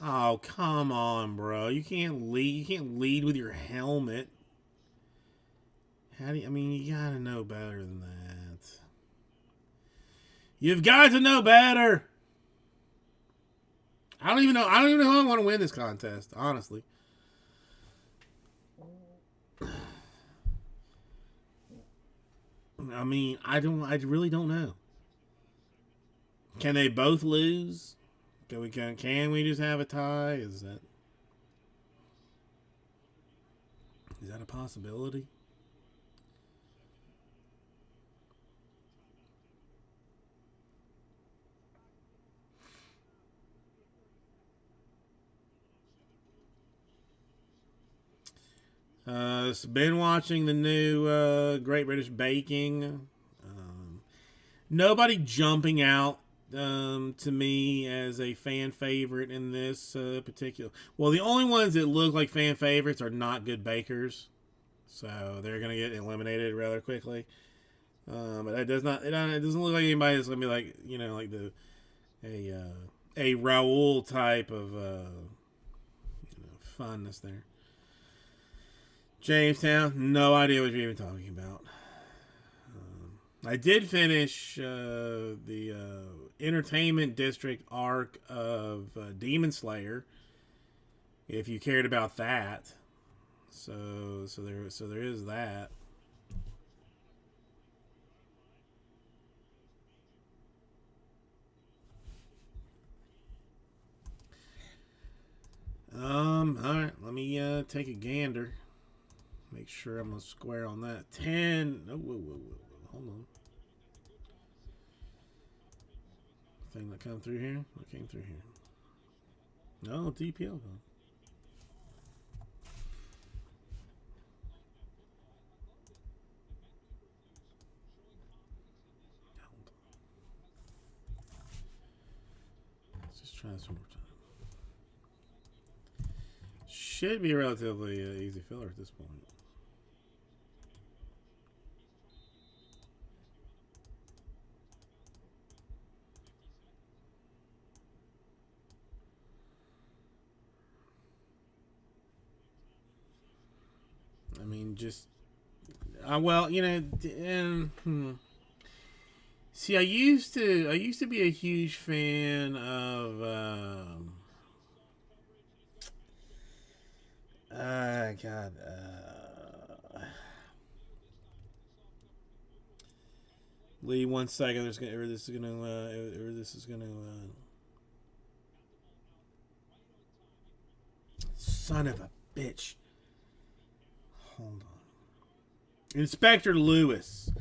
A: Oh, come on, bro. You can't lead. You can't lead with your helmet. How do you, I mean, you gotta know better than that. You've got to know better. I don't even know. I don't even know who I want to win this contest, honestly. I mean, I don't. I really don't know. Can they both lose? Can we just have a tie? Is that a possibility? So been watching the new Great British Baking. Nobody jumping out to me as a fan favorite in this particular. Well, the only ones that look like fan favorites are not good bakers, so they're gonna get eliminated rather quickly. But that does not. It doesn't look like anybody that's gonna be like like a Raul type of funness there. Jamestown, no idea what you're even talking about. I did finish the Entertainment District arc of Demon Slayer. If you cared about that, so there is that. All right. Let me take a gander. Make sure I'm a square on that. 10. Oh, whoa. Hold on. Thing that come through here? What came through here? No, DPL. Let's just try this one more time. Should be a relatively easy filler at this point. I mean, just well, see, I used to be a huge fan of God, Lee. 1 second. This is gonna. Son of a bitch. Hold on. Inspector Lewis.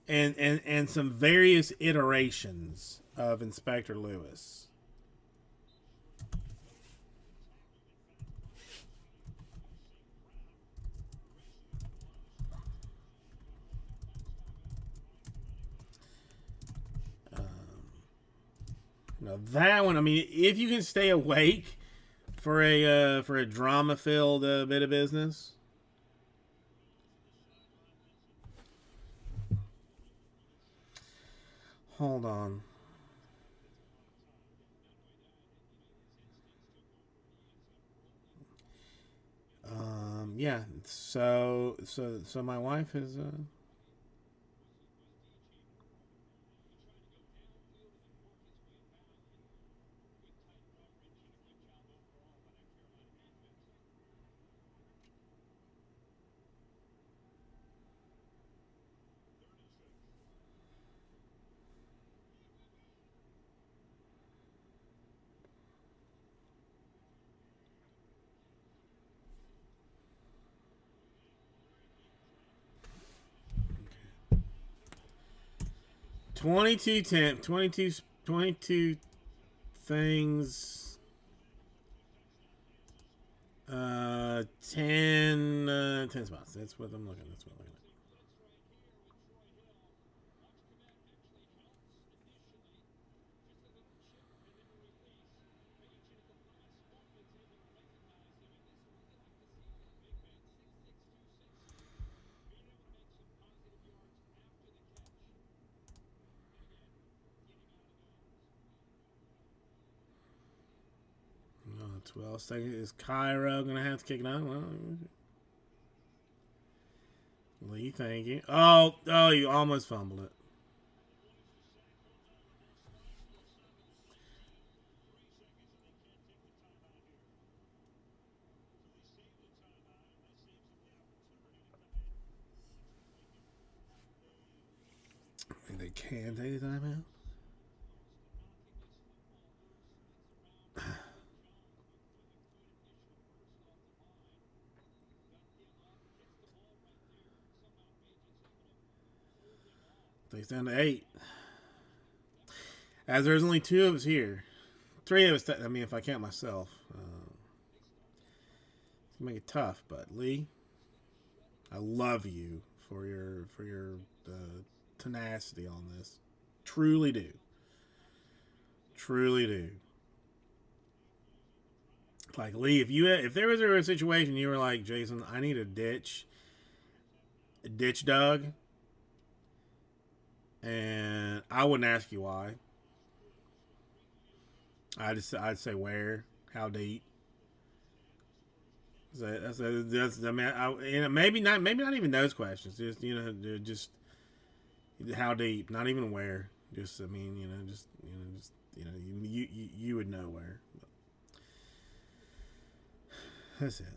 A: And some various iterations of Inspector Lewis. Now that one, I mean, if you can stay awake for a drama-filled bit of business. Hold on. Yeah. So my wife is 22 temp, 22 things. 10 spots. That's what I'm looking at. That's what I'm looking at. No, 12 seconds. Is Cairo gonna have to kick it out? Well, Lee, thank you. Oh, you almost fumbled it. They can take a timeout. Takes down to 8. As there's only 2 of us here. 3 of us. I mean, if I count myself. It's gonna make it tough, but Lee, I love you for your tenacity on this. Truly do. Truly do. Like Lee, if there was a situation you were like, Jason, I need a ditch Doug, and I wouldn't ask you why. I'd say where, how deep. That's I mean, maybe not even those questions. Just just how deep, not even where. Just I mean, you would know where. That's it.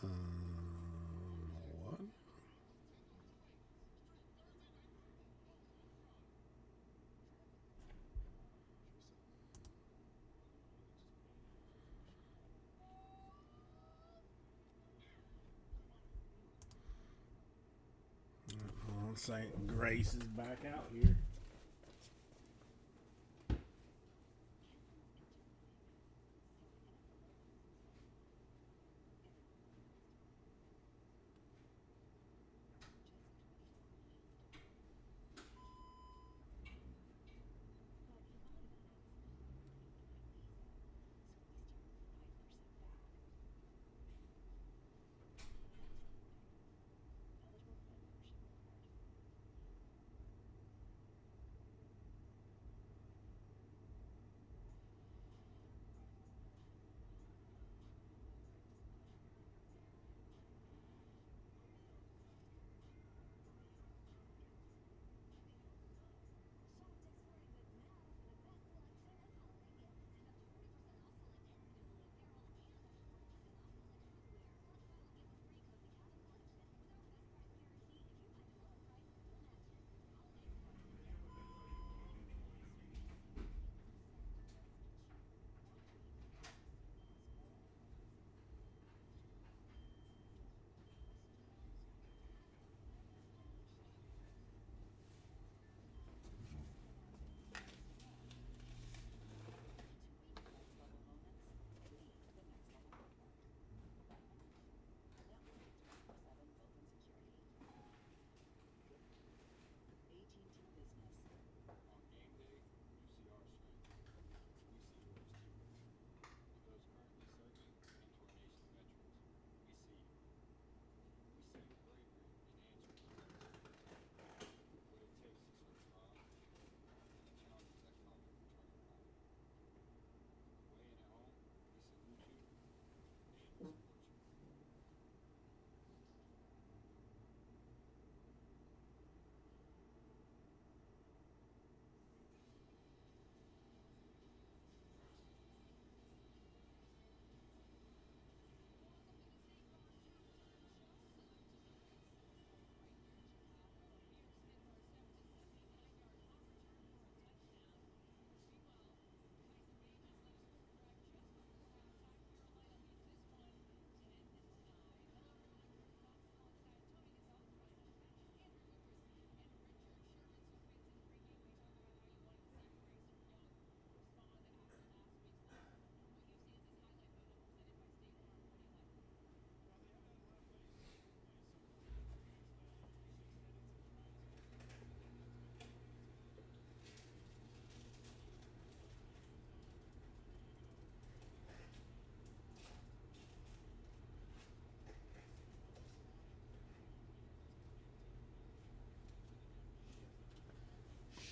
A: What? Hold on, Saint Grace is back out here.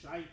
A: shite.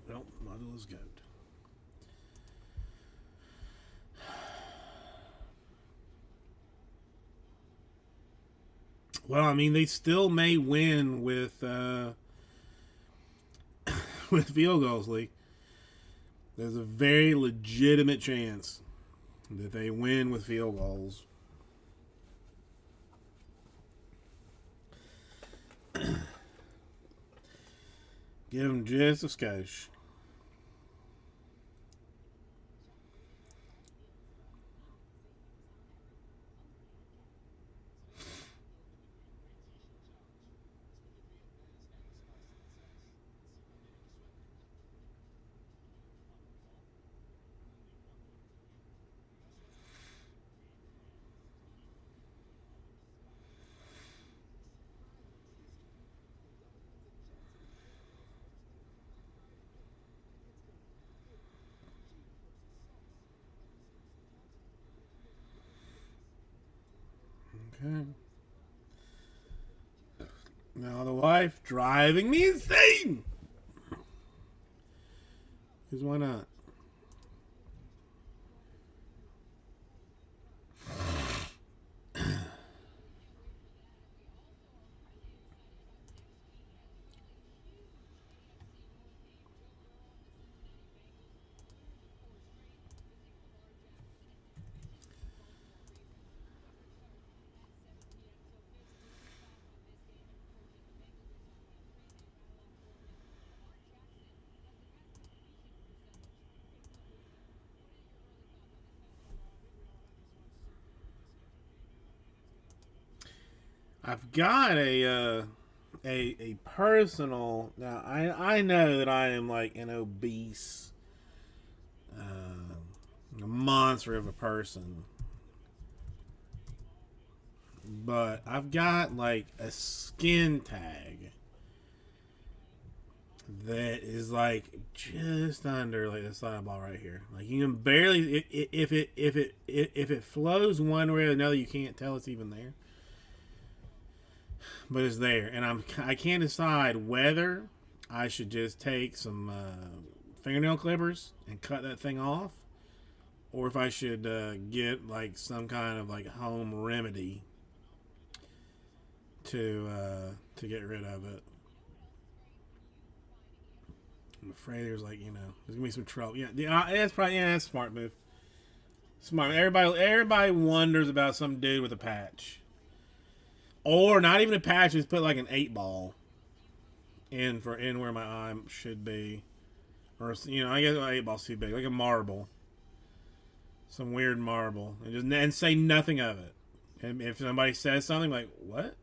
A: Well, motherless goat. Well, I mean, they still may win with with field goals, Lee. There's a very legitimate chance that they win with field goals. Give them just a skosh. Okay. Now the wife driving me insane. Because why not? I've got a personal. Now I know that I am like an obese, a monster of a person, but I've got like a skin tag that is like just under like the sideball right here. Like you can barely if it flows one way or another, you can't tell it's even there. But it's there, and I can't decide whether I should just take some fingernail clippers and cut that thing off, or if I should get like some kind of like home remedy to get rid of it. I'm afraid there's like there's gonna be some trouble. Yeah, that's probably that's a smart move. Smart. Everybody wonders about some dude with a patch, or not even a patch. Just put like an 8-ball in where my eye should be, or I guess my 8-ball's too big, like a marble, some weird marble, and say nothing of it. And if somebody says something like what,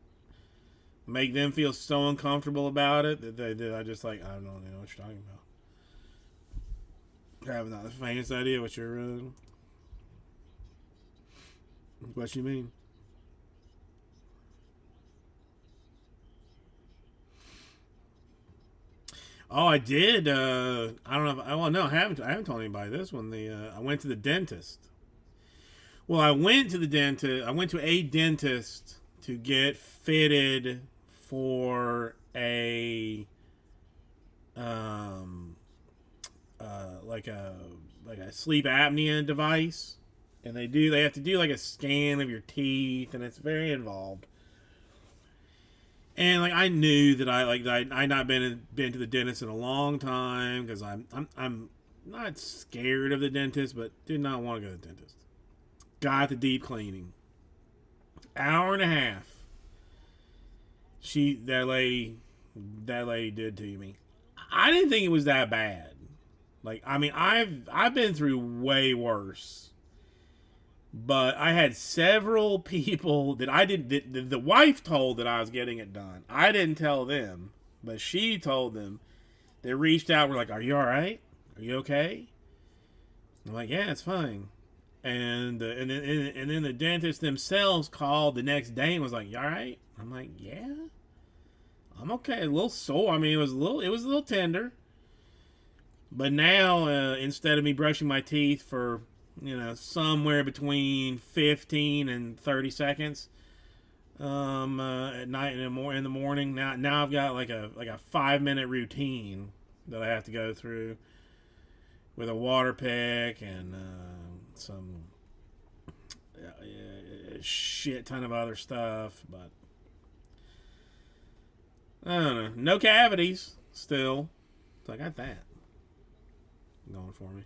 A: make them feel so uncomfortable about it that I just like I don't know what you're talking about. I have not the faintest idea what you're what you mean. Oh, I did. I don't know. I haven't told anybody this one. I went to the dentist. Well, I went to a dentist to get fitted for a like a sleep apnea device, and they have to do like a scan of your teeth, and it's very involved. And like I knew that I not been to the dentist in a long time because I'm not scared of the dentist, but did not want to go to the dentist. Got the deep cleaning, hour and a half. That lady did to me. I didn't think it was that bad. Like I mean I've been through way worse. But I had several people that the wife told that I was getting it done. I didn't tell them, but she told them. They reached out, were like, "Are you all right? Are you okay?" I'm like, "Yeah, it's fine." And then the dentist themselves called the next day and was like, "You all right?" I'm like, "Yeah, I'm okay. A little sore. I mean, it was a little tender. But now, instead of me brushing my teeth for somewhere between 15 and 30 seconds at night and in the morning. Now I've got like a 5-minute routine that I have to go through with a water pick and some shit ton of other stuff. But I don't know. No cavities still. So I got that going for me.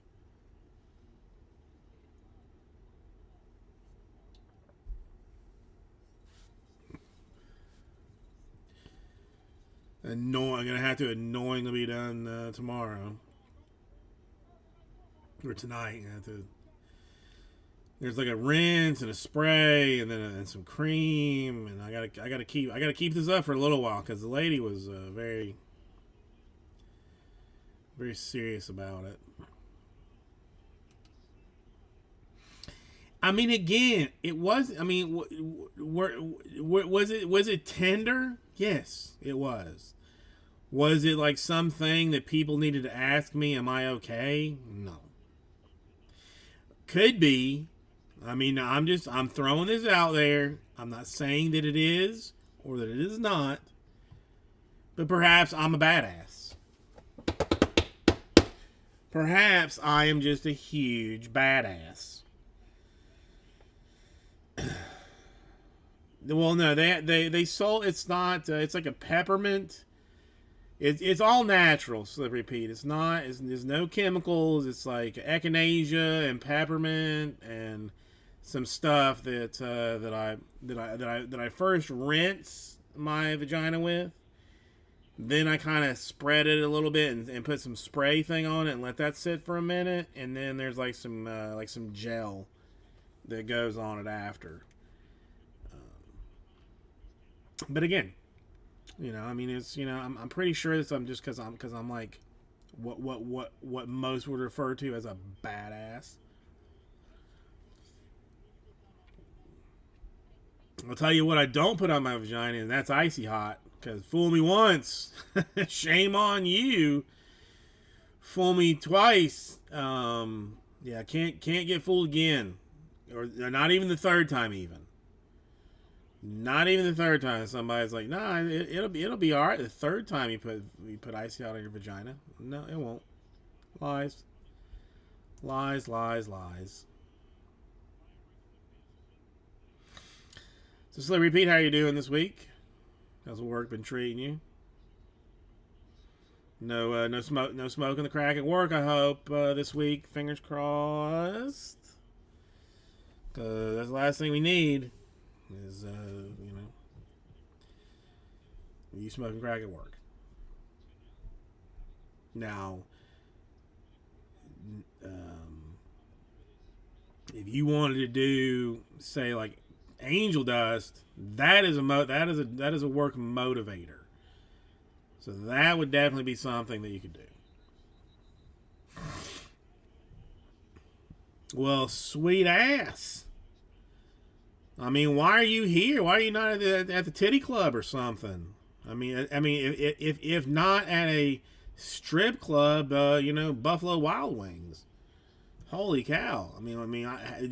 A: I'm gonna have to annoyingly be done tomorrow or tonight. There's like a rinse and a spray and then and some cream, and I gotta keep this up for a little while because the lady was very very serious about it. I mean, again, it was. I mean, was it tender? Yes, it was. Was it like something that people needed to ask me? Am I okay? No. Could be. I mean, I'm throwing this out there. I'm not saying that it is or that it is not. But perhaps I'm a badass. Perhaps I am just a huge badass. Well, no, they sold. It's not. It's like a peppermint. It's all natural. Slippery Pete. It's not. There's no chemicals. It's like echinacea and peppermint and some stuff that I first rinse my vagina with. Then I kind of spread it a little bit and put some spray thing on it and let that sit for a minute. And then there's like some gel that goes on it after. But again, I mean, it's I'm pretty sure that I'm just because I'm like what most would refer to as a badass. I'll tell you what I don't put on my vagina, and that's icy hot Because fool me once, shame on you. Fool me twice, yeah, can't get fooled again, or not even the third time. Even not even the third time. Somebody's like, nah, it'll be all right. The third time you put icy out on your vagina, no, it won't. Lies, lies, lies, lies. So, Celebrity Pete, how you doing this week? How's work been treating you? No smoke, no smoking the crack at work. I hope this week. Fingers crossed. Cause that's the last thing we need is you smoking crack at work. Now, if you wanted to do, say, like angel dust, that is a work motivator. So that would definitely be something that you could do. Well, sweet ass. I mean, why are you here? Why are you not at the titty club or something? I mean, if not at a strip club, Buffalo Wild Wings. Holy cow!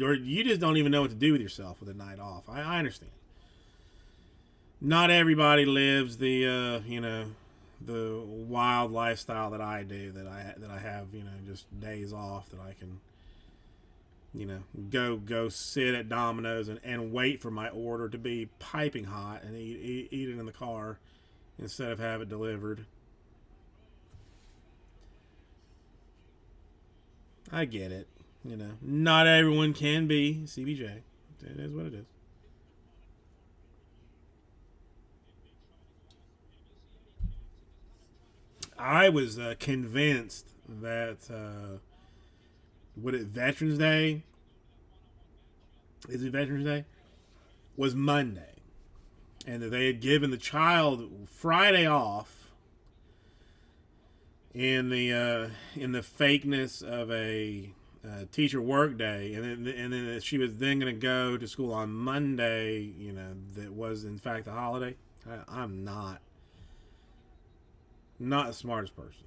A: Or you just don't even know what to do with yourself with a night off. I understand. Not everybody lives the the wild lifestyle that I do. That I have just days off that I can go sit at Domino's and wait for my order to be piping hot and eat it in the car instead of have it delivered. I get it. Not everyone can be CBJ. It is what it is. I was convinced that Veterans Day? Is it Veterans Day? Was Monday, and that they had given the child Friday off in the fakeness of a teacher work day, and then she was then going to go to school on Monday. That was in fact a holiday. I'm not the smartest person,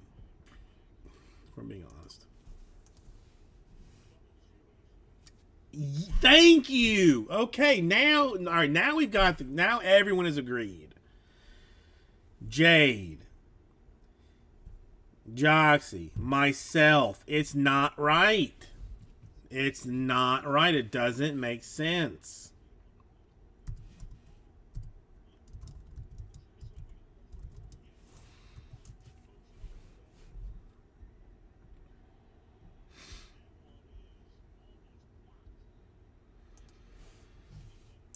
A: if I'm being honest. Thank you. Okay, now, all right. Now we've got. Now everyone has agreed. Jade, Joxy, myself. It's not right. It's not right. It doesn't make sense.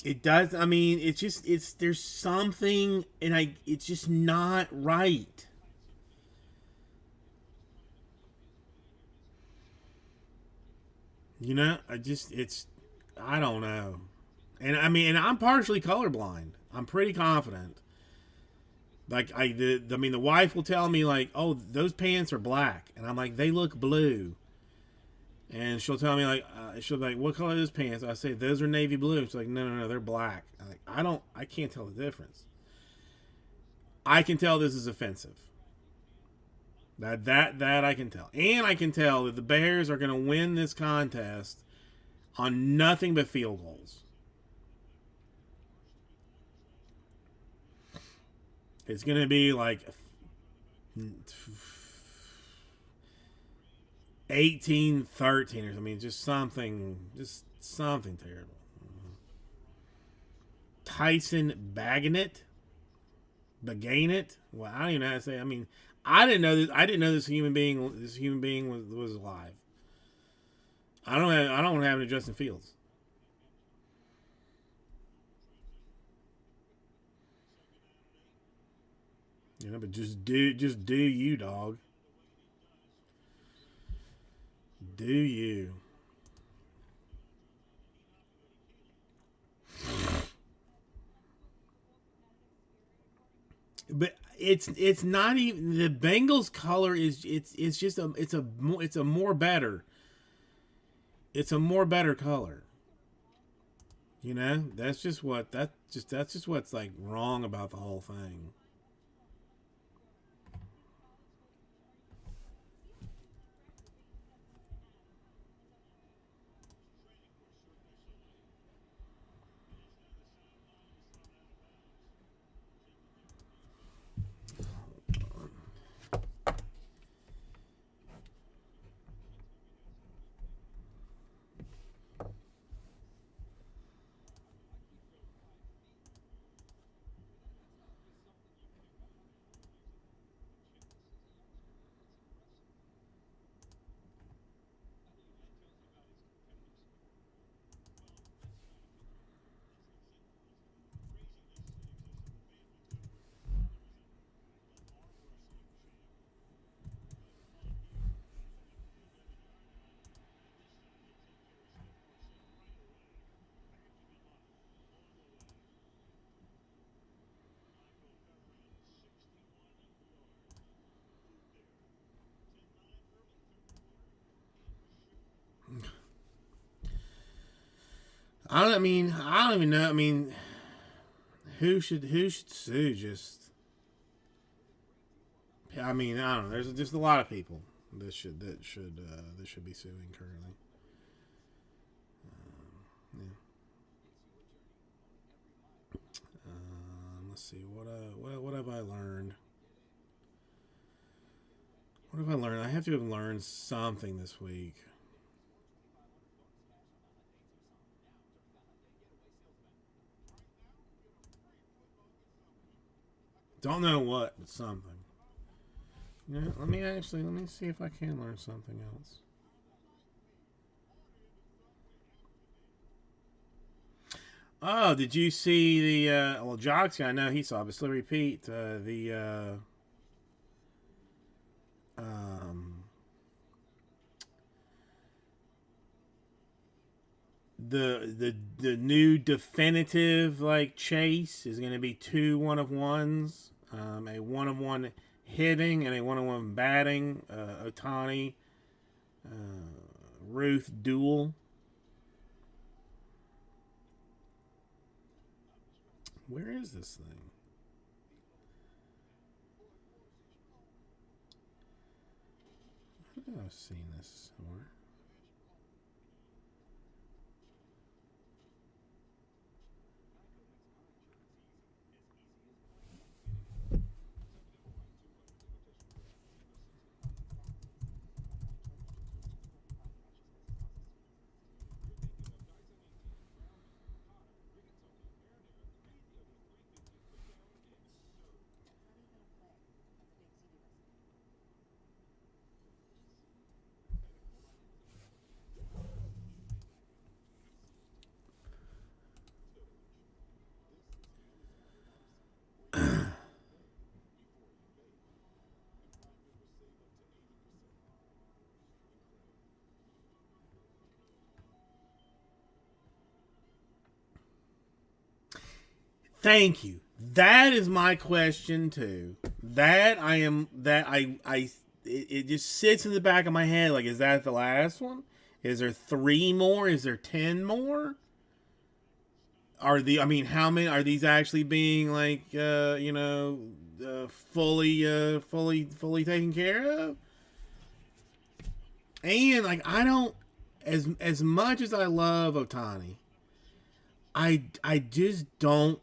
A: It does. I mean, there's something, and it's just not right. I don't know. And and I'm partially colorblind. I'm pretty confident. Like the wife will tell me like, "Oh, those pants are black," and I'm like, "They look blue." And she'll tell me like, she'll be like, "What color are those pants?" I say, "Those are navy blue." She's like, "No, they're black." I'm like, I can't tell the difference. I can tell this is offensive. That I can tell, and I can tell that the Bears are going to win this contest on nothing but field goals. It's going to be like 18-13 or something. Just something terrible. Tyson Bagnet. Well, I don't even know how to say. I didn't know this. I didn't know this human being. This human being was alive. I don't have any Justin Fields. But just do you, dog. Do you? But it's not even the Bengals color is it's just a more better. It's a more better color. That's just what's like wrong about the whole thing. I don't even know. I mean, who should sue? Just, I mean, I don't know. There's just a lot of people that should be suing currently. Yeah. Let's see what have I learned. What have I learned? I have to have learned something this week. Don't know what, but something. Yeah, let me see if I can learn something else. Oh, did you see the well Jocksy? I know he saw, but still repeat um, the new definitive like chase is going to be two one of ones, a one of one hitting and a one of one batting. Otani, Ruth duel. Where is this thing? I've seen this somewhere. Thank you. That is my question too. It just sits in the back of my head. Like, is that the last one? Is there three more? Is there 10 more? I mean, how many are these actually being like, fully taken care of? And like, I don't, as much as I love Otani, I just I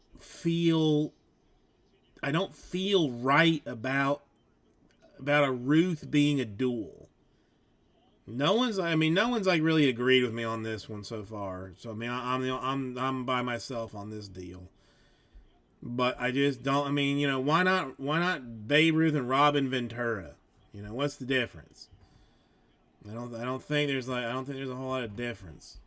A: don't feel right about a Ruth being a duel. No one's like really agreed with me on this one so far. So I mean, I'm by myself on this deal. But I just don't. I mean, why not Babe Ruth and Robin Ventura? What's the difference? I don't think there's a whole lot of difference.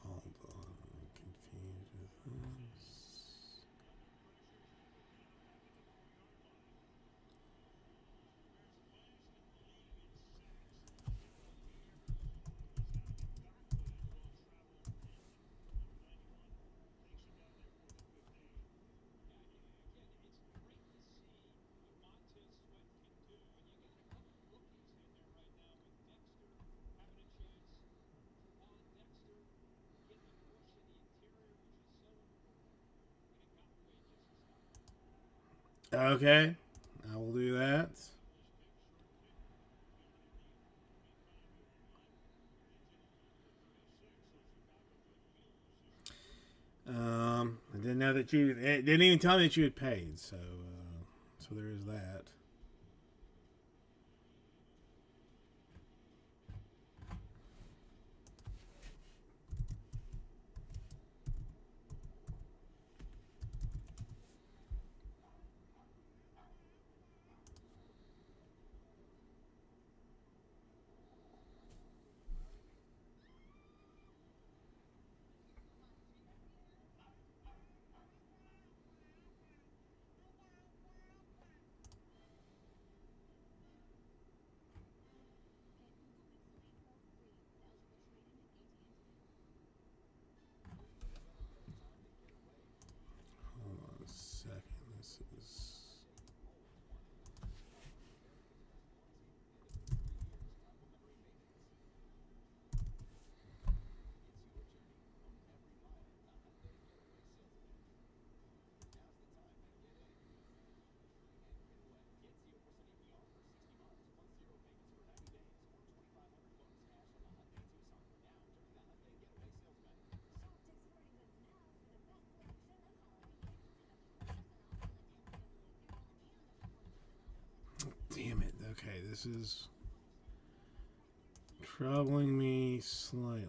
A: Hold on, I'm confused with this. Okay, I will do that. I didn't know that you. It didn't even tell me that you had paid. So there is that. Okay, this is troubling me slightly.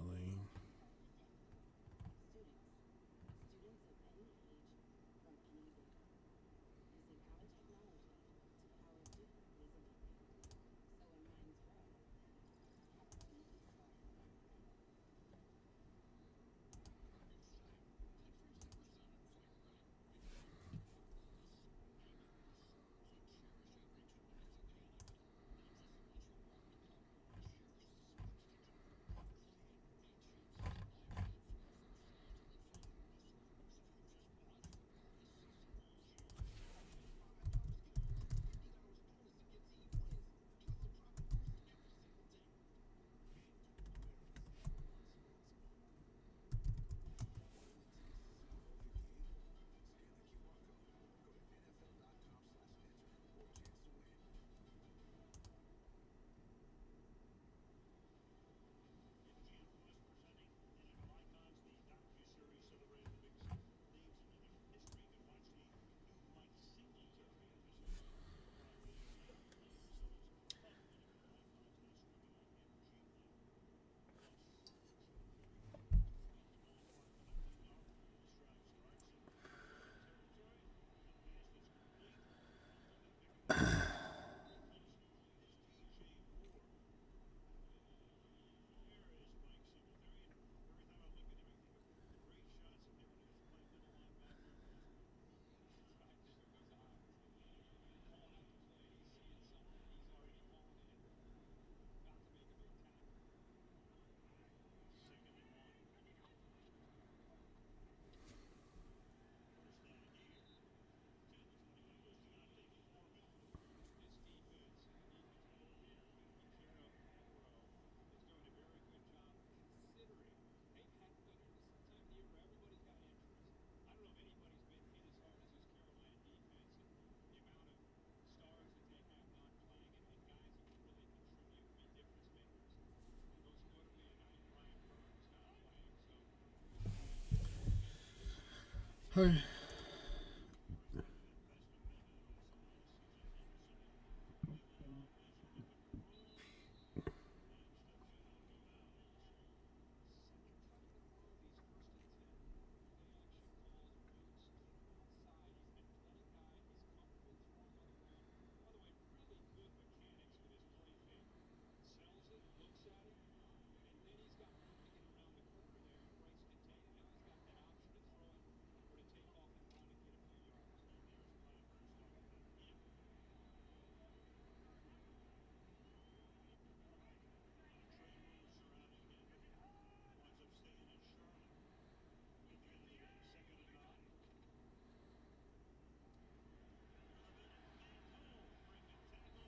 A: Okay.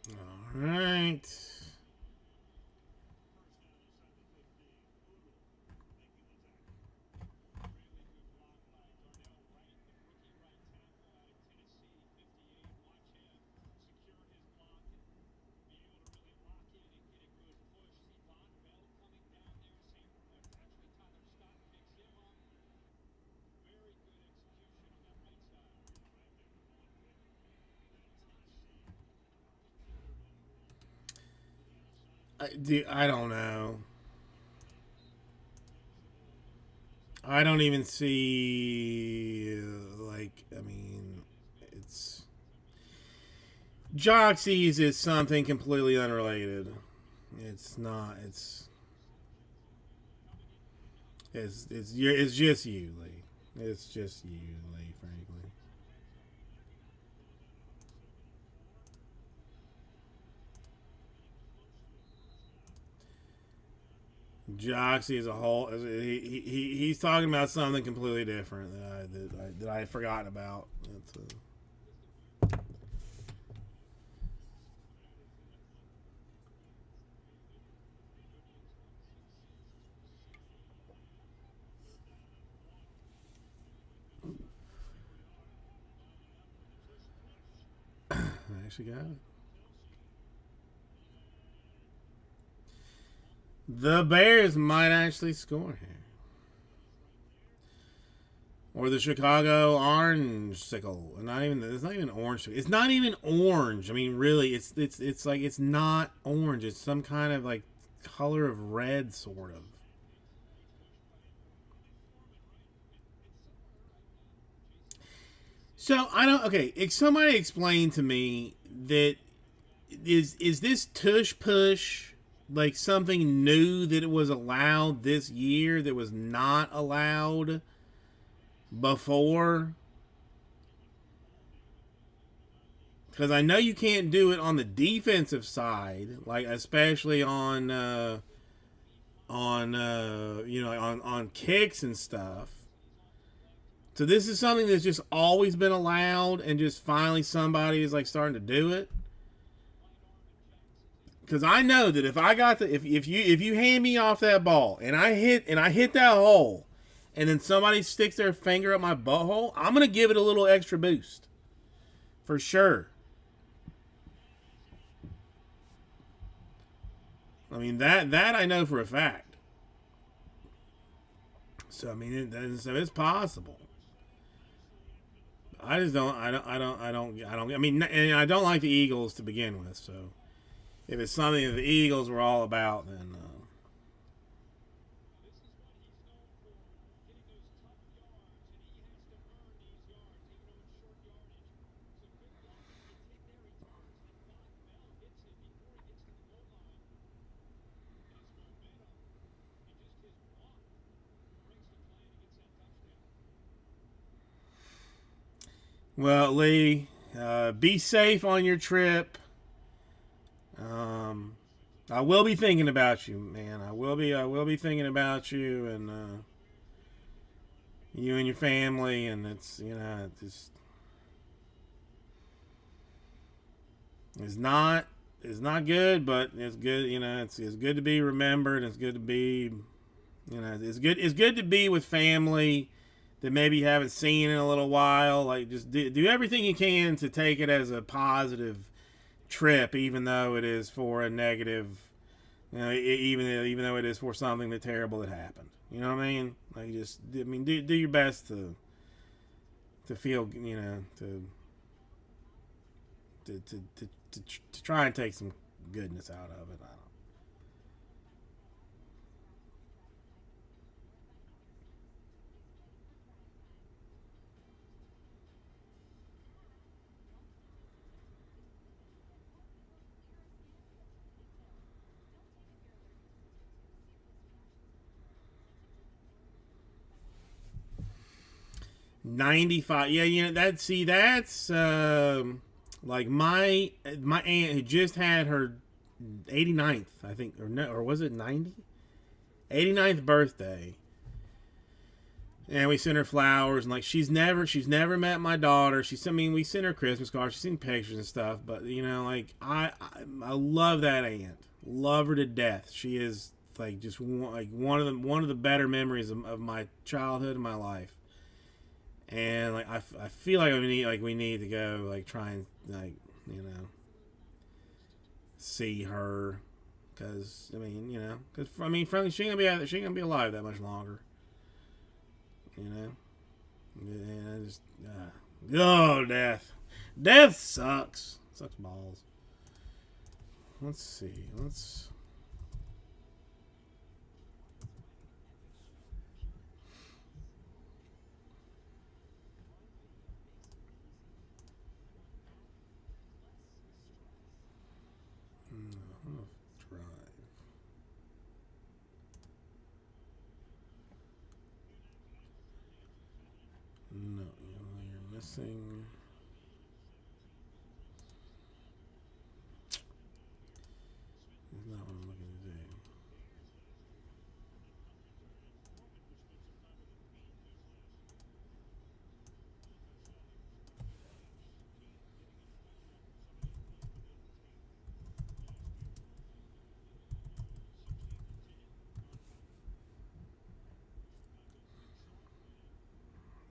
A: All right. I don't know. I don't even see like I mean it's Joxy's is something completely unrelated. It's not. It's just you, Lee. It's just you, Lee. Frankly, Joxy as a whole, he's talking about something completely different that I had forgotten about. I actually got it. The Bears might actually score here. Or the Chicago orange sickle. Not even. It's not even orange. It's not even orange. I mean, really, it's like it's not orange. It's some kind of like color of red, sort of. So I don't. Okay, if somebody explain to me that is this tush push like something new that it was allowed this year that was not allowed before? Because I know you can't do it on the defensive side, like especially on kicks and stuff. So this is something that's just always been allowed, and just finally somebody is like starting to do it. Because I know that if I got the if you hand me off that ball and I hit that hole, and then somebody sticks their finger up my butthole, I'm gonna give it a little extra boost, for sure. I mean that I know for a fact. So I mean, so it's possible. I just don't. I don't. I mean, and I don't like the Eagles to begin with. So if it's something that the Eagles were all about, then. 'Well, Lee, be safe on your trip. Um, I will be thinking about you, man. I will be. I will be thinking about you and you and your family. And it's not it's not good, but it's good. It's good to be remembered. It's good to be. It's good to be with family that maybe you haven't seen in a little while. Like, just do everything you can to take it as a positive trip, even though it is for a negative. Even though it is for something that terrible that happened. You know what I mean? Like, just do your best to feel, to try and take some goodness out of it. I don't. 95. Yeah, that's like my aunt who just had her 89th, I think, or no, or was it 90? 89th birthday. And we sent her flowers, and like she's never met my daughter. We sent her Christmas cards, she's seen pictures and stuff, but like I love that aunt. Love her to death. She is like just one of the better memories of my childhood and my life. And like I feel like we need to go like try and like see her, because frankly she ain't gonna be alive that much longer. Yeah, just death sucks balls. Let's see, I'm gonna drive. No, you're missing. That's not what I'm looking to do.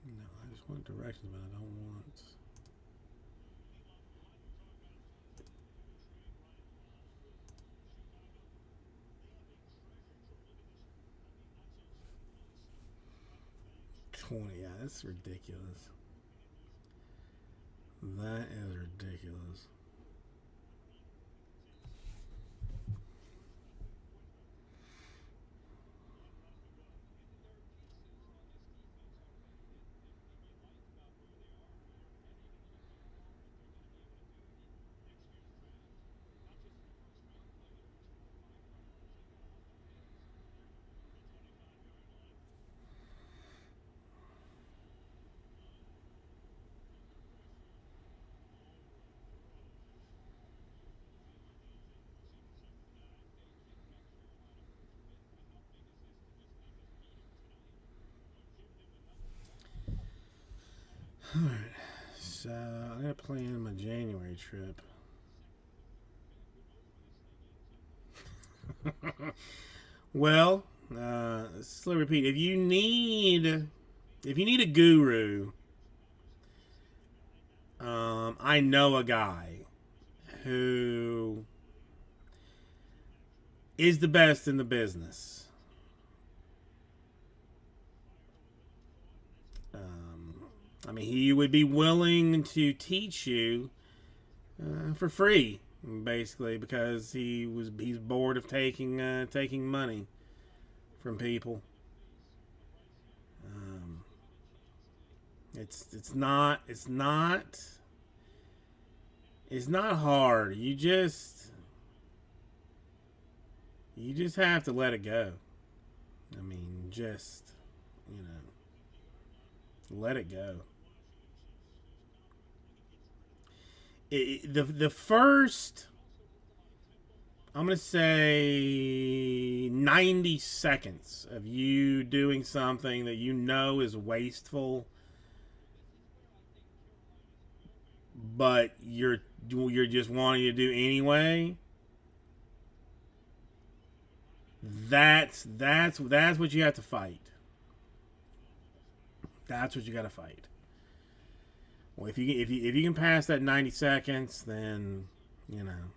A: No, I just want directions, but I don't want. 20. Yeah, that's ridiculous. That is ridiculous. Alright, so I gotta plan my January trip. Well, let's repeat. If you need a guru, I know a guy who is the best in the business. I mean, he would be willing to teach you for free, basically, because he's bored of taking money from people. It's not hard. You just have to let it go. I mean, just let it go. The first, I'm gonna say 90 seconds of you doing something that you know is wasteful, but you're just wanting to do anyway. That's what you have to fight. That's what you got to fight. Well, if you can pass that 90 seconds, then then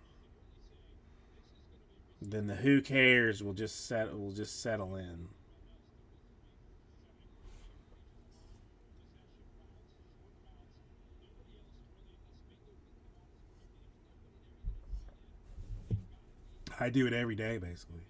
A: the who cares will just settle in. I do it every day, basically.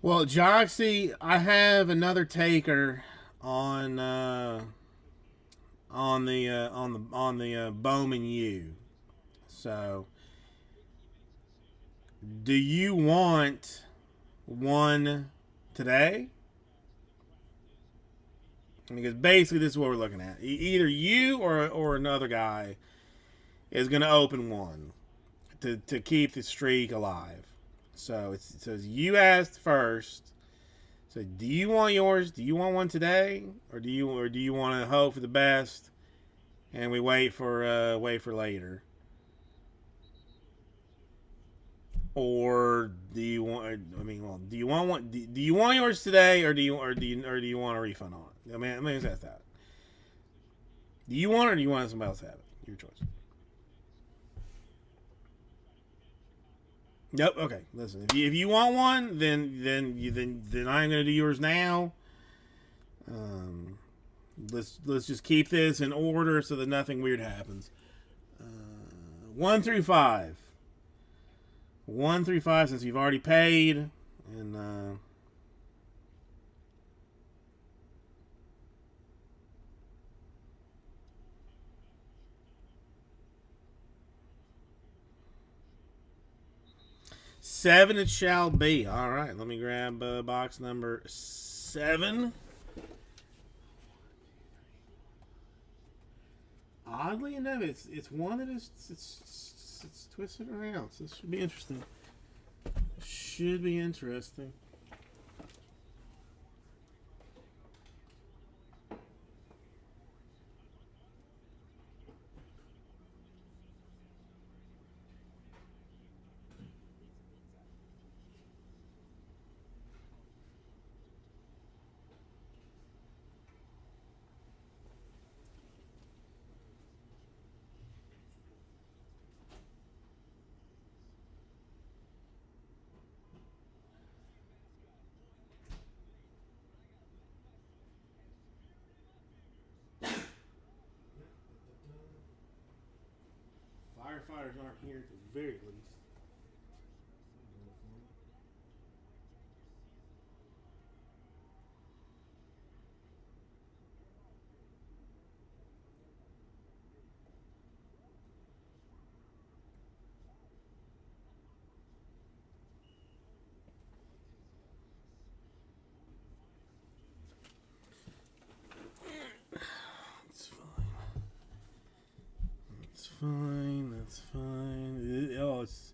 A: Well, Joxy, I have another taker on Bowman U. So, do you want one today? Because basically, this is what we're looking at. Either you or another guy is going to open one to keep the streak alive. So it says you asked first. So do you want yours? Do you want one today, or do you want to hope for the best, and we wait for later? Or do you want? I mean, well, do you want one? Do you want yours today, or do you want a refund on it? I mean, let me ask that. Do you want it, or do you want somebody else to have it? Your choice. Yep. Okay. Listen, if you want one, then I'm gonna do yours now. Um, let's just keep this in order so that nothing weird happens. 1 through 5. 1 through 5, since you've already paid, and 7 it shall be. All right, let me grab box number 7. Oddly enough, it's one that is it's twisted around. So this should be interesting. Should be interesting. Firefighters aren't here at the very least. It's fine. It's fine. That's fine. Oh, it's.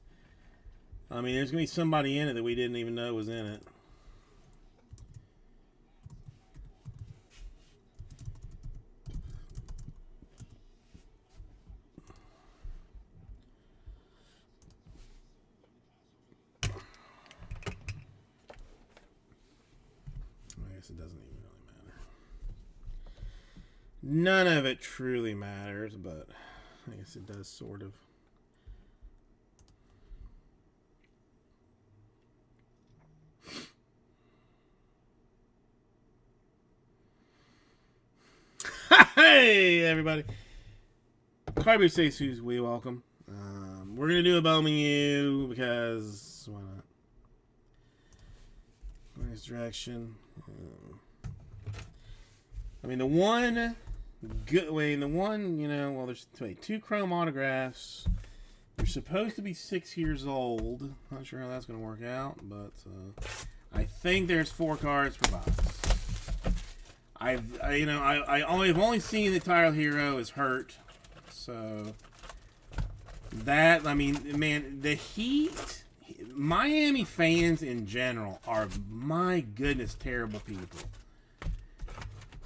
A: I mean, there's gonna be somebody in it that we didn't even know was in it. I guess it doesn't even really matter. None of it truly matters, but I guess it does sort of. Hey, everybody. Carby says who's we welcome. We're going to do a Bowman U because why not? Nice direction. I mean, the one good way, the one, you know, well, there's 2 chrome autographs. They're supposed to be 6 years old. Not sure how that's going to work out, but I think there's 4 cards per box. I've only seen that Tyler Hero is hurt, so that, I mean, man, the Heat, Miami fans in general are, my goodness, terrible people.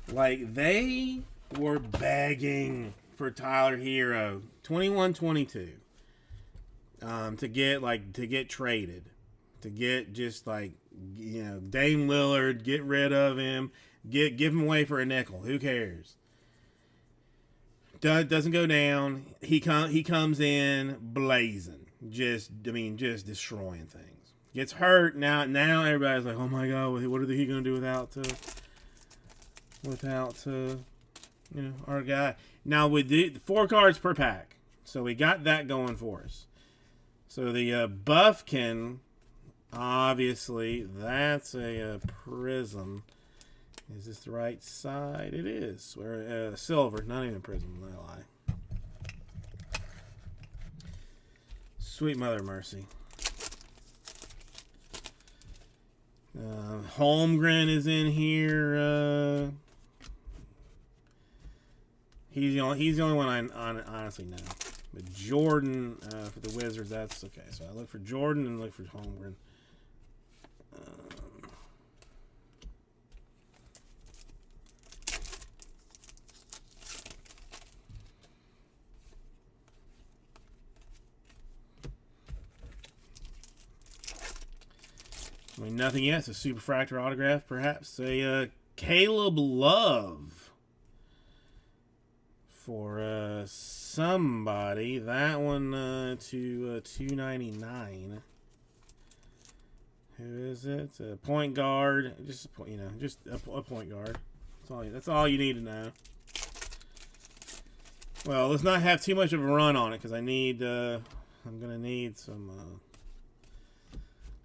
A: Like, they were begging for Tyler Hero 21-22 to get traded, to get just like, you know, Dame Lillard, get rid of him. Give him away for a nickel. Who cares? Doesn't go down. He comes in blazing. Just destroying things. Gets hurt. Now everybody's like, oh my god, what are he going to do without you know, our guy? Now with the 4 cards per pack, so we got that going for us. So the Buffkin, obviously, that's a prism. Is this the right side? It is. Or silver, not even prism. I lie. Sweet Mother Mercy. Holmgren is in here. He's the only one I honestly know. But Jordan for the Wizards, that's okay. So I look for Jordan and look for Holmgren. I mean, nothing yet. It's a Superfractor autograph, perhaps. A Caleb Love for somebody. That one to $2.99. Who is it? A point guard. Just a point guard. That's all you need to know. Well, let's not have too much of a run on it because I need. I'm gonna need some.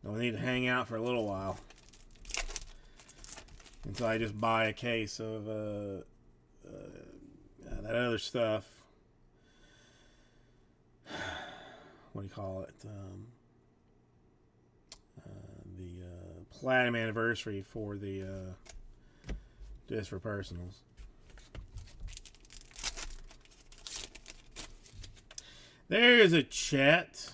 A: I'll need to hang out for a little while until I just buy a case of that other stuff. What do you call it? platinum anniversary for the just for personals. There's a Chet.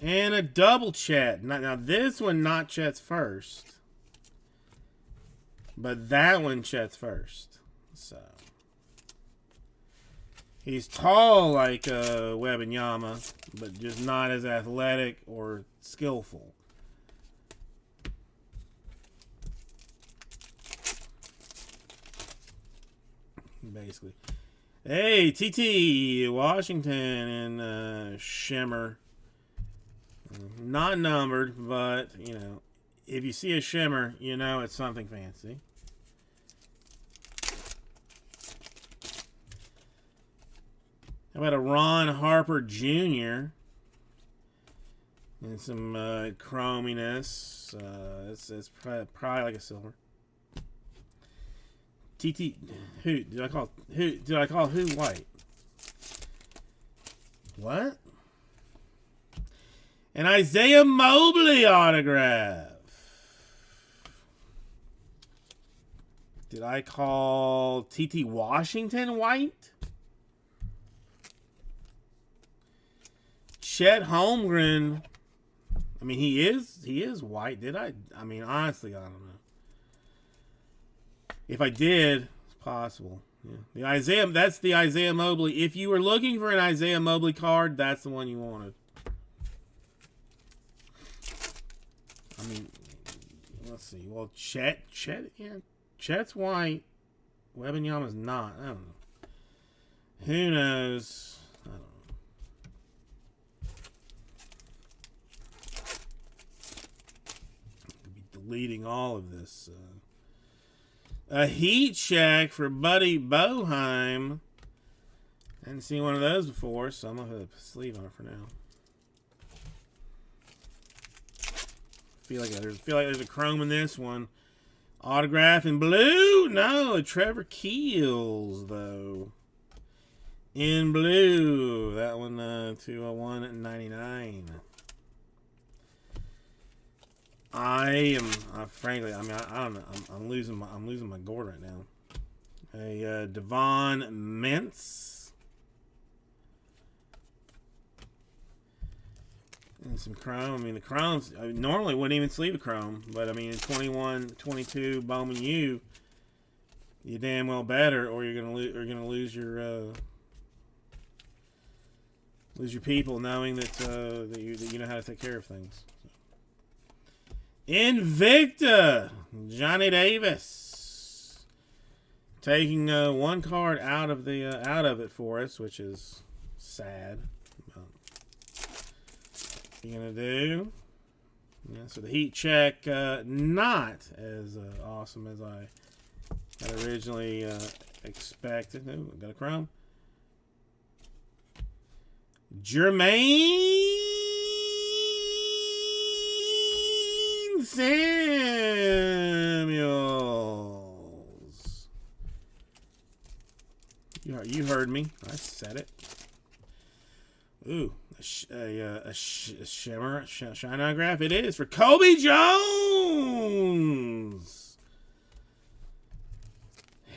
A: And a double Chet. Now this one not Chet's first. But that one Chet's first. So he's tall like Wembanyama, but just not as athletic or skillful. Basically. Hey, TT Washington and Shimmer. Not numbered, but, you know, if you see a shimmer, you know it's something fancy. How about a Ron Harper Jr.? And some chrominess. It's probably like a silver. TT, who did I call? Who did I call? Who white? What? An Isaiah Mobley autograph. Did I call TT Washington white? Chet Holmgren. I mean, he is white. Did I? I mean, honestly, I don't know. If I did, it's possible. Yeah. That's the Isaiah Mobley. If you were looking for an Isaiah Mobley card, that's the one you wanted. I mean, let's see. Well, Chet, yeah, Chet's white. Wembanyama's not. I don't know. Who knows? I don't know. Could be deleting all of this. A heat check for Buddy Boeheim. I hadn't seen one of those before, so I'm gonna put a sleeve on it for now. Feel like there's a chrome in this one. Autograph in blue? No, Trevor Keels though. In blue. That one 201.99. I am frankly, I mean, I don't know. I'm losing my gourd right now. A Devon Mintz. And some chrome. I mean, the chromes normally wouldn't even sleeve a chrome, but I mean, in 21, 22 Bowman U, you damn well better, or you're gonna lose your people, knowing that that you know how to take care of things. So. Invicta, Johnny Davis, taking one card out of it for us, which is sad. You're gonna do, yeah, so the heat check not as awesome as I had originally expected. Ooh, got a chrome. Jermaine Samuels. You heard me. I said it. Ooh. A shimmer shine autograph. It is for Kobe Jones.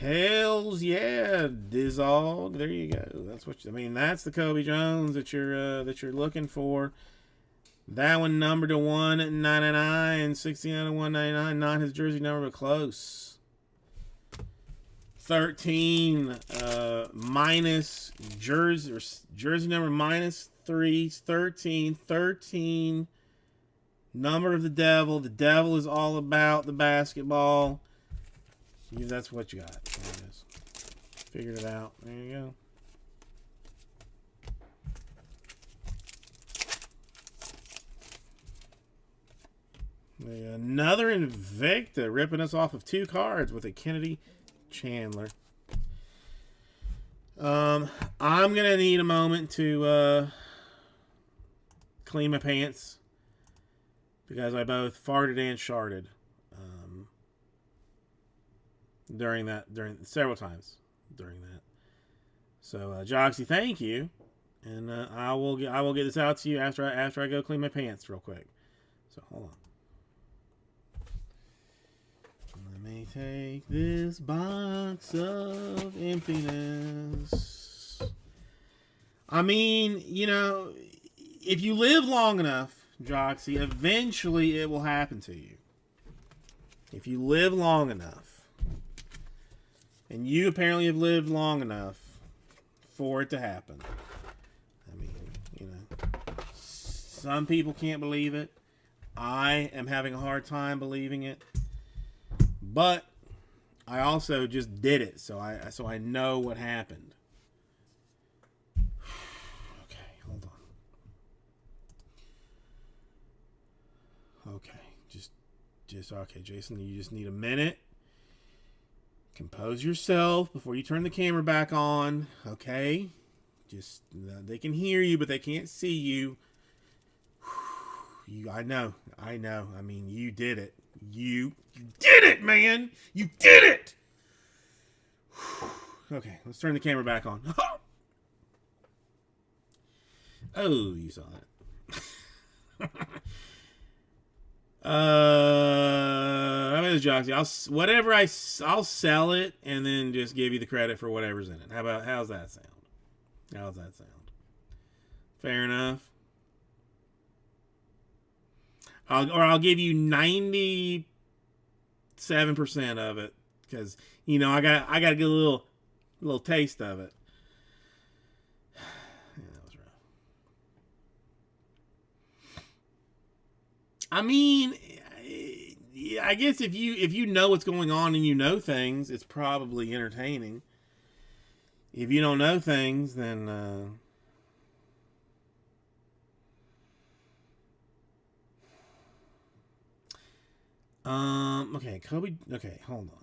A: Hells yeah, Dizog. There you go. That's what I mean. That's the Kobe Jones that you're looking for. That one numbered to 199, 16 out of 199. Not his jersey number, but close. 13 minus jersey number minus 3, 13 number of the devil. The devil is all about the basketball. That's what you got. There it is. Figured it out. There you go. Another Invicta ripping us off of 2 cards with a Kennedy Chandler. I'm gonna need a moment to clean my pants because I both farted and sharted during several times during that. So Joxy, thank you, and I will get this out to you after I go clean my pants real quick. So hold on. I take this box of emptiness. I mean, you know, if you live long enough, Joxy, eventually it will happen to you. If you live long enough. And you apparently have lived long enough for it to happen. I mean, you know, some people can't believe it. I am having a hard time believing it. But I also just did it, so I know what happened. Okay, hold on. Okay, just okay, Jason, you just need a minute. Compose yourself before you turn the camera back on, okay? Just they can hear you, but they can't see you. I know. I mean, you did it. You did it, man. You did it. Okay, let's turn the camera back on. Oh, you saw that. I mean, Joxy, I'll sell it and then just give you the credit for whatever's in it. How's that sound? How's that sound? Fair enough. I'll give you 97% of it because you know I got to get a little taste of it. Yeah, that was rough. I mean, I guess if you know what's going on and you know things, it's probably entertaining. If you don't know things, then okay, Kobe. Okay, hold on.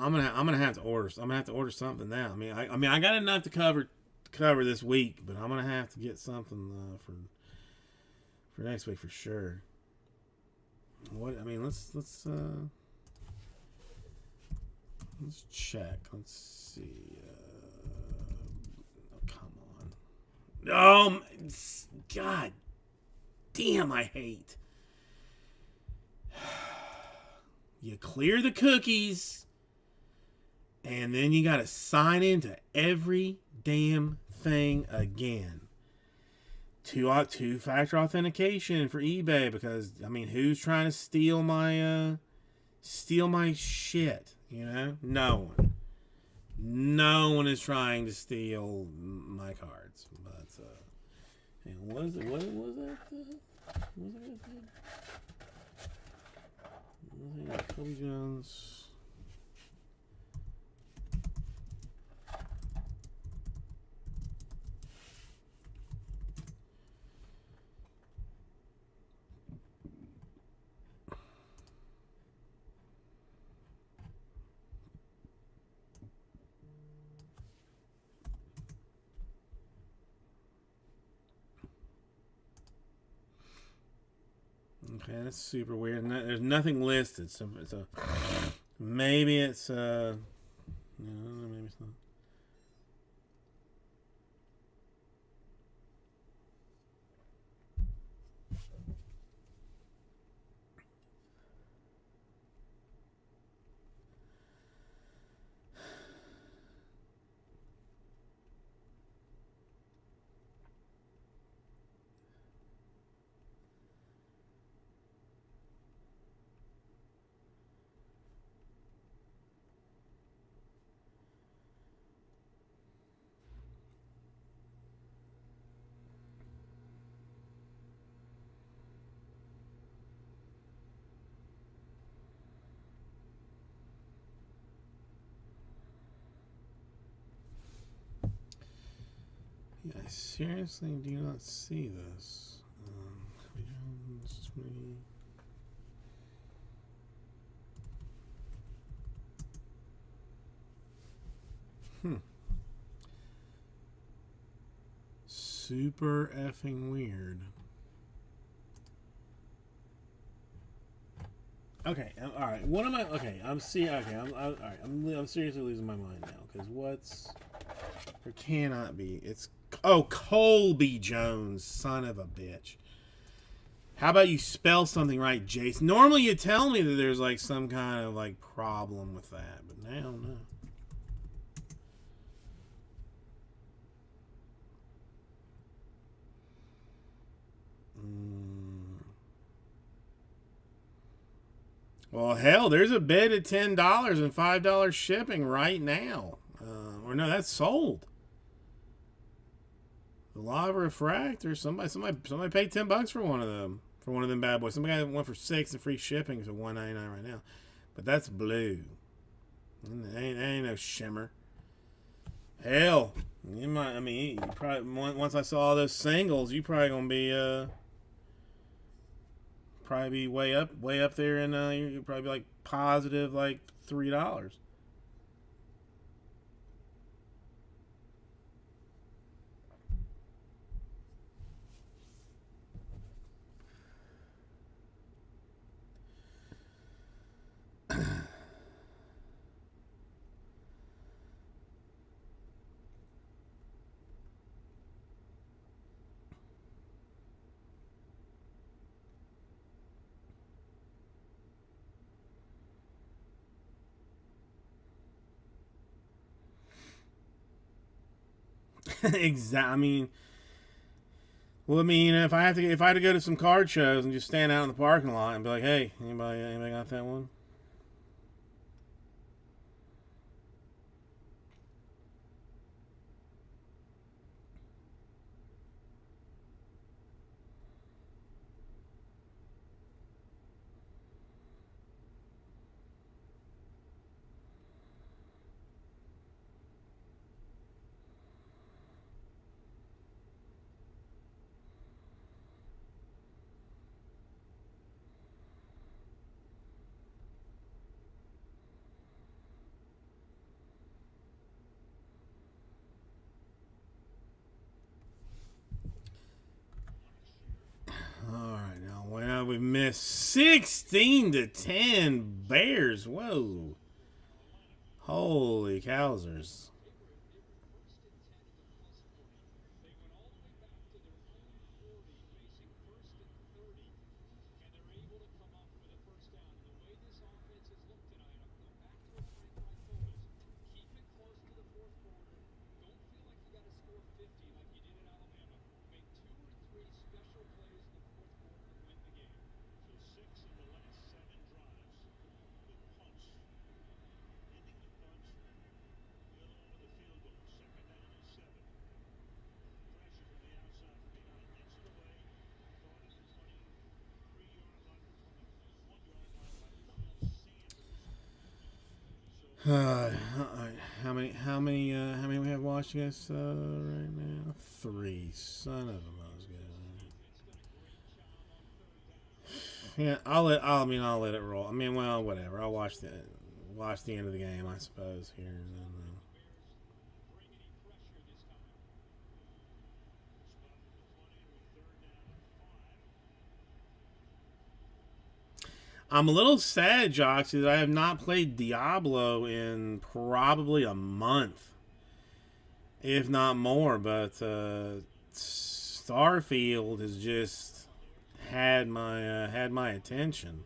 A: I'm gonna have to order. I'm gonna have to order something now. I mean, I got enough to cover this week, but I'm gonna have to get something for next week for sure. What I mean, let's check. Let's see. Oh, come on. God damn! I hate. You clear the cookies, and then you gotta sign into every damn thing again. Two-factor authentication for eBay because I mean, who's trying to steal my shit? You know, no one is trying to steal my cards. But and what was that? Was it Kobe Jones? Okay, that's super weird. There's nothing listed, so maybe it's no, maybe it's not. Yeah, I seriously do not see this. Kobe Jones, 20. Super effing weird. Okay, all right. What am I? Okay, I'm see. Okay, all right. I'm seriously losing my mind now because what's there cannot be. It's Colby Jones, son of a bitch. How about you spell something right, Jason? Normally you tell me that there's like some kind of like problem with that, but now no. Well, hell, there's a bid at $10 and $5 shipping right now. Or no, that's sold. The Law of Refractor. Somebody paid $10 for one of them. For one of them bad boys. Somebody got one for $6 and free shipping, so $1.99 right now. But that's blue. Ain't no shimmer. Hell, you might. I mean, you probably once I saw all those singles, you probably gonna be way up there, and you'd probably be like positive like $3. Exactly. I mean, well, I mean, if I had to go to some card shows and just stand out in the parking lot and be like, "Hey, anybody got that one?" All right, now well we missed 16-10 Bears. Whoa, holy cowsers! How many we have watching us right now? 3. Son of a mose. Yeah, I'll let it roll. I mean, well, whatever. I'll watch the end of the game, I suppose. Here and then. I'm a little sad, Joxy, that I have not played Diablo in probably a month, if not more. But Starfield has just had my attention.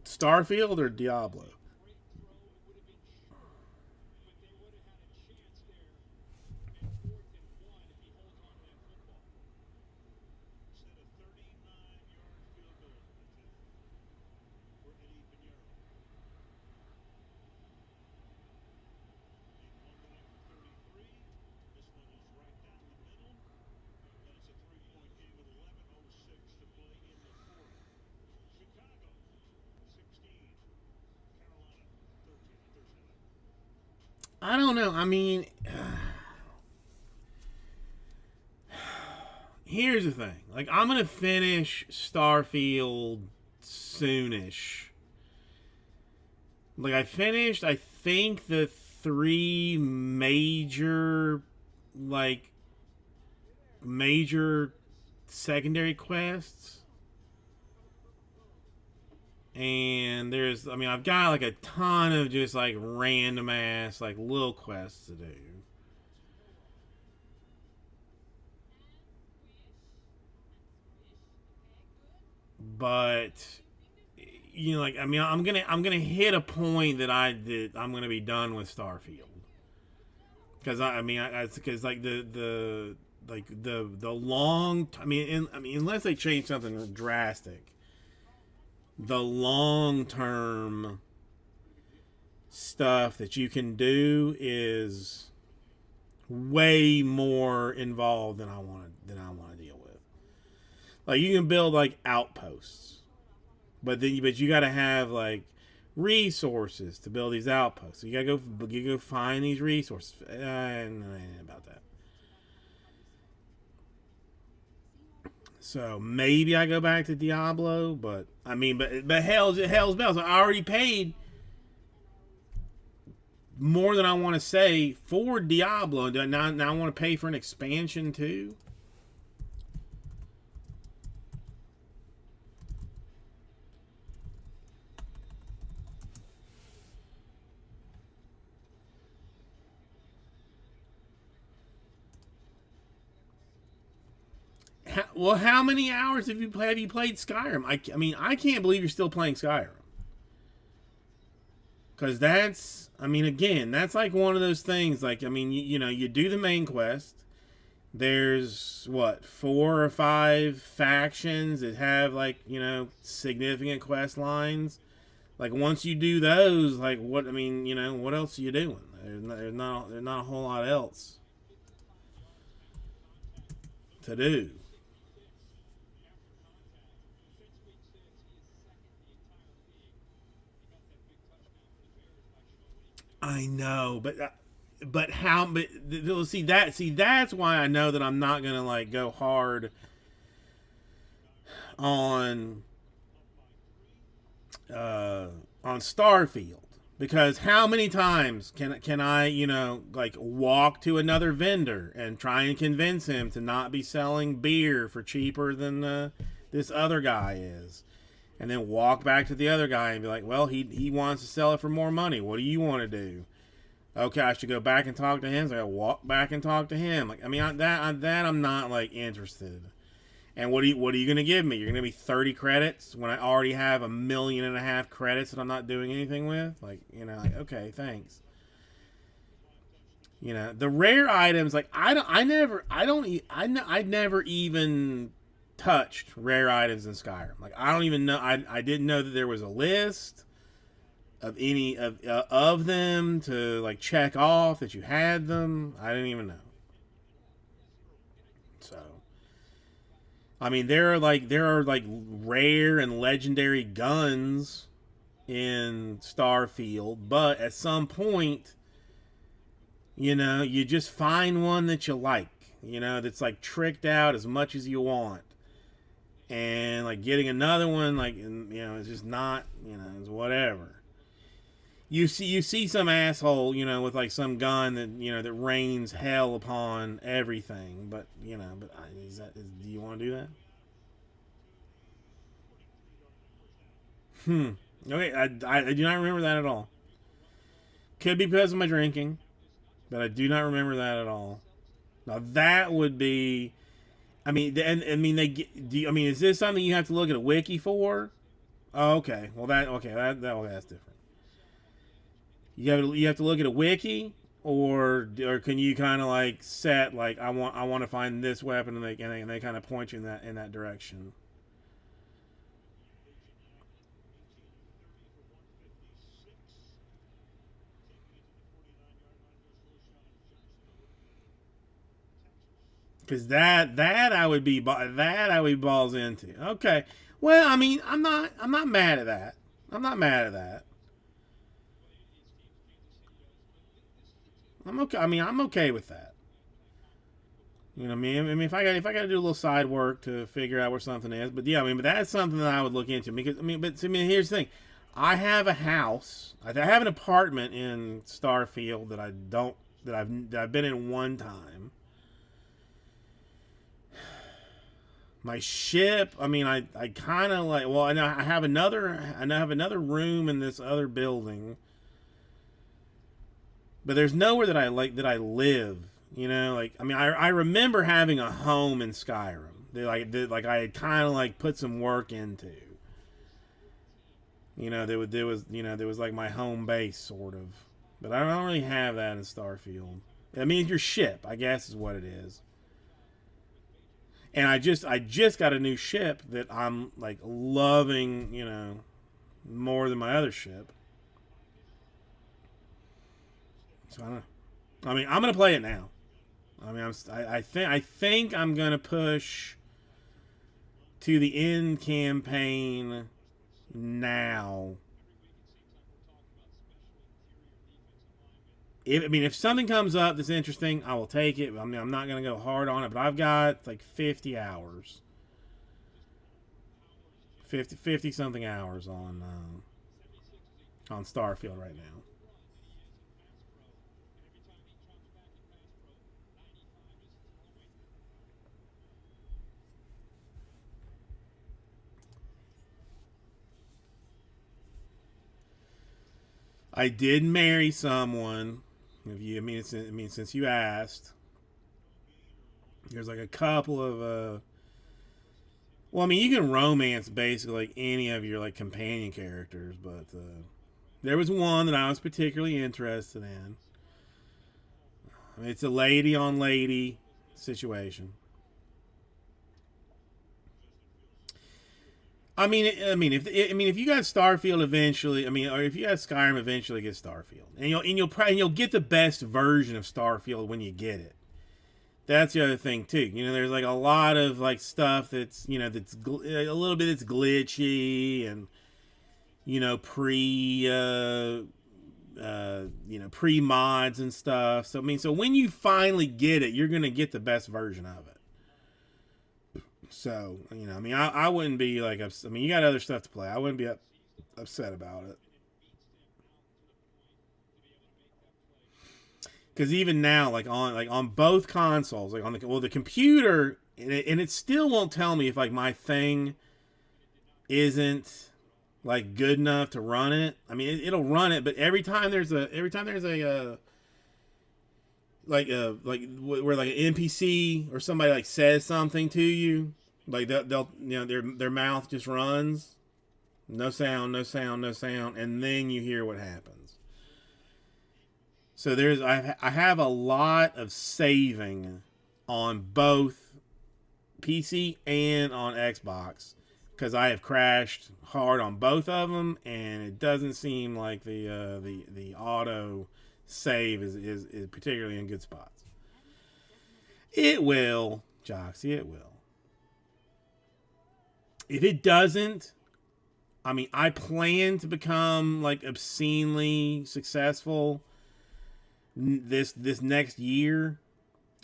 A: Starfield or Diablo? I don't know. I mean, here's the thing. Like, I'm gonna finish Starfield soonish. Like, I finished, I think, the 3 major, like, major secondary quests. And there's, I mean, I've got like a ton of just like random ass, like, little quests to do. But you know, like, I mean, I'm gonna hit a point that I'm gonna be done with Starfield, because I mean, because like the long, I mean, unless they change something drastic, the long term stuff that you can do is way more involved than I want to deal with. Like, you can build like outposts, but you got to have like resources to build these outposts. So you go find these resources. About that. So maybe I go back to Diablo, but I mean, but hell's bells. I already paid more than I want to say for Diablo. Now I want to pay for an expansion too. Well, how many hours have you played Skyrim? I mean, I can't believe you're still playing Skyrim. Because that's, I mean, again, that's like one of those things. Like, I mean, you know, you do the main quest. There's, what, 4 or 5 factions that have, like, you know, significant quest lines. Like, once you do those, like, what, I mean, you know, what else are you doing? There's not a whole lot else to do. I know, but how? But see that's why I know that I'm not gonna like go hard on on Starfield, because how many times can I, you know, like, walk to another vendor and try and convince him to not be selling beer for cheaper than this other guy is, and then walk back to the other guy and be like, well, he wants to sell it for more money. What do you want to do? Okay, I should go back and talk to him. So I walk back and talk to him. Like, I mean, that I'm not like interested. And what are you gonna give me? You're gonna give me 30 credits when I already have 1.5 million credits that I'm not doing anything with? Like, you know, like, okay, thanks. You know, the rare items, like, I never even touched rare items in Skyrim. Like, I don't even know. I didn't know that there was a list of any of them to like check off that you had them. I didn't even know. So, I mean, there are like rare and legendary guns in Starfield, but at some point, you know, you just find one that you like. You know, that's like tricked out as much as you want. And like getting another one, like, you know, it's just not, you know, it's whatever. You see some asshole, you know, with like some gun that, you know, that rains hell upon everything. But, you know, do you want to do that? Okay, I do not remember that at all. Could be because of my drinking, but I do not remember that at all. Now that would be, I mean, and I mean, I mean, is this something you have to look at a wiki for? Oh, okay. Well, that's different. You have to look at a wiki, or can you kind of like set like, I want to find this weapon, and they kind of point you in that direction. Because I would be balls into. Okay. Well, I mean, I'm not mad at that. I'm not mad at that. I'm okay. I mean, I'm okay with that. You know what I mean? I mean, if I got to do a little side work to figure out where something is, but yeah, I mean, but that's something that I would look into, because I mean, here's the thing. I have a house. I have an apartment in Starfield that I don't that I've been in one time. My ship. I mean, I kind of like. Well, and I have another room in this other building, but there's nowhere that I live. You know, like I mean, I remember having a home in Skyrim. Like I had kind of like put some work into. You know, there was like my home base sort of, but I don't really have that in Starfield. I mean, your ship, I guess, is what it is. And I just got a new ship that I'm like loving, you know, more than my other ship. So I don't know. I mean, I'm gonna play it now. I mean, I think I'm gonna push to the end campaign now. If something comes up that's interesting, I will take it. I mean, I'm not gonna go hard on it, but I've got like 50 hours, 50 something hours on Starfield right now. I did marry someone. If you, I mean, since you asked, there's like a couple of well, I mean, you can romance basically like any of your like companion characters, but there was one that I was particularly interested in. I mean, it's a lady on lady situation. If you got Starfield eventually, I mean, or if you got Skyrim eventually, get Starfield, and you'll get the best version of Starfield when you get it. That's the other thing too. You know, there's like a lot of like stuff that's a little bit it's glitchy and pre mods and stuff. So I mean, so when you finally get it, you're gonna get the best version of it. So I mean, I wouldn't be like I mean, you got other stuff to play. I wouldn't be upset about it. Because even now, like on both consoles, like on the computer, and it still won't tell me if like my thing isn't like good enough to run it. I mean, it'll run it, but every time there's a where like an NPC or somebody like says something to you, like they'll their mouth just runs, no sound, no sound, no sound, and then you hear what happens. So I have a lot of saving on both PC and on Xbox because I have crashed hard on both of them, and it doesn't seem like the auto save is particularly in good spots. It will, Joxy, it will. If it doesn't, I mean, I plan to become like obscenely successful this next year.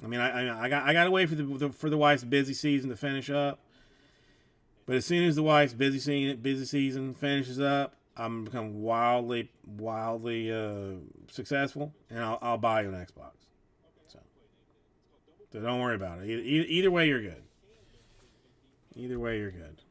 A: I mean, I got to wait for the wife's busy season to finish up. But as soon as the wife's busy season finishes up, I'm gonna become wildly successful, and I'll buy you an Xbox. So don't worry about it. Either way, you're good. Either way, you're good.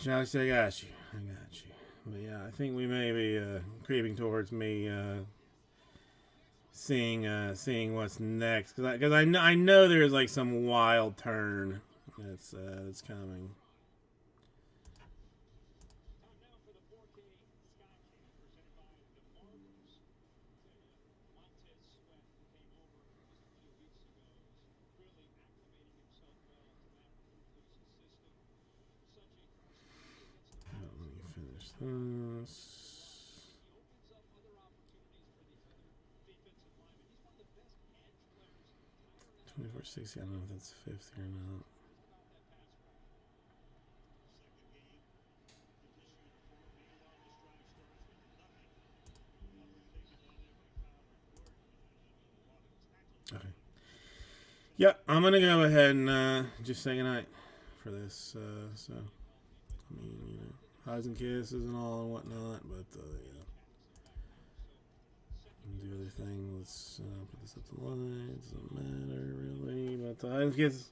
A: Josh, I got you. I got you. But yeah, I think we may be creeping towards me seeing what's next, because I know there's like some wild turn that's coming. Let me finish this. 2460. I don't know if that's 50 or not. Okay. Yeah, I'm gonna go ahead and just say goodnight for this. So, I mean, highs and kisses and all and whatnot, but yeah. Do the other thing. Let's put this up to line. Doesn't matter really, but highs and kisses.